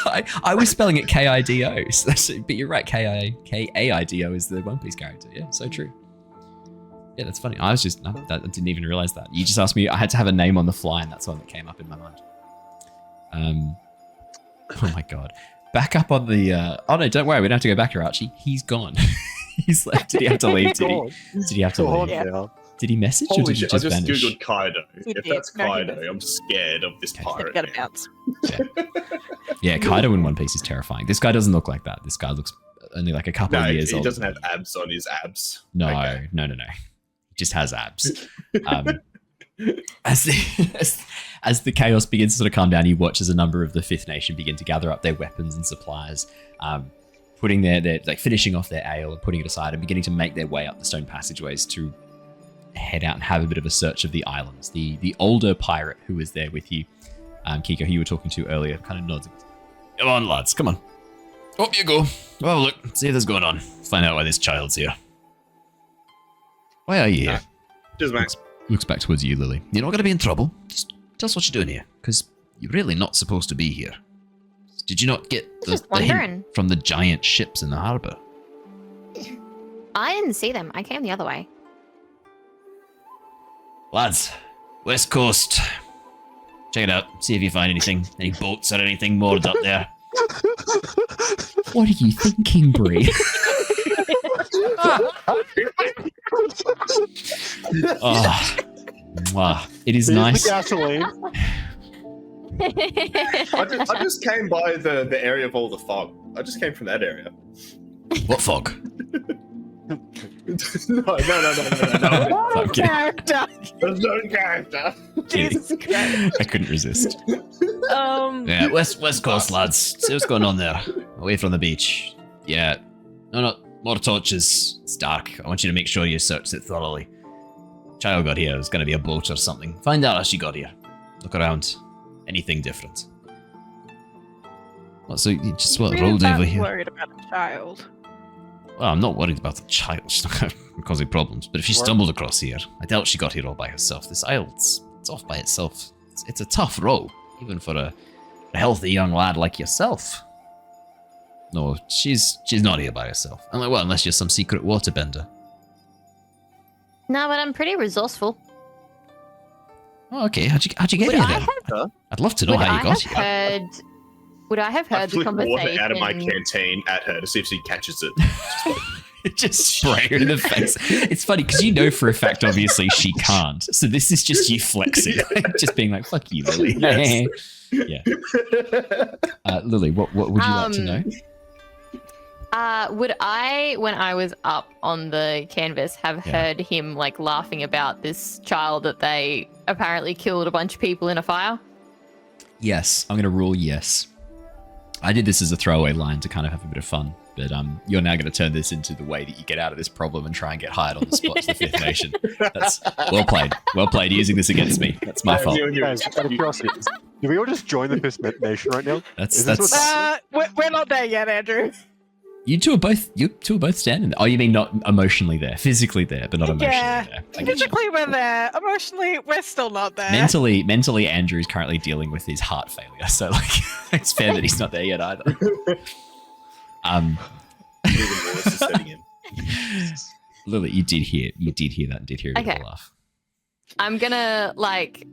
[SPEAKER 5] I was spelling it Kido, but you're right. Kaido is the One Piece character. Yeah, so true. Yeah, that's funny. I didn't even realize that. You just asked me. I had to have a name on the fly, and that's one that came up in my mind. Oh my god. Back up on the. Oh no, don't worry. We don't have to go back here, Archie. He's gone. He's left. Did he have to leave? Did he have to leave?
[SPEAKER 3] Yeah.
[SPEAKER 5] Did he message or
[SPEAKER 2] Holy
[SPEAKER 5] did he
[SPEAKER 2] shit,
[SPEAKER 5] just
[SPEAKER 2] I just
[SPEAKER 5] vanish?
[SPEAKER 2] googled Kaido. If that's
[SPEAKER 1] No, he
[SPEAKER 2] Kaido,
[SPEAKER 1] doesn't.
[SPEAKER 2] I'm scared of this
[SPEAKER 5] Okay.
[SPEAKER 2] pirate.
[SPEAKER 1] Gotta
[SPEAKER 2] man.
[SPEAKER 1] bounce.
[SPEAKER 5] Yeah, Kaido in One Piece is terrifying. This guy doesn't look like that. This guy looks only like a couple
[SPEAKER 2] No,
[SPEAKER 5] of years
[SPEAKER 2] he
[SPEAKER 5] old.
[SPEAKER 2] doesn't have abs on his abs.
[SPEAKER 5] No,
[SPEAKER 2] Okay.
[SPEAKER 5] no. He just has abs. As the chaos begins to sort of calm down, you watch as a number of the Fifth Nation begin to gather up their weapons and supplies, putting their like finishing off their ale and putting it aside and beginning to make their way up the stone passageways to head out and have a bit of a search of the islands. The older pirate who was there with you, Keeko, who you were talking to earlier, kind of nods. Come on, lads, come on. Up you go. Well, look, see if there's going on. Find out why this child's here. Why are you here?
[SPEAKER 2] Just Max.
[SPEAKER 5] Looks back towards you, Lilly. You're not going to be in trouble. Just tell us what you're doing here, because you're really not supposed to be here. Did you not get the
[SPEAKER 7] Just
[SPEAKER 5] hint
[SPEAKER 7] wondering.
[SPEAKER 5] from the giant ships in the harbour?
[SPEAKER 7] I didn't see them. I came the other way.
[SPEAKER 5] Lads, West Coast. Check it out. See if you find anything. Any boats or anything moored up there. What are you thinking, Bree? Oh, mwah. It is
[SPEAKER 3] Here's
[SPEAKER 5] nice.
[SPEAKER 3] the gasoline.
[SPEAKER 2] I just came by the area of all the fog. I just came from that area.
[SPEAKER 5] What fog?
[SPEAKER 2] no.
[SPEAKER 5] I'm kidding.
[SPEAKER 1] Character.
[SPEAKER 2] There's no character.
[SPEAKER 1] Jesus Christ.
[SPEAKER 5] I couldn't resist.
[SPEAKER 1] Yeah.
[SPEAKER 5] West Coast, lads. See what's going on there. Away from the beach. Yeah. No. More torches. It's dark. I want you to make sure you search it thoroughly. Child got here. There's going to be a boat or something. Find out how she got here. Look around. Anything different. What, so you just rolled over here?
[SPEAKER 1] Worried about a child.
[SPEAKER 5] Well, I'm not worried about the child. She's not going to cause any problems. But if she stumbled across here, I doubt she got here all by herself. This isle, it's off by itself. It's a tough row, even for a healthy young lad like yourself. No, she's not here by herself. Unless you're some secret waterbender.
[SPEAKER 7] No, but I'm pretty resourceful.
[SPEAKER 5] Oh, okay. How'd you get
[SPEAKER 7] Would
[SPEAKER 5] here
[SPEAKER 7] I
[SPEAKER 5] then? I'd love to know
[SPEAKER 7] Would
[SPEAKER 5] how
[SPEAKER 7] I
[SPEAKER 5] you got
[SPEAKER 7] have
[SPEAKER 5] here.
[SPEAKER 7] heard? Would I have
[SPEAKER 2] I
[SPEAKER 7] heard the
[SPEAKER 2] flick
[SPEAKER 7] conversation?
[SPEAKER 2] water out of my canteen at her to see if she catches it.
[SPEAKER 5] Just spray her in the face. It's funny because you know for a fact, obviously, she can't. So this is just you flexing, just being like, "Fuck you, Lilly."
[SPEAKER 2] Yes.
[SPEAKER 5] Yeah. Lilly, what would you like to know?
[SPEAKER 7] Would I, when I was up on the canvas, have
[SPEAKER 5] Yeah.
[SPEAKER 7] heard him like laughing about this child that they apparently killed a bunch of people in a fire?
[SPEAKER 5] Yes, I'm going to rule yes. I did this as a throwaway line to kind of have a bit of fun, but you're now going to turn this into the way that you get out of this problem and try and get hired on the spot to the Fifth Nation. That's well played. Well played using this against me. That's my fault.
[SPEAKER 3] Guys, out of curiosity, do we all just join the Fifth Nation right now?
[SPEAKER 5] That's
[SPEAKER 3] Is this what's
[SPEAKER 1] We're not there yet, Andrew.
[SPEAKER 5] you two are both standing there. Oh, you mean not emotionally there, physically there, but not emotionally
[SPEAKER 1] Yeah.
[SPEAKER 5] there. I get you.
[SPEAKER 1] Physically, we're there. Emotionally, we're still not there.
[SPEAKER 5] Mentally, Andrew is currently dealing with his heart failure, so like it's fair that he's not there yet either.
[SPEAKER 2] Even worse is setting in.
[SPEAKER 5] Lilly, you did hear that and did hear a bit of
[SPEAKER 7] Okay.
[SPEAKER 5] a laugh.
[SPEAKER 7] I'm gonna like,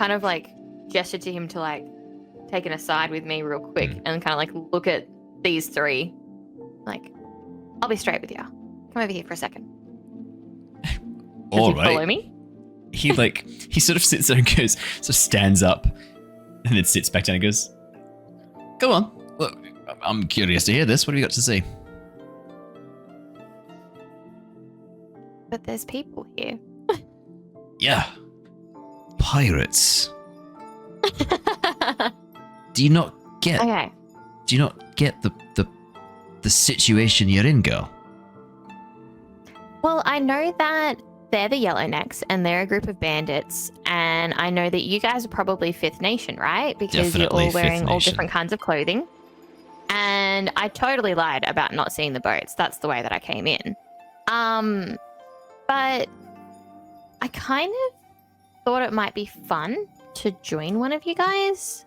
[SPEAKER 7] kind of like gesture to him to like take an aside with me real quick and kind of like look at these three. Like, I'll be straight with you. Come over here for a second. Does
[SPEAKER 5] All
[SPEAKER 7] he follow
[SPEAKER 5] right.
[SPEAKER 7] me?
[SPEAKER 5] He sort of sits there and goes, sort of stands up, and then sits back down and goes, "Go on. Look, I'm curious to hear this. What have you got to say?"
[SPEAKER 7] But there's people here.
[SPEAKER 5] Yeah, pirates. Do you not get?
[SPEAKER 7] Okay.
[SPEAKER 5] Do you not get the situation you're in, girl?
[SPEAKER 7] Well, I know that they're the Yellownecks and they're a group of bandits, and I know that you guys are probably Fifth Nation, right? Because
[SPEAKER 5] Definitely
[SPEAKER 7] you're all wearing
[SPEAKER 5] Fifth
[SPEAKER 7] all
[SPEAKER 5] Nation.
[SPEAKER 7] different kinds of clothing. And I totally lied about not seeing the boats. That's the way that I came in. But I kind of thought it might be fun to join one of you guys.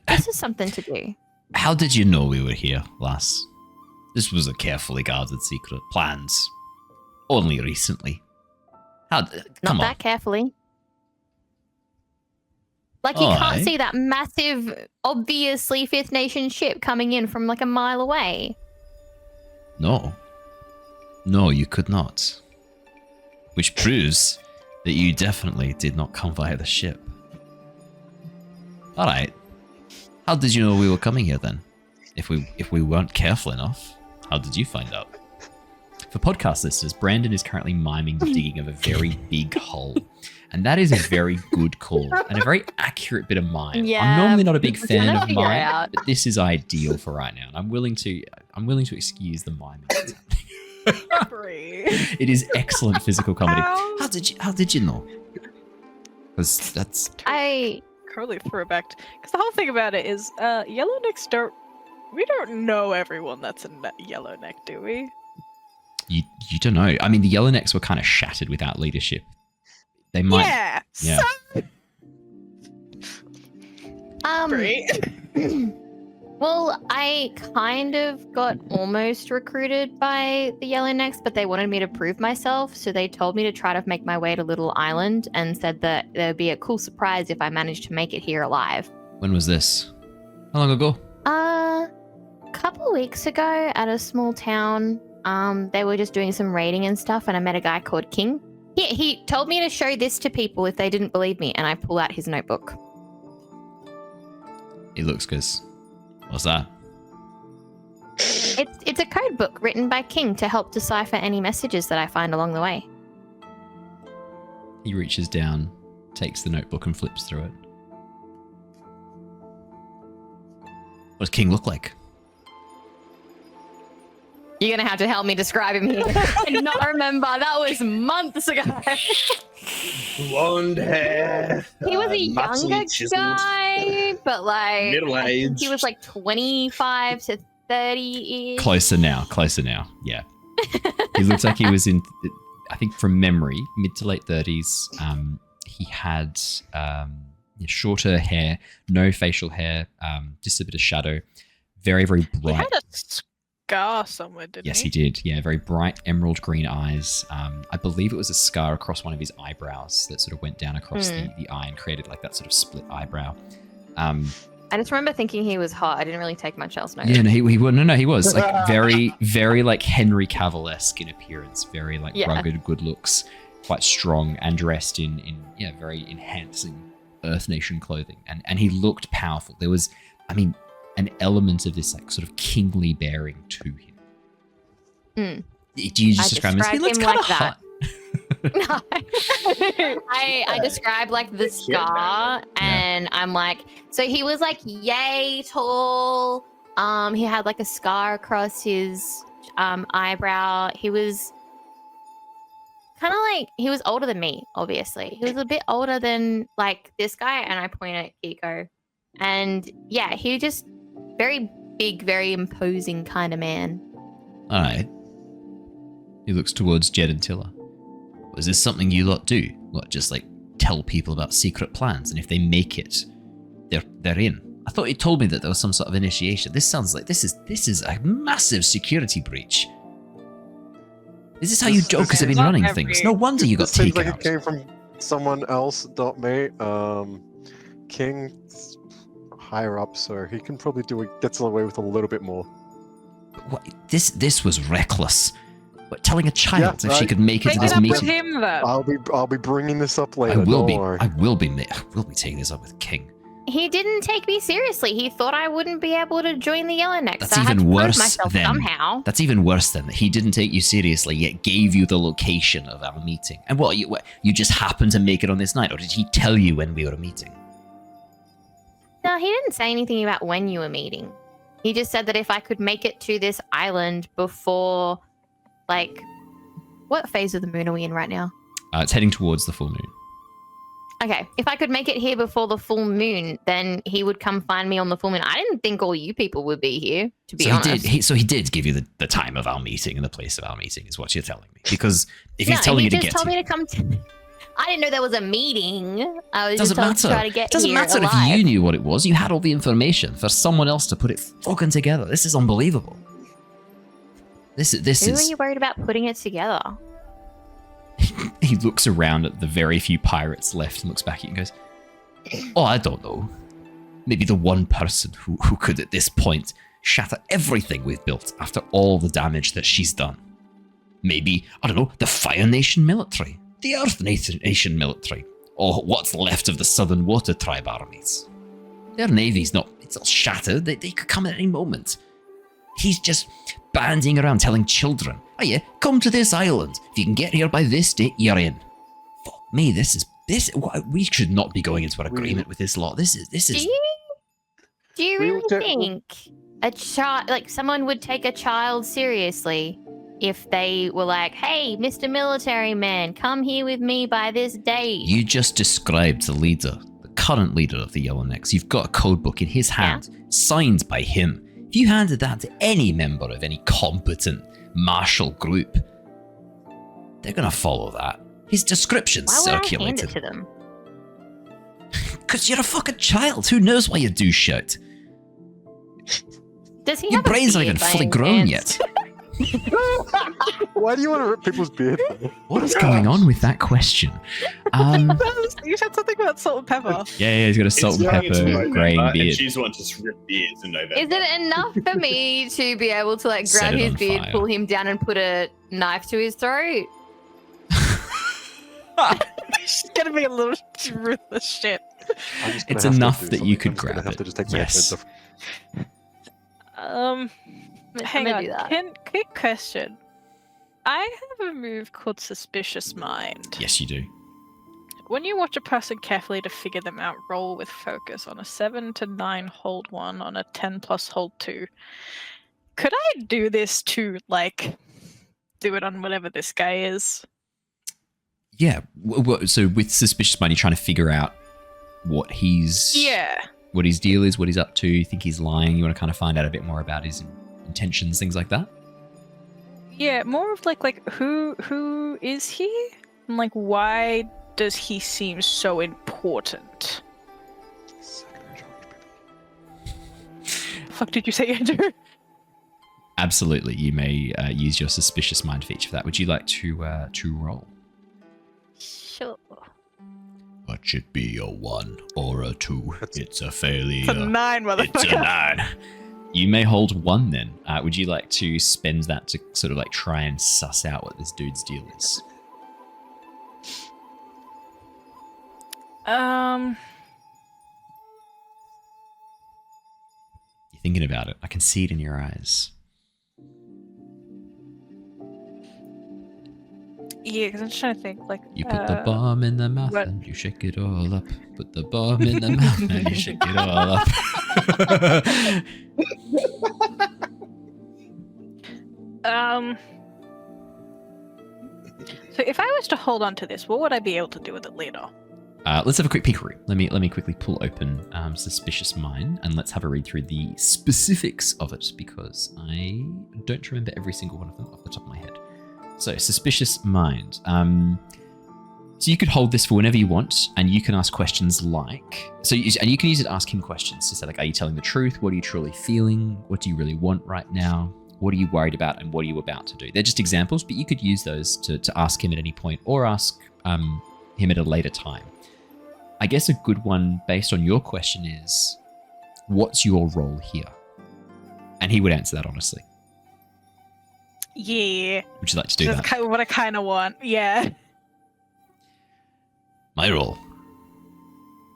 [SPEAKER 7] This is something to do.
[SPEAKER 5] How did you know we were here, lass? This was a carefully guarded secret. Plans. Only recently. Come
[SPEAKER 7] Not
[SPEAKER 5] on.
[SPEAKER 7] that carefully. Like, you can't see that massive, obviously Fifth Nation ship coming in from like a mile away.
[SPEAKER 5] No. No, you could not. Which proves that you definitely did not come via the ship. Alright. How did you know we were coming here then? If we weren't careful enough, how did you find out? For podcast listeners, Brandon is currently miming the digging of a very big hole. And that is a very good call and a very accurate bit of mime.
[SPEAKER 7] Yeah,
[SPEAKER 5] I'm normally not a big fan of
[SPEAKER 7] figure it
[SPEAKER 5] mime,
[SPEAKER 7] out.
[SPEAKER 5] but this is ideal for right now. And I'm willing to excuse the miming that's happening.
[SPEAKER 1] Bree.
[SPEAKER 5] It is excellent physical comedy.
[SPEAKER 1] Ow.
[SPEAKER 5] How did you know? Because that's
[SPEAKER 1] Curly throwback. Because the whole thing about it is, Yellownecks we don't know everyone that's a Yellowneck, do we?
[SPEAKER 5] you don't know. I mean, the Yellownecks were kind of shattered without leadership. They might.
[SPEAKER 1] Yeah.
[SPEAKER 7] Bree.
[SPEAKER 1] Bree.
[SPEAKER 7] Well, I kind of got almost recruited by the Yellownecks, but they wanted me to prove myself, so they told me to try to make my way to Little Island and said that there would be a cool surprise if I managed to make it here alive.
[SPEAKER 5] When was this? How long ago?
[SPEAKER 7] A couple weeks ago at a small town. They were just doing some raiding and stuff, and I met a guy called King. He told me to show this to people if they didn't believe me, and I pull out his notebook.
[SPEAKER 5] It looks good. What's that?
[SPEAKER 7] It's a code book written by King to help decipher any messages that I find along the way.
[SPEAKER 5] He reaches down, takes the notebook and flips through it. What does King look like?
[SPEAKER 7] You're going to have to help me describe him here. I do not remember. That was months ago.
[SPEAKER 2] Blonde hair.
[SPEAKER 7] He was a
[SPEAKER 2] muscly,
[SPEAKER 7] younger
[SPEAKER 2] chiseled,
[SPEAKER 7] guy, but like...
[SPEAKER 2] middle
[SPEAKER 7] I think
[SPEAKER 2] aged.
[SPEAKER 7] he was like 25 to 30-ish.
[SPEAKER 5] Closer now. Yeah. He looks like he was in, I think from memory, mid to late 30s. He had shorter hair, no facial hair, just a bit of shadow. Very, very
[SPEAKER 1] He
[SPEAKER 5] bright.
[SPEAKER 1] had a scar somewhere, didn't
[SPEAKER 5] Yes,
[SPEAKER 1] he?
[SPEAKER 5] he did. Yeah, very bright emerald green eyes. I believe it was a scar across one of his eyebrows that sort of went down across the eye and created like that sort of split eyebrow.
[SPEAKER 7] I just remember thinking he was hot. I didn't really take much else notice.
[SPEAKER 5] Yeah, no, he was like very, very like Henry Cavill-esque in appearance. Very like rugged, good looks, quite strong, and dressed in very enhancing Earth Nation clothing. And he looked powerful. There was, I mean, an element of this like sort of kingly bearing to him. Do you just describe him as he looks kind of hot?
[SPEAKER 7] No. I describe like the scar, and I'm like, so he was like yay tall. He had like a scar across his eyebrow. He was kind of like, he was older than me, obviously. He was a bit older than like this guy, and I point at Keeko. And yeah, he was just very big, very imposing kind of man.
[SPEAKER 5] All right. He looks towards Jedd and Tilla. Was this something you lot do? What, just like tell people about secret plans, and if they make it, they're in? I thought you told me that there was some sort of initiation. This sounds like this is a massive security breach. Is this how you jokers have been running things? No wonder you got
[SPEAKER 3] This seems
[SPEAKER 5] taken
[SPEAKER 3] like
[SPEAKER 5] out.
[SPEAKER 3] it came from someone else, not me. King's higher up, so he can probably gets away with a little bit more.
[SPEAKER 5] What, this was reckless. What, telling a child
[SPEAKER 3] Yeah,
[SPEAKER 5] if she could make it to
[SPEAKER 1] Bring
[SPEAKER 5] this
[SPEAKER 1] it up with
[SPEAKER 5] meeting?
[SPEAKER 1] him, then.
[SPEAKER 3] I'll be bringing this up
[SPEAKER 5] I
[SPEAKER 3] later.
[SPEAKER 5] will
[SPEAKER 3] don't
[SPEAKER 5] be.
[SPEAKER 3] worry.
[SPEAKER 5] I will be taking this up with King.
[SPEAKER 7] He didn't take me seriously. He thought I wouldn't be able to join the Yellownecks.
[SPEAKER 5] That's
[SPEAKER 7] so I had
[SPEAKER 5] even
[SPEAKER 7] to prove
[SPEAKER 5] worse
[SPEAKER 7] myself
[SPEAKER 5] than
[SPEAKER 7] somehow.
[SPEAKER 5] That's even worse than that he didn't take you seriously, yet gave you the location of our meeting. And what you just happened to make it on this night, or did he tell you when we were meeting?
[SPEAKER 7] No, he didn't say anything about when you were meeting. He just said that if I could make it to this island before, like, what phase of the moon are we in right now?
[SPEAKER 5] It's heading towards the full moon.
[SPEAKER 7] Okay, if I could make it here before the full moon, then he would come find me on the full moon. I didn't think all you people would be here, to be honest.
[SPEAKER 5] He did give you the time of our meeting and the place of our meeting, is what you're telling me. Because if he's telling you to get
[SPEAKER 7] he just told me to come. I didn't know there was a meeting. I was
[SPEAKER 5] Doesn't
[SPEAKER 7] just
[SPEAKER 5] matter.
[SPEAKER 7] trying to get
[SPEAKER 5] Doesn't
[SPEAKER 7] here
[SPEAKER 5] matter
[SPEAKER 7] alive.
[SPEAKER 5] if you knew what it was. You had all the information for someone else to put it fucking together. This is unbelievable. This
[SPEAKER 7] Who are
[SPEAKER 5] is.
[SPEAKER 7] you worried about putting it together?
[SPEAKER 5] He looks around at the very few pirates left and looks back at you and goes, "Oh, I don't know. Maybe the one person who could at this point shatter everything we've built after all the damage that she's done. Maybe, I don't know, the Fire Nation military, the Earth Nation military, or what's left of the Southern Water Tribe armies. Their navy's it's all shattered. They could come at any moment. He's just bandying around telling children, oh yeah, come to this island. If you can get here by this date, you're in. Fuck me, we should not be going into an agreement with this lot. This is.
[SPEAKER 7] Do you
[SPEAKER 3] We
[SPEAKER 7] really
[SPEAKER 3] will
[SPEAKER 7] think a child, like someone would take a child seriously if they were like, hey, Mr. Military Man, come here with me by this date?
[SPEAKER 5] You just described the leader, the current leader of the Yellownecks. You've got a code book in his hand, signed by him. If you handed that to any member of any competent martial group, they're gonna follow that. His description's
[SPEAKER 7] Why would I hand
[SPEAKER 5] circulated.
[SPEAKER 7] it to them?
[SPEAKER 5] Because you're a fucking child. Who knows why you do shit?
[SPEAKER 7] Does he
[SPEAKER 5] Your
[SPEAKER 7] have a
[SPEAKER 5] brain's not
[SPEAKER 7] beard
[SPEAKER 5] even
[SPEAKER 7] by
[SPEAKER 5] fully
[SPEAKER 7] any
[SPEAKER 5] grown
[SPEAKER 7] chance?
[SPEAKER 5] yet.
[SPEAKER 3] Why do you want to rip people's beard?
[SPEAKER 5] What is going on with that question?
[SPEAKER 1] You said something about salt and pepper.
[SPEAKER 5] Yeah, he's got a salt and pepper graying
[SPEAKER 2] and
[SPEAKER 5] beard.
[SPEAKER 2] she's the one to just rip beards in November.
[SPEAKER 7] Is it enough for me to be able to like
[SPEAKER 5] Set
[SPEAKER 7] grab
[SPEAKER 5] it
[SPEAKER 7] his
[SPEAKER 5] on
[SPEAKER 7] beard,
[SPEAKER 5] fire.
[SPEAKER 7] pull him down, and put a knife to his throat?
[SPEAKER 1] She's gonna be a little ruthless shit.
[SPEAKER 3] I'm just gonna
[SPEAKER 5] It's
[SPEAKER 3] have to
[SPEAKER 5] enough
[SPEAKER 3] do
[SPEAKER 5] that you
[SPEAKER 3] something.
[SPEAKER 5] could
[SPEAKER 3] I'm just gonna
[SPEAKER 5] grab
[SPEAKER 3] have
[SPEAKER 5] it.
[SPEAKER 3] to just take my
[SPEAKER 5] Yes.
[SPEAKER 3] headphones off.
[SPEAKER 1] Hang
[SPEAKER 7] gonna
[SPEAKER 1] on.
[SPEAKER 7] do that.
[SPEAKER 1] Quick question. I have a move called Suspicious Mind.
[SPEAKER 5] Yes, you do.
[SPEAKER 1] When you watch a person carefully to figure them out, roll with focus on a 7 to 9, hold 1, on a 10 plus, hold 2. Could I do this to, like, do it on whatever this guy is?
[SPEAKER 5] Yeah. So with suspicious mind, you're trying to figure out what his what his deal is, what he's up to. You think he's lying. You want to kind of find out a bit more about his intentions, things like that.
[SPEAKER 1] Yeah, more of like who is he? And like why does he seem so important? Fuck did you say, Andrew?
[SPEAKER 5] Absolutely. You may use your suspicious mind feature for that. Would you like to roll?
[SPEAKER 1] Sure.
[SPEAKER 5] What should be a 1 or a 2? It's a failure.
[SPEAKER 1] It's a 9, motherfucker.
[SPEAKER 5] It's a 9. You may hold 1 then. Would you like to spend that to sort of like try and suss out what this dude's deal is? You're thinking about it. I can see it in your eyes.
[SPEAKER 1] Yeah, because I'm just trying to think. Like,
[SPEAKER 5] You put the bomb in the mouth
[SPEAKER 1] what?
[SPEAKER 5] and you shake it all up. Put the bomb in the mouth and you shake it all up.
[SPEAKER 1] So if I was to hold on to this, what would I be able to do with it later?
[SPEAKER 5] Let's have a quick peekaroo. Let me quickly pull open Suspicious Mind and let's have a read through the specifics of it because I don't remember every single one of them off the top of my head. So, Suspicious Mind. So you could hold this for whenever you want, and you can ask questions like... and you can use it to ask him questions to say, like, are you telling the truth? What are you truly feeling? What do you really want right now? What are you worried about, and what are you about to do? They're just examples, but you could use those to ask him at any point or ask him at a later time. I guess a good one based on your question is, what's your role here? And he would answer that honestly.
[SPEAKER 1] Yeah.
[SPEAKER 5] Would you like to do
[SPEAKER 1] That's
[SPEAKER 5] that?
[SPEAKER 1] kind of what I kind of want. Yeah.
[SPEAKER 5] My role.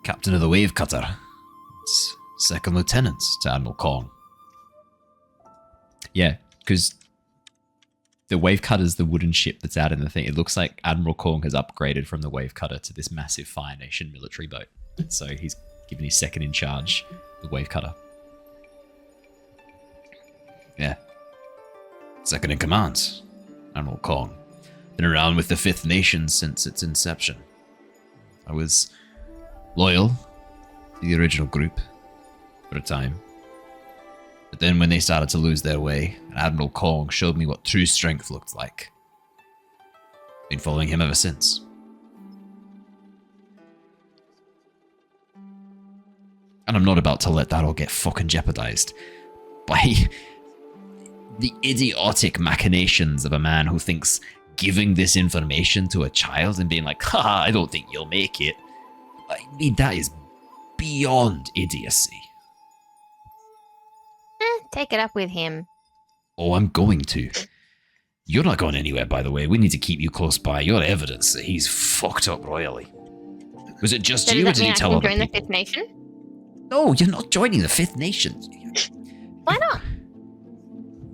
[SPEAKER 5] Captain of the Wave Cutter. It's second lieutenant to Admiral Kong. Yeah, because the Wave Cutter's the wooden ship that's out in the thing. It looks like Admiral Kong has upgraded from the Wave Cutter to this massive Fire Nation military boat. So he's given his second in charge, the Wave Cutter. Yeah. Second in command, Admiral Kong. Been around with the Fifth Nation since its inception. I was loyal to the original group for a time. But then when they started to lose their way, Admiral Kong showed me what true strength looked like. Been following him ever since.
[SPEAKER 4] And I'm not about to let that all get fucking jeopardized by the idiotic machinations of a man who thinks giving this information to a child and being like, haha, I don't think you'll make it. I mean, that is beyond idiocy.
[SPEAKER 7] Take it up with him.
[SPEAKER 4] Oh, I'm going to. You're not going anywhere, by the way. We need to keep you close by. You're evidence that he's fucked up royally. Was it just
[SPEAKER 7] So
[SPEAKER 4] you, or
[SPEAKER 7] does that
[SPEAKER 4] did
[SPEAKER 7] mean
[SPEAKER 4] he
[SPEAKER 7] I
[SPEAKER 4] tell
[SPEAKER 7] can
[SPEAKER 4] other
[SPEAKER 7] join the
[SPEAKER 4] people?
[SPEAKER 7] Fifth Nation?
[SPEAKER 4] No, you're not joining the Fifth Nation.
[SPEAKER 7] Why not?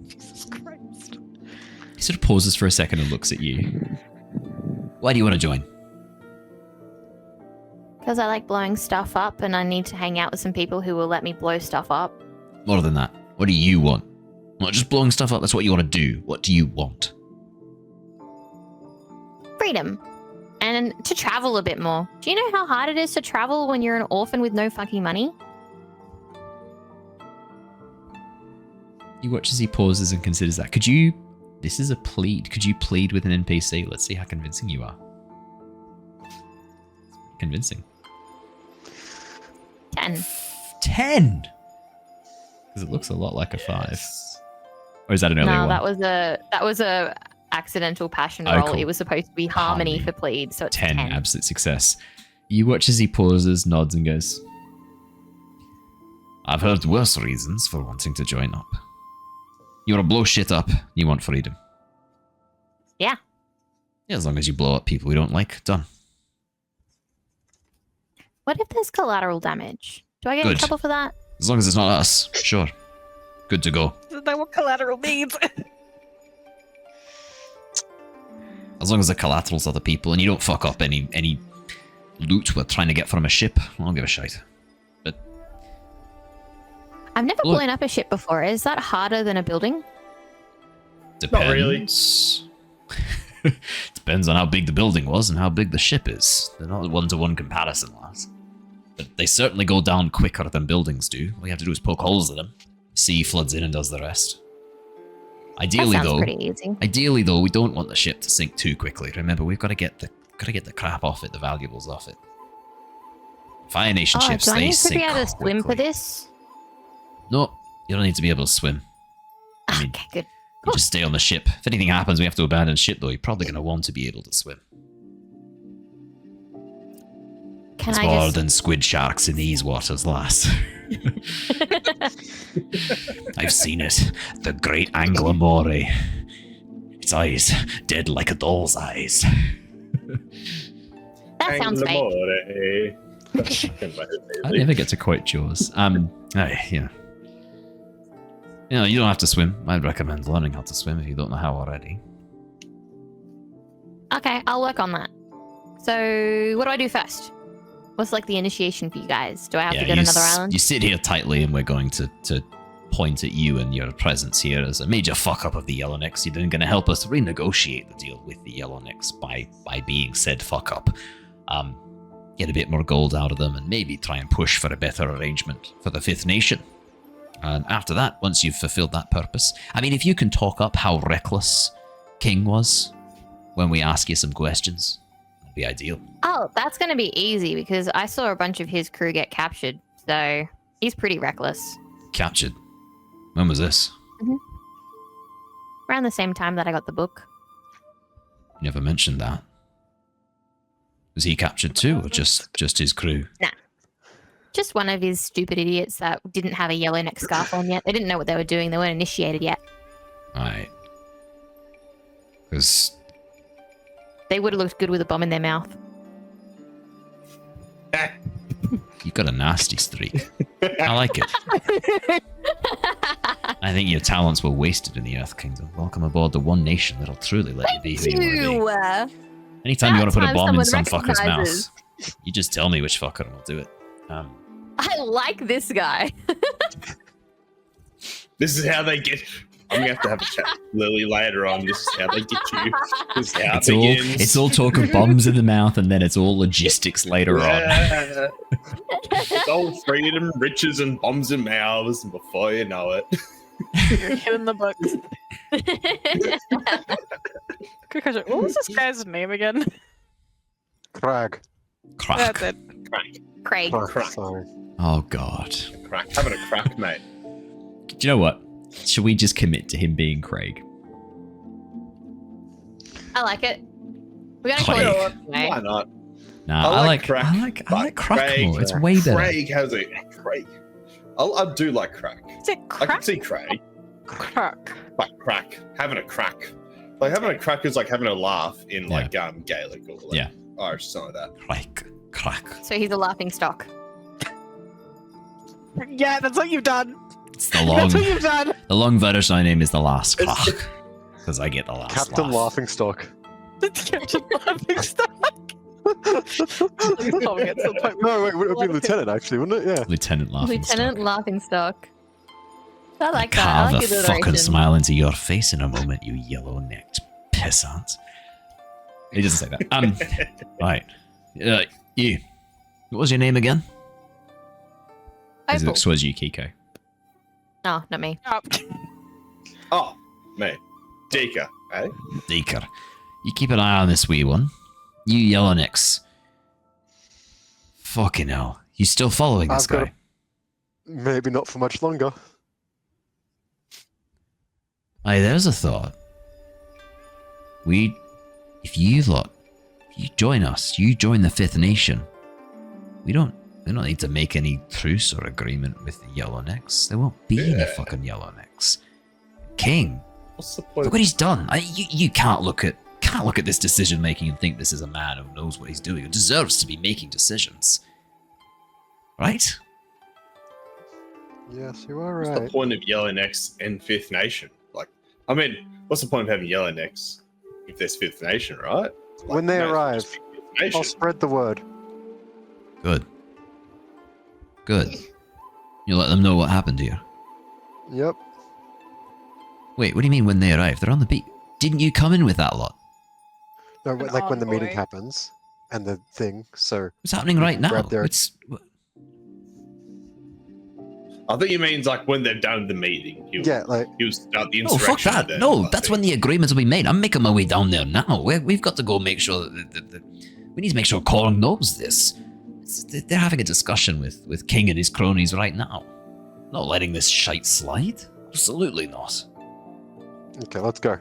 [SPEAKER 1] Jesus Christ.
[SPEAKER 4] He sort of pauses for a second and looks at you. Why do you want to join?
[SPEAKER 7] Because I like blowing stuff up and I need to hang out with some people who will let me blow stuff up.
[SPEAKER 4] More than that. What do you want? Not just blowing stuff up, that's what you want to do. What do you want?
[SPEAKER 7] Freedom. And to travel a bit more. Do you know how hard it is to travel when you're an orphan with no fucking money?
[SPEAKER 4] You watch as he pauses and considers that. Could you... This is a plead. Could you plead with an NPC? Let's see how convincing you are. Convincing.
[SPEAKER 7] 10.
[SPEAKER 4] 10! Because it looks a lot like a 5. Or is that an early
[SPEAKER 7] No,
[SPEAKER 4] one?
[SPEAKER 7] that was a accidental passion
[SPEAKER 4] Oh,
[SPEAKER 7] roll.
[SPEAKER 4] cool.
[SPEAKER 7] It was supposed to be harmony
[SPEAKER 4] Harmony.
[SPEAKER 7] for plead, so it's
[SPEAKER 4] 10,
[SPEAKER 7] 10.
[SPEAKER 4] absolute success. You watch as he pauses, nods, and goes, I've heard worse reasons for wanting to join up. You want to blow shit up, you want freedom.
[SPEAKER 7] Yeah.
[SPEAKER 4] Yeah, as long as you blow up people we don't like, done.
[SPEAKER 7] What if there's collateral damage? Do I get in
[SPEAKER 4] Good.
[SPEAKER 7] trouble for that?
[SPEAKER 4] As long as it's not us, sure. Good to go.
[SPEAKER 1] Isn't that what collateral means?
[SPEAKER 4] As long as the collateral's other people and you don't fuck up any loot we're trying to get from a ship, I don't give a shite. But
[SPEAKER 7] I've never
[SPEAKER 4] Look.
[SPEAKER 7] blown up a ship before. Is that harder than a building?
[SPEAKER 4] depends.
[SPEAKER 2] really.
[SPEAKER 4] Depends on how big the building was and how big the ship is. They're not a one-to-one comparison, lads. But they certainly go down quicker than buildings do. All you have to do is poke holes in them. Sea floods in and does the rest.
[SPEAKER 7] That sounds pretty easy.
[SPEAKER 4] Ideally though, we don't want the ship to sink too quickly. Remember, we've got to get the crap off it, the valuables off it. Fire Nation ships,
[SPEAKER 7] do I
[SPEAKER 4] they
[SPEAKER 7] need to
[SPEAKER 4] sink
[SPEAKER 7] be able to swim for
[SPEAKER 4] quickly.
[SPEAKER 7] this?
[SPEAKER 4] No, you don't need to be able to swim. I mean,
[SPEAKER 7] Okay, good.
[SPEAKER 4] you just stay on the ship. If anything happens, we have to abandon ship though. You're probably going to want to be able to swim.
[SPEAKER 7] Can
[SPEAKER 4] It's
[SPEAKER 7] I
[SPEAKER 4] more
[SPEAKER 7] just...
[SPEAKER 4] than squid sharks in these waters, lass. I've seen it. The great Anglamore. Its eyes, dead like a doll's eyes.
[SPEAKER 7] That sounds fake.
[SPEAKER 4] I never get to quote Jaws. Yeah. You know, you don't have to swim. I'd recommend learning how to swim if you don't know how already.
[SPEAKER 7] Okay, I'll work on that. So, what do I do first? What's like the initiation for you guys? Do I have to go to another island?
[SPEAKER 4] You sit here tightly and we're going to point at you and your presence here as a major fuck up of the Yellownicks. You're then going to help us renegotiate the deal with the Yellownicks by being said fuck up. Get a bit more gold out of them and maybe try and push for a better arrangement for the Fifth Nation. And after that, once you've fulfilled that purpose, I mean, if you can talk up how reckless King was when we ask you some questions, that'd be ideal.
[SPEAKER 7] Oh, that's going to be easy because I saw a bunch of his crew get captured. So, he's pretty reckless.
[SPEAKER 4] Captured. When was this?
[SPEAKER 7] Around the same time that I got the book.
[SPEAKER 4] You never mentioned that. Was he captured too, or just his crew?
[SPEAKER 7] Just one of his stupid idiots that didn't have a yellow neck scarf on yet. They didn't know what they were doing. They weren't initiated yet.
[SPEAKER 4] Right. Because
[SPEAKER 7] They would have looked good with a bomb in their mouth.
[SPEAKER 4] you've got a nasty streak. I like it. I think your talents were wasted in the Earth Kingdom. Welcome aboard the one nation that'll truly let you be who you want to be. Anytime you want to put a bomb in some fucker's mouth, you just tell me which fucker and we'll do it.
[SPEAKER 7] I like this guy.
[SPEAKER 2] This is how they get. I'm gonna have a chat with Lilly later on. This is how they get you. This is how it begins.
[SPEAKER 4] It's all talk of bombs in the mouth, and then it's all logistics later on.
[SPEAKER 2] It's all freedom, riches, and bombs in mouths, and before you know it,
[SPEAKER 1] You're hitting the books. Quick question. What was this guy's name again?
[SPEAKER 3] Crag.
[SPEAKER 4] Crack.
[SPEAKER 1] That's it.
[SPEAKER 7] Craig.
[SPEAKER 3] Crag. Sorry.
[SPEAKER 4] Oh God.
[SPEAKER 2] Having a crack, mate.
[SPEAKER 4] Do you know what? Should we just commit to him being Craig?
[SPEAKER 7] I like it. We gotta call
[SPEAKER 4] Craig.
[SPEAKER 7] it anyway.
[SPEAKER 2] Why not?
[SPEAKER 4] Nah, I like crack. I like crack more. It's way better.
[SPEAKER 2] Craig has a Craig. I do like crack.
[SPEAKER 1] Is it
[SPEAKER 2] I can
[SPEAKER 1] crack?
[SPEAKER 2] see Craig.
[SPEAKER 1] Crack.
[SPEAKER 2] But crack. Having a crack. Like having a crack is like having a laugh in like Gaelic or like Irish, something like that.
[SPEAKER 4] Crack.
[SPEAKER 7] So he's a laughing stock.
[SPEAKER 1] Yeah, that's what you've done.
[SPEAKER 4] It's the long.
[SPEAKER 1] That's what you've done.
[SPEAKER 4] The long version of my name is the last crack because I get the last.
[SPEAKER 3] Captain
[SPEAKER 4] laugh.
[SPEAKER 3] Laughingstock.
[SPEAKER 1] Captain Laughing Stock.
[SPEAKER 3] No, wait, it would be Lieutenant actually, wouldn't it? Yeah.
[SPEAKER 4] Lieutenant Laughing.
[SPEAKER 7] Lieutenant Laughing Stock. I like that. I
[SPEAKER 4] Carve
[SPEAKER 7] like
[SPEAKER 4] a
[SPEAKER 7] the
[SPEAKER 4] fucking
[SPEAKER 7] alliteration.
[SPEAKER 4] smile into your face in a moment, you yellow-necked pissant. He doesn't say that. Right. You. What was your name again? He
[SPEAKER 7] Opal.
[SPEAKER 4] looks towards you, Keeko.
[SPEAKER 7] No, not me.
[SPEAKER 2] Oh, mate. Dika, eh?
[SPEAKER 4] Deeker. You keep an eye on this wee one. You yellownicks. Fucking hell. You still following this
[SPEAKER 3] I've got
[SPEAKER 4] guy?
[SPEAKER 3] Maybe not for much longer.
[SPEAKER 4] Aye, there's a thought. If you join us, you join the Fifth Nation. We don't need to make any truce or agreement with the Yellownicks. There won't be any fucking Yellownicks. King,
[SPEAKER 2] What's the point?
[SPEAKER 4] look what he's done. You can't look at this decision making and think this is a man who knows what he's doing, who deserves to be making decisions. Right?
[SPEAKER 3] Yes, you are
[SPEAKER 2] What's
[SPEAKER 3] right.
[SPEAKER 2] the point of Yellownicks and Fifth Nation? Like, I mean, what's the point of having Yellownicks if there's Fifth Nation, right? Like,
[SPEAKER 3] When they
[SPEAKER 2] no,
[SPEAKER 3] arrive,
[SPEAKER 2] just Fifth Nation.
[SPEAKER 3] I'll spread the word.
[SPEAKER 4] Good. You let them know what happened here.
[SPEAKER 3] Yep.
[SPEAKER 4] Wait, what do you mean when they arrive? They're on the beat. Didn't you come in with that lot?
[SPEAKER 3] No,
[SPEAKER 1] An
[SPEAKER 3] like when the meeting
[SPEAKER 1] envoy.
[SPEAKER 3] happens and the thing. So
[SPEAKER 4] What's happening right now?
[SPEAKER 3] grab their-
[SPEAKER 2] I think he means like when they're done the meeting.
[SPEAKER 3] yeah, like
[SPEAKER 2] He'll start the
[SPEAKER 4] No, fuck
[SPEAKER 2] insurrection.
[SPEAKER 4] that.
[SPEAKER 2] then,
[SPEAKER 4] No,
[SPEAKER 2] I
[SPEAKER 4] that's
[SPEAKER 2] think.
[SPEAKER 4] when the agreements will be made. I'm making my way down there now. We've got to go make sure that we need to make sure Corn knows this. They're having a discussion with King and his cronies right now. Not letting this shite slide. Absolutely not.
[SPEAKER 3] okay, let's go.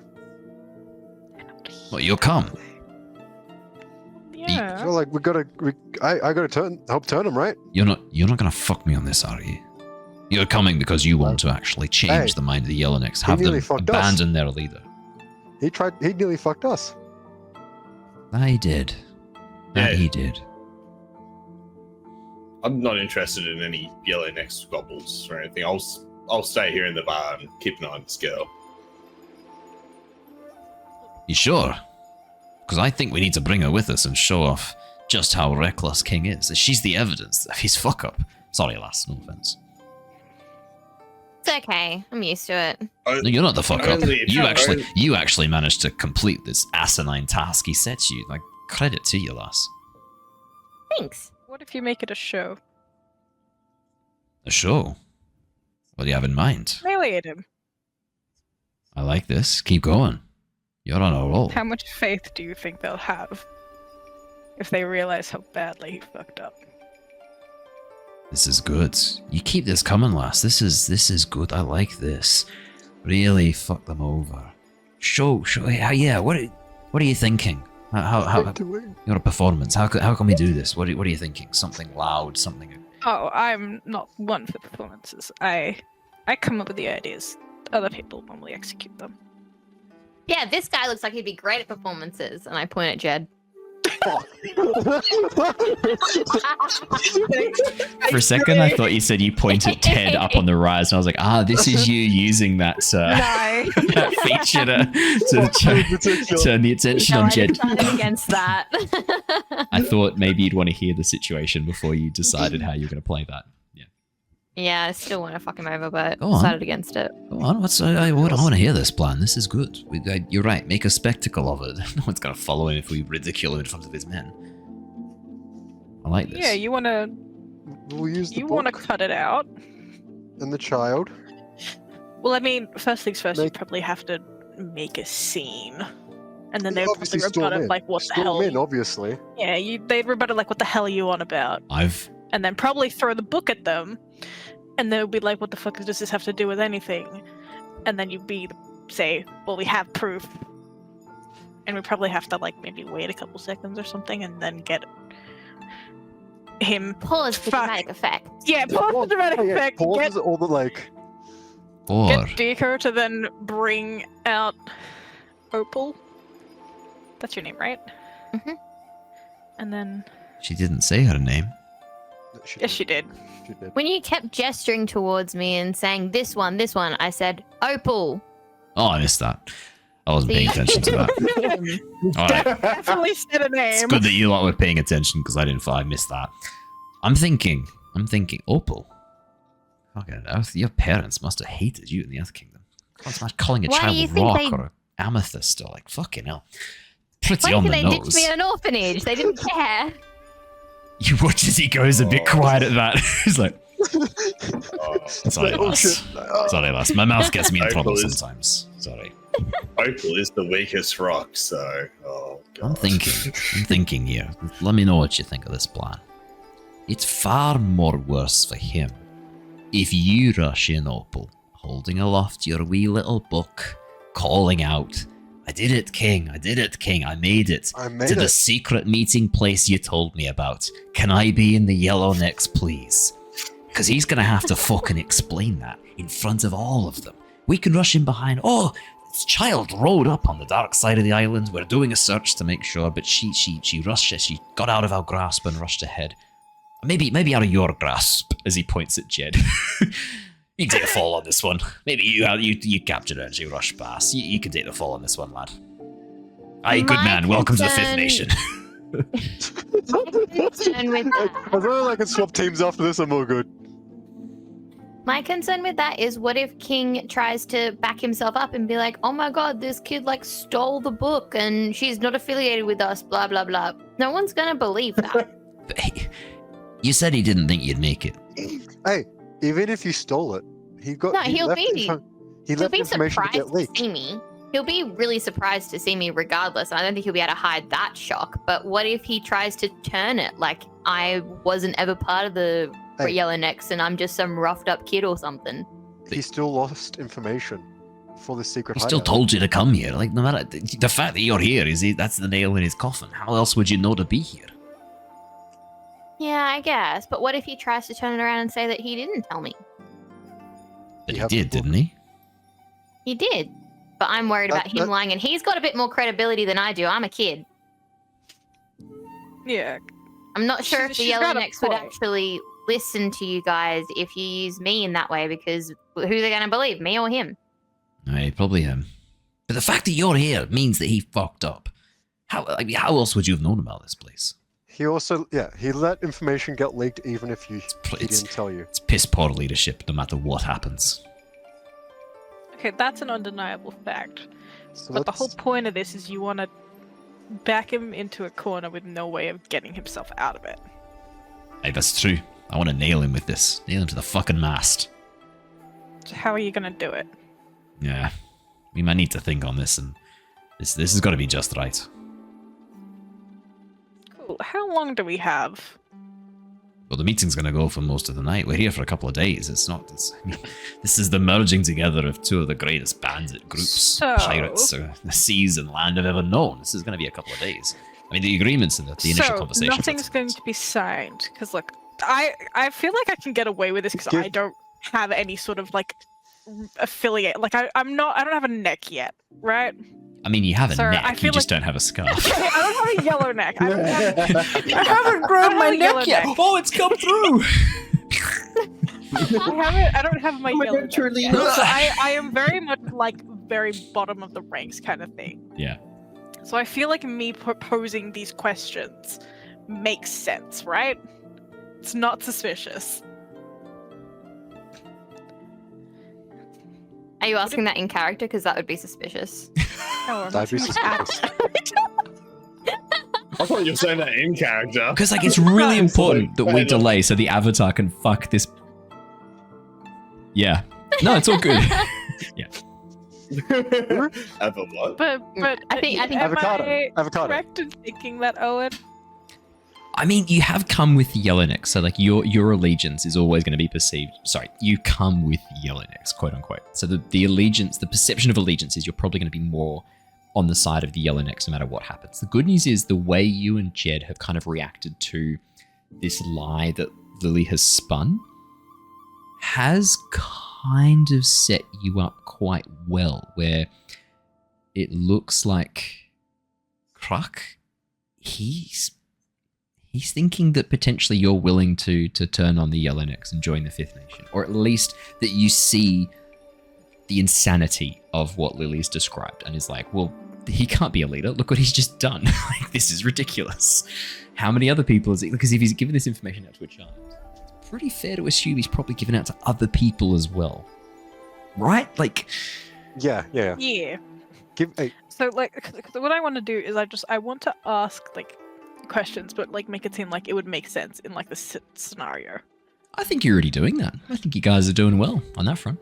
[SPEAKER 4] Well, you'll come.
[SPEAKER 1] Yeah.
[SPEAKER 3] So like I gotta help turn them, right?
[SPEAKER 4] You're not gonna fuck me on this, are you? You're coming because you want to actually change
[SPEAKER 3] Hey,
[SPEAKER 4] the mind of the Yellownicks.
[SPEAKER 3] he
[SPEAKER 4] Have them
[SPEAKER 3] nearly fucked us.
[SPEAKER 4] abandon their leader.
[SPEAKER 3] He nearly fucked us.
[SPEAKER 4] He did. That
[SPEAKER 2] Yeah.
[SPEAKER 4] he did.
[SPEAKER 2] I'm not interested in any Yellowneck squabbles or anything. I'll stay here in the bar and keep an eye on this girl.
[SPEAKER 4] You sure? Because I think we need to bring her with us and show off just how reckless King is. She's the evidence of his fuck up. Sorry, lass, no offense.
[SPEAKER 7] It's okay. I'm used to it.
[SPEAKER 4] No, you're not the fuck up.
[SPEAKER 2] Only if
[SPEAKER 4] You actually managed to complete this asinine task he sets you. Like, credit to you, lass.
[SPEAKER 7] Thanks.
[SPEAKER 1] What if you make it a show?
[SPEAKER 4] A show? What do you have in mind?
[SPEAKER 1] Melee him.
[SPEAKER 4] I like this. Keep going. You're on a roll.
[SPEAKER 1] How much faith do you think they'll have if they realize how badly he fucked up?
[SPEAKER 4] This is good. You keep this coming, lass. This is good. I like this. Really fuck them over. Show. Yeah. What are you thinking? How your performance? How can we do this? What are you thinking? Something loud. Something.
[SPEAKER 1] Oh, I'm not one for performances. I come up with the ideas. Other people normally execute them.
[SPEAKER 7] Yeah, this guy looks like he'd be great at performances. And I point at Jedd.
[SPEAKER 4] For a second, I thought you said you pointed Ted up on the rise, and I was like, this is you using that that feature to turn the attention
[SPEAKER 7] No,
[SPEAKER 4] on
[SPEAKER 7] I
[SPEAKER 4] Jedd.
[SPEAKER 7] decided against that.
[SPEAKER 4] I thought maybe you'd want to hear the situation before you decided how you're going to play that.
[SPEAKER 7] Yeah, I still want to fuck him over, but
[SPEAKER 4] Go on.
[SPEAKER 7] decided against it.
[SPEAKER 4] Go on, I want to hear this plan. This is good. You're right. Make a spectacle of it. No one's going to follow him if we ridicule him in front of his men. I like this.
[SPEAKER 1] Yeah, you wanna
[SPEAKER 3] We'll use the
[SPEAKER 1] wanna
[SPEAKER 3] book
[SPEAKER 1] cut it out.
[SPEAKER 3] and the child.
[SPEAKER 1] Well, I mean, first things first, you
[SPEAKER 3] Make-
[SPEAKER 1] probably have to make a scene, and then they'd
[SPEAKER 3] Obviously
[SPEAKER 1] probably rebut it like, "What the hell?"
[SPEAKER 3] Storm in, obviously.
[SPEAKER 1] Yeah, they'd rebut it like, "What the hell are you on about?"
[SPEAKER 4] I've
[SPEAKER 1] and then probably throw the book at them, and they'll be like, what the fuck does this have to do with anything? And then you'd say, well, we have proof. And we probably have to, like, maybe wait a couple seconds or something, and then get him...
[SPEAKER 7] Pause for dramatic effect.
[SPEAKER 1] Yeah, pause for dramatic effect.
[SPEAKER 3] Pause all the, like...
[SPEAKER 4] Or
[SPEAKER 1] Get Keeko to then bring out Opal. That's your name, right?
[SPEAKER 7] Mm-hmm.
[SPEAKER 1] And then...
[SPEAKER 4] she didn't say her name.
[SPEAKER 1] Yes, she did.
[SPEAKER 3] She did.
[SPEAKER 7] When you kept gesturing towards me and saying this one, I said Opal.
[SPEAKER 4] Oh, I missed that. I wasn't paying attention to that. All right.
[SPEAKER 1] Definitely said a name.
[SPEAKER 4] It's good that you lot were paying attention because I missed that. I'm thinking, Opal. Fucking Earth, your parents must have hated you in the Earth Kingdom. Can't imagine calling a
[SPEAKER 7] Why do you
[SPEAKER 4] child
[SPEAKER 7] think
[SPEAKER 4] rock
[SPEAKER 7] they-
[SPEAKER 4] or amethyst or like fucking hell. Pretty
[SPEAKER 7] Why
[SPEAKER 4] on
[SPEAKER 7] did
[SPEAKER 4] the
[SPEAKER 7] they
[SPEAKER 4] nose.
[SPEAKER 7] ditch me in an orphanage? They didn't care.
[SPEAKER 4] You watch as he goes a bit quiet at that. He's like, sorry,
[SPEAKER 3] Oh,
[SPEAKER 4] lass.
[SPEAKER 3] shit.
[SPEAKER 4] Sorry, lass. My mouth gets me in trouble
[SPEAKER 2] Opal is-
[SPEAKER 4] sometimes. Sorry.
[SPEAKER 2] Opal is the weakest rock, so God.
[SPEAKER 4] I'm thinking here. Let me know what you think of this plan. It's far more worse for him if you rush in, Opal, holding aloft your wee little book, calling out, I did it, King. I made it.
[SPEAKER 3] I made
[SPEAKER 4] to the
[SPEAKER 3] it.
[SPEAKER 4] secret meeting place you told me about. Can I be in the yellow necks, please? Because he's going to have to fucking explain that in front of all of them. We can rush in behind, oh, this child rode up on the dark side of the island. We're doing a search to make sure, but she rushed, she got out of our grasp and rushed ahead. Maybe out of your grasp, as he points at Jedd. You can take the fall on this one. Maybe you captured her and she rushed past. You can take the fall on this one, lad. Aye, good
[SPEAKER 7] My
[SPEAKER 4] man. Welcome to the Fifth
[SPEAKER 7] concern-
[SPEAKER 4] Nation.
[SPEAKER 7] concern with that.
[SPEAKER 3] As long as I can swap teams after this, I'm all good.
[SPEAKER 7] My concern with that is what if King tries to back himself up and be like, oh my god, this kid like stole the book and she's not affiliated with us, blah blah blah. No one's gonna believe that.
[SPEAKER 4] But hey, you said he didn't think you'd make it.
[SPEAKER 3] Hey, even if you stole it, he got.
[SPEAKER 7] No,
[SPEAKER 3] he
[SPEAKER 7] he'll
[SPEAKER 3] left
[SPEAKER 7] be-
[SPEAKER 3] he
[SPEAKER 7] He'll
[SPEAKER 3] left
[SPEAKER 7] be
[SPEAKER 3] information to
[SPEAKER 7] surprised
[SPEAKER 3] get
[SPEAKER 7] to
[SPEAKER 3] leaked.
[SPEAKER 7] see me. He'll be really surprised to see me regardless. I don't think he'll be able to hide that shock. But what if he tries to turn it like I wasn't ever part of the
[SPEAKER 3] Hey.
[SPEAKER 7] Yellownecks and I'm just some roughed up kid or something?
[SPEAKER 3] He still lost information for the secret
[SPEAKER 4] He still
[SPEAKER 3] hideout.
[SPEAKER 4] told you to come here. Like, no matter the fact that you're here that's the nail in his coffin. How else would you know to be here?
[SPEAKER 7] Yeah, I guess. But what if he tries to turn it around and say that he didn't tell me?
[SPEAKER 4] But
[SPEAKER 3] You
[SPEAKER 4] he
[SPEAKER 3] have the
[SPEAKER 4] did,
[SPEAKER 3] book.
[SPEAKER 4] didn't he?
[SPEAKER 7] He did. But I'm worried about him
[SPEAKER 3] that-
[SPEAKER 7] lying, and he's got a bit more credibility than I do. I'm a kid.
[SPEAKER 1] Yeah.
[SPEAKER 7] I'm not sure if the
[SPEAKER 1] She's got a
[SPEAKER 7] Yellownecks would
[SPEAKER 1] point.
[SPEAKER 7] actually listen to you guys if you use me in that way, because who are they going to believe, me or him?
[SPEAKER 4] Aye, probably him. But the fact that you're here means that he fucked up. How else would you have known about this place?
[SPEAKER 3] He also, he let information get leaked even if he
[SPEAKER 4] It's
[SPEAKER 3] didn't tell you.
[SPEAKER 4] It's piss poor leadership, no matter what happens.
[SPEAKER 1] Okay, that's an undeniable fact.
[SPEAKER 3] So
[SPEAKER 1] But the whole
[SPEAKER 3] let's-
[SPEAKER 1] point of this is you want to back him into a corner with no way of getting himself out of it.
[SPEAKER 4] Hey, that's true. I want to nail him with this. Nail him to the fucking mast.
[SPEAKER 1] So how are you going to do it?
[SPEAKER 4] Yeah. We might need to think on this, and this has got to be just right.
[SPEAKER 1] Cool. How long do we have?
[SPEAKER 4] Well, the meeting's going to go for most of the night. We're here for a couple of days. This is the merging together of two of the greatest bandit groups,
[SPEAKER 1] So-
[SPEAKER 4] pirates, the seas and land have ever known. This is going to be a couple of days. I mean, the agreements and the initial
[SPEAKER 1] So
[SPEAKER 4] conversation.
[SPEAKER 1] nothing's going to be signed because look, I feel like I can get away with this because
[SPEAKER 3] Give-
[SPEAKER 1] I don't have any sort of like affiliate. Like I don't have a neck yet, right?
[SPEAKER 4] I mean, you have a
[SPEAKER 1] Sir,
[SPEAKER 4] neck,
[SPEAKER 1] I
[SPEAKER 4] you
[SPEAKER 1] feel
[SPEAKER 4] just
[SPEAKER 1] like-
[SPEAKER 4] don't have a scarf.
[SPEAKER 1] I don't have a yellow neck. I haven't grown my neck yet.
[SPEAKER 4] Oh, it's come through!
[SPEAKER 1] I don't have my yellow neck yet. So I am very much like very bottom of the ranks kind of thing.
[SPEAKER 4] Yeah.
[SPEAKER 1] So I feel like me posing these questions makes sense, right? It's not suspicious.
[SPEAKER 7] Are you asking that in character? Because that would be suspicious.
[SPEAKER 1] No, I'm
[SPEAKER 3] That'd be
[SPEAKER 1] not
[SPEAKER 3] suspicious.
[SPEAKER 2] I thought you were saying that in character.
[SPEAKER 4] Because like it's really
[SPEAKER 2] It's
[SPEAKER 4] important
[SPEAKER 2] like,
[SPEAKER 4] that we
[SPEAKER 2] fair enough.
[SPEAKER 4] delay so the avatar can fuck this. Yeah. No, it's all good.
[SPEAKER 2] Ever what?
[SPEAKER 1] But
[SPEAKER 7] I think-
[SPEAKER 1] am
[SPEAKER 3] Avocado.
[SPEAKER 1] I
[SPEAKER 3] Avocado.
[SPEAKER 1] correct in thinking that, Owen?
[SPEAKER 5] I mean, you have come with Yellowneck, so like your allegiance is always going to be perceived. Sorry, you come with Yellowneck, quote unquote. So the allegiance, the perception of allegiance is you're probably going to be more on the side of the Yellownecks no matter what happens. The good news is the way you and Jedd have kind of reacted to this lie that Lilly has spun has kind of set you up quite well, where it looks like Kruk, he's thinking that potentially you're willing to turn on the Yellownecks and join the Fifth Nation, or at least that you see the insanity of what Lilly's described and is like, well, he can't be a leader. Look what he's just done. Like, this is ridiculous. How many other people is it? Because if he's given this information out to a child, it's pretty fair to assume he's probably given out to other people as well. Right? Like,
[SPEAKER 3] Yeah.
[SPEAKER 1] So what I want to do is I want to ask like questions, but like make it seem like it would make sense in like the scenario.
[SPEAKER 5] I think you're already doing that. I think you guys are doing well on that front.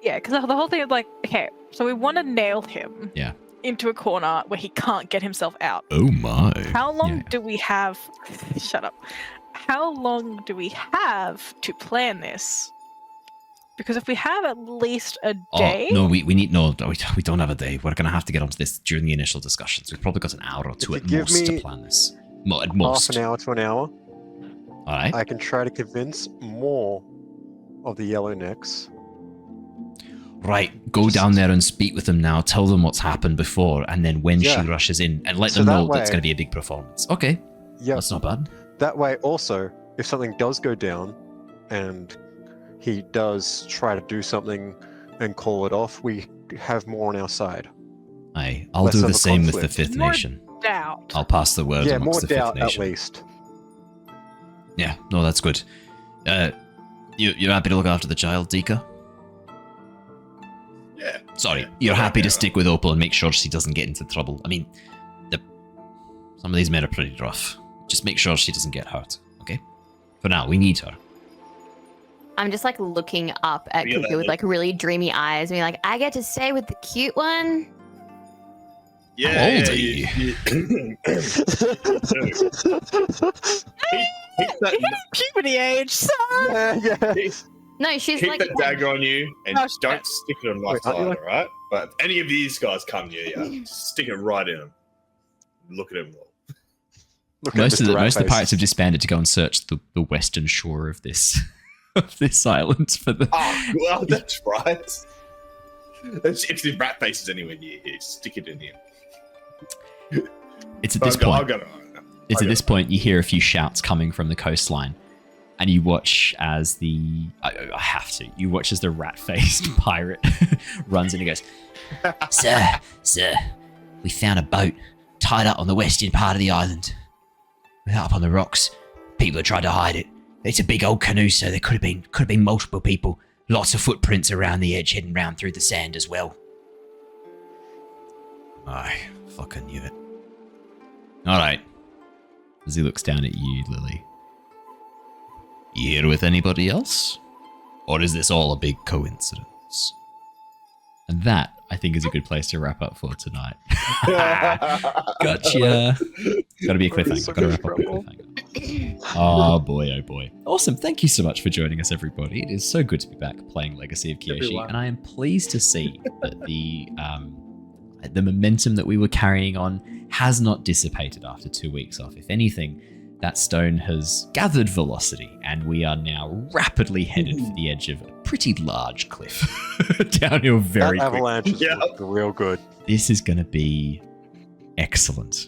[SPEAKER 1] Yeah, because the whole thing is like, okay, so we want to nail him.
[SPEAKER 5] Yeah.
[SPEAKER 1] Into a corner where he can't get himself out.
[SPEAKER 5] Oh my.
[SPEAKER 1] How long do we have? Shut up. How long do we have to plan this? Because if we have at least a day.
[SPEAKER 5] Oh, no, we need no. We don't have a day. We're gonna have to get onto this during the initial discussions. We've probably got an hour or two at most to plan this. At most.
[SPEAKER 3] Half an hour to an hour.
[SPEAKER 5] All right.
[SPEAKER 3] I can try to convince more of the Yellownecks.
[SPEAKER 5] Right, go down there and speak with them now. Tell them what's happened before, and then when she rushes in, and let them know that it's going to be a big performance. Okay, that's not bad.
[SPEAKER 3] That way, also, if something does go down, and he does try to do something and call it off, we have more on our side.
[SPEAKER 5] Aye, I'll
[SPEAKER 3] Less
[SPEAKER 5] do
[SPEAKER 3] of
[SPEAKER 5] the
[SPEAKER 3] a
[SPEAKER 5] same with
[SPEAKER 3] conflict.
[SPEAKER 5] the Fifth Nation.
[SPEAKER 1] Doubt.
[SPEAKER 5] I'll pass the word
[SPEAKER 3] Yeah,
[SPEAKER 5] amongst
[SPEAKER 3] more
[SPEAKER 5] the Fifth
[SPEAKER 3] doubt
[SPEAKER 5] Nation.
[SPEAKER 3] at least.
[SPEAKER 5] Yeah, no, that's good. You happy to look after the child, Dika?
[SPEAKER 2] Yeah.
[SPEAKER 5] Sorry, you're happy to stick with Opal and make sure she doesn't get into trouble. I mean, some of these men are pretty rough. Just make sure she doesn't get hurt, okay? For now, we need her.
[SPEAKER 7] I'm just like looking up at
[SPEAKER 2] Yeah,
[SPEAKER 7] Keeko with like really dreamy eyes and being like, I get to stay with the cute one.
[SPEAKER 2] Yeah.
[SPEAKER 5] How old are you?
[SPEAKER 2] Keep that,
[SPEAKER 1] Puberty age, son.
[SPEAKER 3] Yeah.
[SPEAKER 7] No, she's
[SPEAKER 2] keep
[SPEAKER 7] like
[SPEAKER 2] that dagger on you and
[SPEAKER 1] Oh,
[SPEAKER 2] don't
[SPEAKER 1] shit.
[SPEAKER 2] stick it on my
[SPEAKER 3] Wait, aren't you
[SPEAKER 2] side,
[SPEAKER 3] like-
[SPEAKER 2] alright? But if any of these guys come near you, just stick it right in them. Look at him.
[SPEAKER 3] Look at
[SPEAKER 5] Most of
[SPEAKER 3] Mr.
[SPEAKER 5] the
[SPEAKER 3] Ratface.
[SPEAKER 5] pirates have disbanded to go and search the western shore of this of this island for the.
[SPEAKER 2] Oh, well, that's right. If the rat face is anywhere near here, stick it in here.
[SPEAKER 5] It's at this point. It's
[SPEAKER 2] I'll
[SPEAKER 5] at this point you hear a few shouts coming from the coastline, and you watch as the you watch as the rat-faced pirate runs in and goes, Sir, we found a boat tied up on the western part of the island. Up on the rocks. People have tried to hide it. It's a big old canoe, so there could have been multiple people. Lots of footprints around the edge heading round through the sand as well. I fucking knew it. Alright. As he looks down at you, Lilly. You here with anybody else? Or is this all a big coincidence? And that, I think, is a good place to wrap up for tonight. Gotcha. Gotta be a cliffhanger. Gotta wrap up with a cliffhanger. Oh boy, oh boy. Awesome. Thank you so much for joining us, everybody. It is so good to be back playing Legacy of Kyoshi,
[SPEAKER 2] Everyone.
[SPEAKER 5] and I am pleased to see that the momentum that we were carrying on has not dissipated after 2 weeks off. If anything, that stone has gathered velocity, and we are now rapidly headed for the edge of a pretty large cliff. Downhill very
[SPEAKER 3] That
[SPEAKER 5] quickly.
[SPEAKER 3] avalanche is
[SPEAKER 2] Yeah.
[SPEAKER 3] real good.
[SPEAKER 5] This is going to be excellent.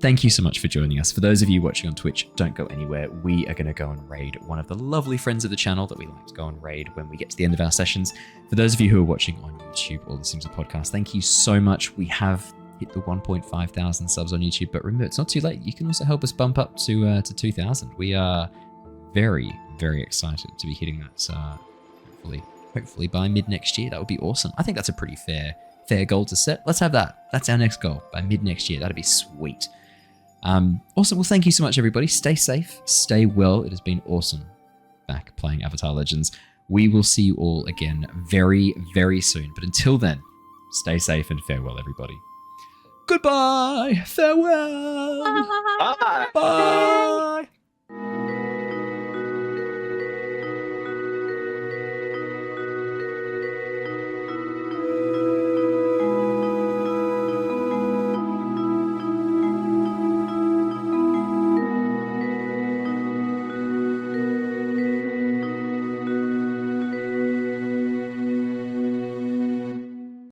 [SPEAKER 5] Thank you so much for joining us. For those of you watching on Twitch, don't go anywhere. We are going to go and raid one of the lovely friends of the channel that we like to go and raid when we get to the end of our sessions. For those of you who are watching on YouTube or listening to the podcast, thank you so much. We have hit the 1.5 thousand subs on YouTube, but remember, it's not too late. You can also help us bump up to 2,000. We are very, very excited to be hitting that hopefully by mid next year. That would be awesome. I think that's a pretty fair goal to set. Let's have that. That's our next goal by mid next year. That'd be sweet. Awesome. Well, thank you so much, everybody. Stay safe. Stay well. It has been awesome back playing Avatar Legends. We will see you all again very, very soon. But until then, stay safe and farewell, everybody. Goodbye. Farewell.
[SPEAKER 2] Bye.
[SPEAKER 5] Bye.